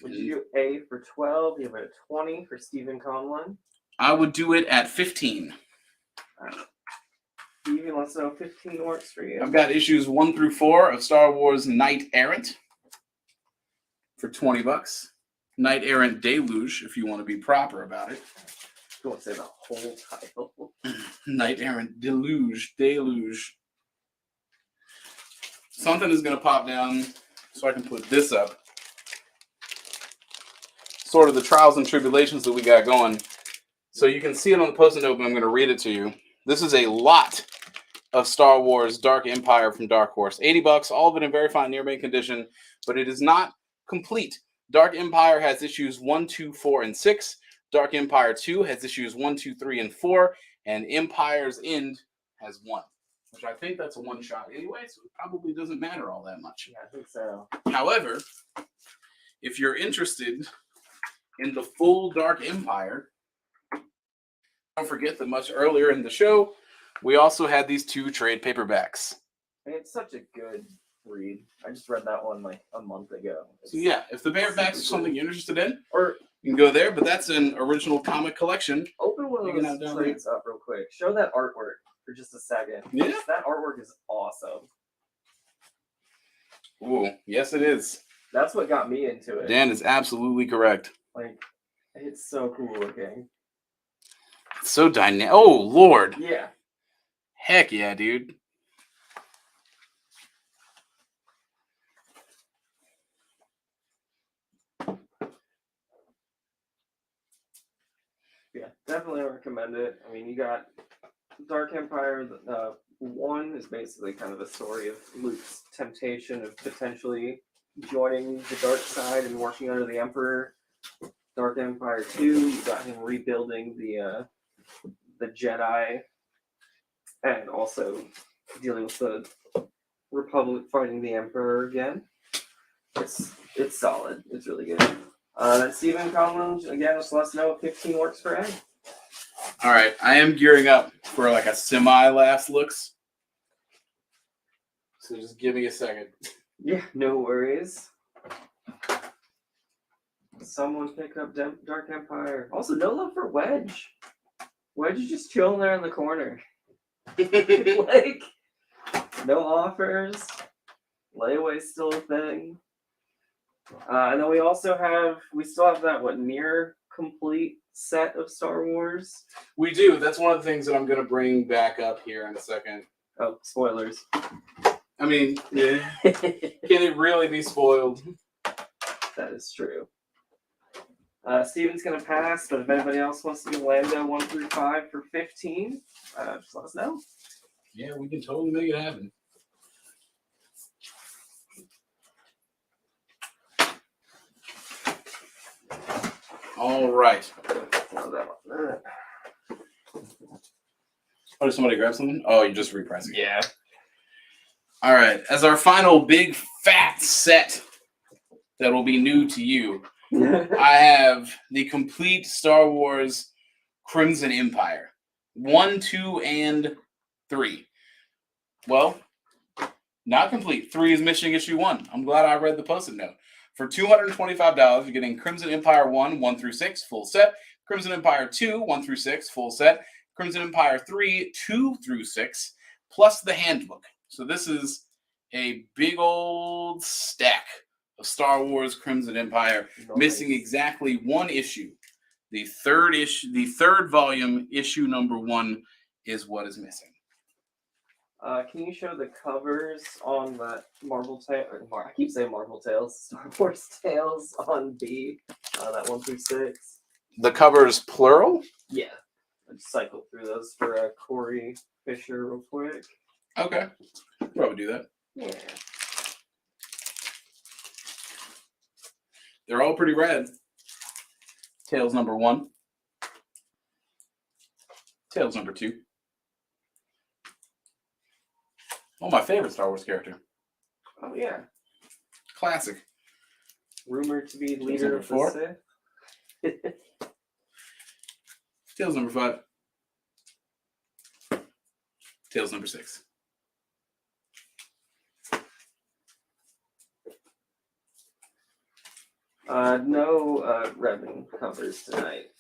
Would you do A for 12? You have a 20 for Stephen Conlon? I would do it at 15. Steven wants to know 15 works for you. I've got issues 1 through 4 of Star Wars Knight Errant for $20. Knight Errant Deluge, if you want to be proper about it. You want to say the whole title. Knight Errant Deluge. Something is going to pop down so I can put this up. Sort of the trials and tribulations that we got going. So you can see it on the Post-it note, but I'm going to read it to you. This is a lot of Star Wars Dark Empire from Dark Horse. $80, all of it in very fine near mint condition, but it is not complete. Dark Empire has issues 1, 2, 4, and 6. Dark Empire 2 has issues 1, 2, 3, and 4. And Empire's End has 1. Which I think that's a one-shot anyway, so it probably doesn't matter all that much. Yeah, I think so. However, if you're interested in the full Dark Empire, don't forget that much earlier in the show, we also had these 2 trade paperbacks. It's such a good read. I just read that one like a month ago. So yeah, if the paperbacks are something cool. you're interested in, Or you can go there, but that's an original comic collection. open one You of can have those down trades up real quick. Show that artwork for just a second. Yeah. That artwork is awesome. Ooh, yes it is. That's what got me into it. Dan is absolutely correct. Like, it's so cool looking. It's so dynamic. Oh, Lord. Yeah. Heck yeah, dude. Yeah, definitely recommend it. I mean, you got Dark Empire. 1 is basically kind of a story of Luke's temptation of potentially joining the dark side and working under the Emperor. Dark Empire 2, you got him rebuilding the Jedi, and also dealing with the Republic fighting the Emperor again. It's solid. It's really good. Stephen Conlon, again, just let us know if 15 works for Ed. All right, I am gearing up for like a semi-last looks. So just give me a second. Yeah, no worries. Someone pick up Dark Empire. Also, no love for Wedge. Wedge is just chilling there in the corner. Like, no offers. Layaway's still a thing. And then we still have that, near complete set of Star Wars? We do. That's one of the things that I'm going to bring back up here in a second. Oh, spoilers. I mean, yeah. Can it really be spoiled? That is true. Steven's going to pass, but if anybody else wants to do Lando 1 through 5 for 15, just let us know. Yeah, we can totally make it happen. All right. Oh, did somebody grab something? Oh, you're just repressing. Yeah. All right. As our final big fat set that will be new to you, I have the complete Star Wars Crimson Empire. 1, 2, and 3. Well, not complete. 3 is missing issue 1. I'm glad I read the post-it note. For $225, you're getting Crimson Empire 1, 1 through 6, full set. Crimson Empire 2, 1 through 6, full set. Crimson Empire 3, 2 through 6, plus the handbook. So this is a big old stack of Star Wars Crimson Empire, missing exactly 1 issue. The third volume, issue number 1, is what is missing. Can you show the covers on that Marvel Tales? I keep saying Marvel Tales, Star Wars Tales on B, that 1 through 6. The covers plural? Yeah. Let's cycle through those for Corey Fisher real quick. Okay. Probably do that. Yeah. They're all pretty rad. Tales number 1. Tales number 2. Oh, my favorite Star Wars character. Oh, yeah. Classic. Rumored to be leader of the Sith. Tales number 5. Tales number 6. No Revan covers tonight.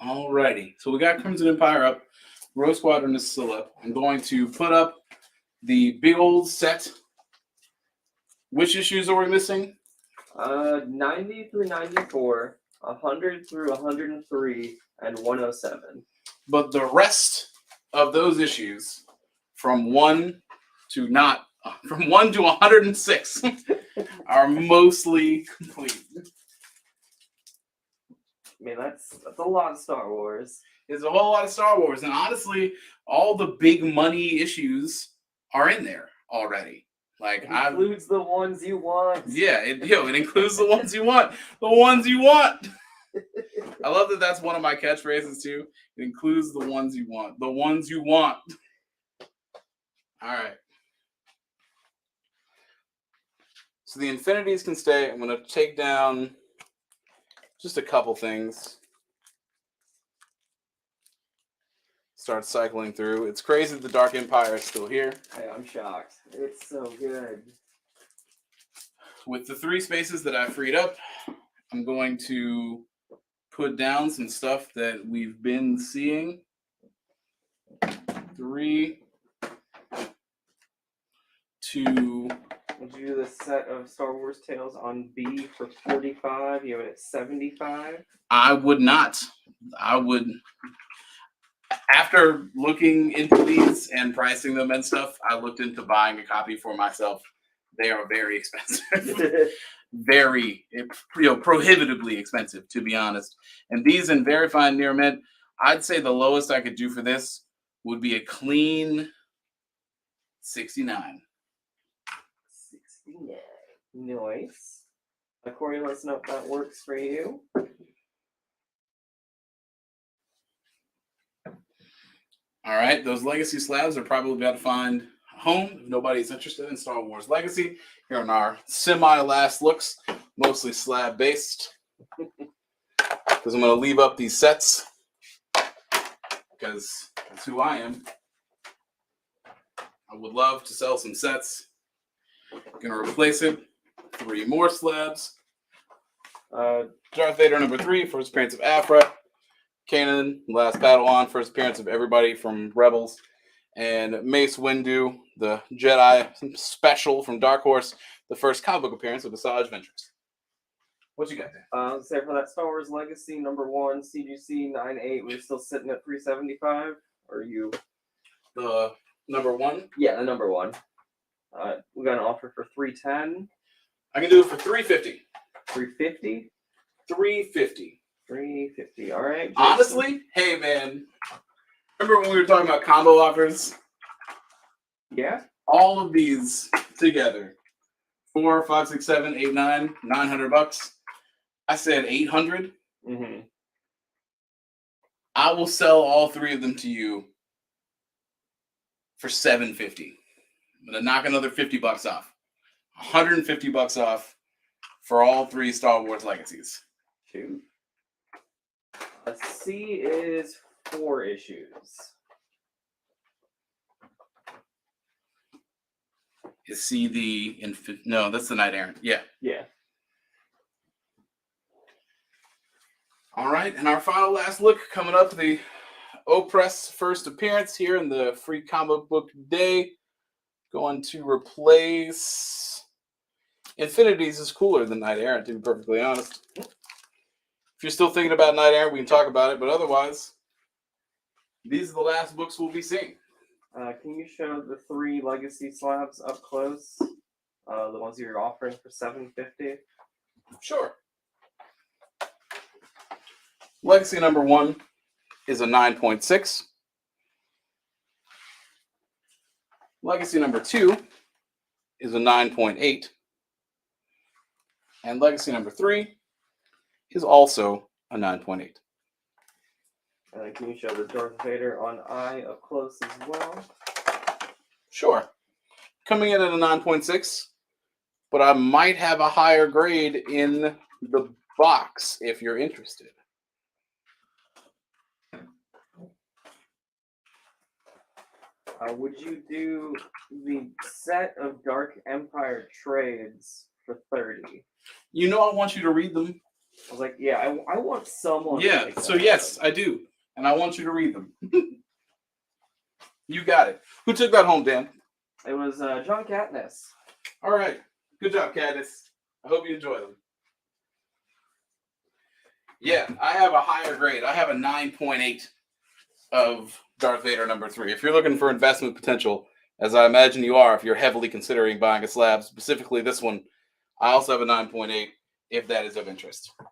Alrighty, so we got Crimson Empire up. Rogue Squadron is still up. I'm going to put up the big old set. Which issues are we missing? 90 through 94, 100 through 103, and 107. But the rest of those issues, from 1 to 106, are mostly complete. I mean, that's a lot of Star Wars. It's a whole lot of Star Wars, and honestly, all the big money issues are in there already. Like, it includes the ones you want. Yeah, it includes the ones you want. The ones you want. I love that that's one of my catchphrases too. It includes the ones you want. The ones you want. All right. So the infinities can stay. I'm going to take down just a couple things. Start cycling through. It's crazy the Dark Empire is still here. Hey, I'm shocked. It's so good. With the 3 spaces that I freed up, I'm going to put down some stuff that we've been seeing. 3, 2. Would you do the set of Star Wars Tales on B for 45? You have it at 75? I would not. I would. After looking into these and pricing them and stuff, I looked into buying a copy for myself. They are very expensive. Very, prohibitively expensive, to be honest. And these in very fine near mint, I'd say the lowest I could do for this would be a clean 69. 69. Nice. Corey, let us know if that works for you. All right, those legacy slabs are probably about to find a home if nobody's interested in Star Wars Legacy. Here on our semi-last looks, mostly slab-based. Because I'm going to leave up these sets. Because that's who I am. I would love to sell some sets. Going to replace it. 3 more slabs. Darth Vader number 3, first appearance of Afra. Kanan, Last Battle On, first appearance of everybody from Rebels. And Mace Windu, the Jedi special from Dark Horse, the first comic book appearance of Asajj Ventress. What you got there? Let's say for that Star Wars Legacy number 1, CGC 98, we're still sitting at 375? Or are you? The number 1? Yeah, the number 1. We got an offer for 310. I can do it for 350. 350? 350. 350. All right. Jason. Honestly, hey man, remember when we were talking about combo offers? Yeah. All of these together, 4, 5, 6, 7, 8, 9, $900. I said 800. Mm-hmm. I will sell all 3 of them to you for $750. I'm gonna knock another $50 off. $150 off for all 3 Star Wars Legacies. Shoot. A C is 4 issues. Is C the no? That's the Knight Errant. Yeah. Yeah. All right, and our final last look coming up, the Opress first appearance here in the free comic book day. Going to replace Infinities is cooler than Knight Errant, to be perfectly honest. If you're still thinking about Knight Errant, we can talk about it, but otherwise, these are the last books we'll be seeing. Can you show the 3 legacy slabs up close? The ones you're offering for $750? Sure. Legacy number 1 is a 9.6. Legacy number 2 is a 9.8. And Legacy number 3 is also a 9.8. Can you show the Darth Vader on I up close as well? Sure. Coming in at a 9.6, but I might have a higher grade in the box if you're interested. Would you do the set of Dark Empire trades for 30? You know I want you to read them. I was like, yeah, I want someone. Yeah, so yes, I do. And I want you to read them. You got it. Who took that home, Dan? It was John Katniss. All right. Good job, Katniss. I hope you enjoy them. Yeah, I have a higher grade. I have a 9.8 of Darth Vader number 3. If you're looking for investment potential, as I imagine you are if you're heavily considering buying a slab, specifically this one, I also have a 9.8 if that is of interest. All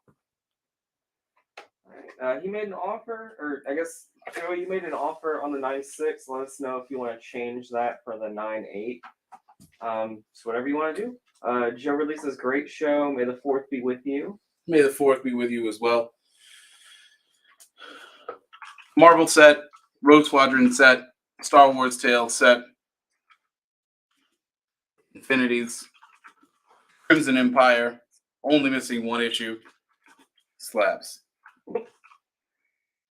right. He made an offer, or I guess, Joey, you made an offer on the 96. Let us know if you want to change that for the 9.8. So whatever you want to do. Joe releases great show. May the 4th be with you. May the 4th be with you as well. Marvel set, Rogue Squadron set, Star Wars Tale set, Infinities, Crimson Empire, only missing one issue, slabs.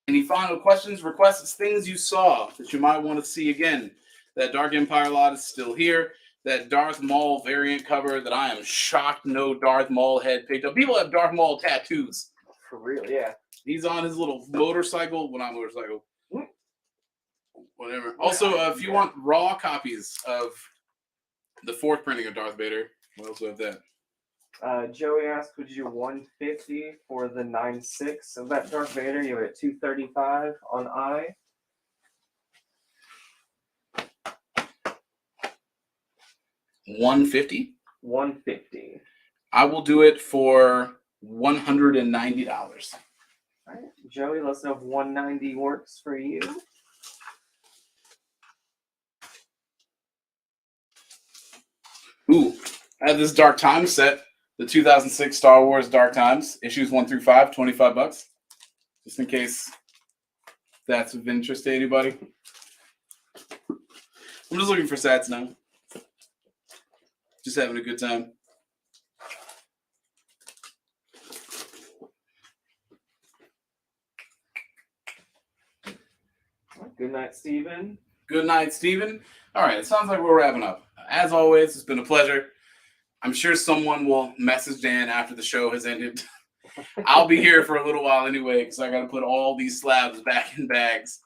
Any final questions, requests, things you saw that you might want to see again? That Dark Empire lot is still here. That Darth Maul variant cover that I am shocked no Darth Maul head picked up. People have Darth Maul tattoos. For real, yeah. He's on his little motorcycle. Well, not motorcycle. Whatever. Also, if you want raw copies of the 4th printing of Darth Vader, we also have that. Joey asked, would you do 150 for the 9.6 of that Darth Vader? You were at 235 on I. $150? 150. I will do it for $190. All right, Joey, let's know if 190 works for you. Ooh, I have this Dark Times set. The 2006 Star Wars Dark Times, issues 1 through 5, $25. Just in case that's of interest to anybody. I'm just looking for sats now. Just having a good time. Good night, Steven. Good night, Steven. All right, it sounds like we're wrapping up. As always, it's been a pleasure. I'm sure someone will message Dan after the show has ended. I'll be here for a little while anyway because I got to put all these slabs back in bags.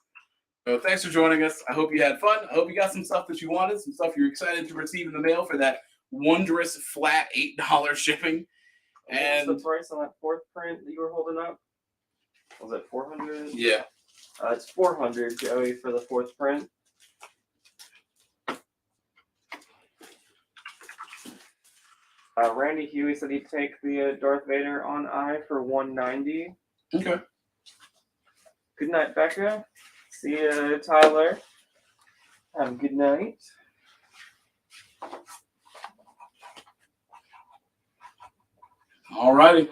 So thanks for joining us. I hope you had fun. I hope you got some stuff that you wanted, some stuff you're excited to receive in the mail for that wondrous flat $8 shipping. And what's the price on that 4th print that you were holding up? Was it 400? Yeah. It's 400, Joey, for the 4th print. Randy Huey said he'd take the Darth Vader on I for 190. Okay. Good night, Becca. See you, Tyler. Have a good night. All righty.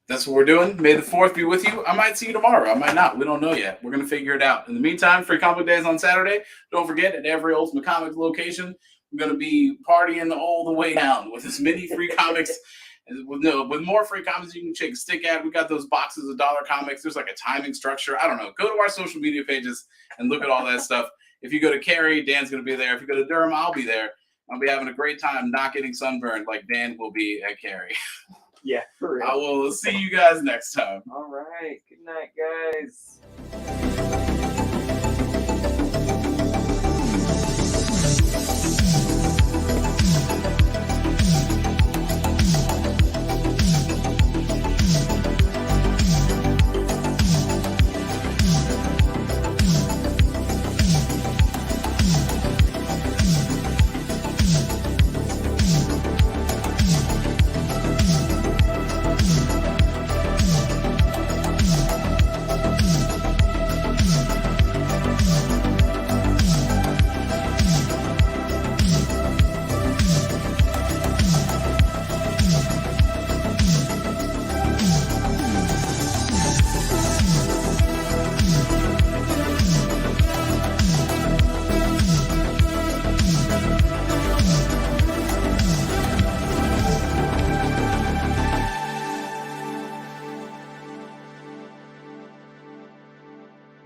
That's what we're doing. May the 4th be with you. I might see you tomorrow. I might not. We don't know yet. We're going to figure it out. In the meantime, Free Comic Days on Saturday. Don't forget, at every Ultimate Comics location, we're going to be partying all the way down with as many free comics. With more free comics you can check stick at. We got those boxes of dollar comics. There's like a timing structure. I don't know. Go to our social media pages and look at all that stuff. If you go to Cary, Dan's going to be there. If you go to Durham, I'll be there. I'll be having a great time not getting sunburned like Dan will be at Cary. Yeah, for real. I will see you guys next time. All right. Good night, guys.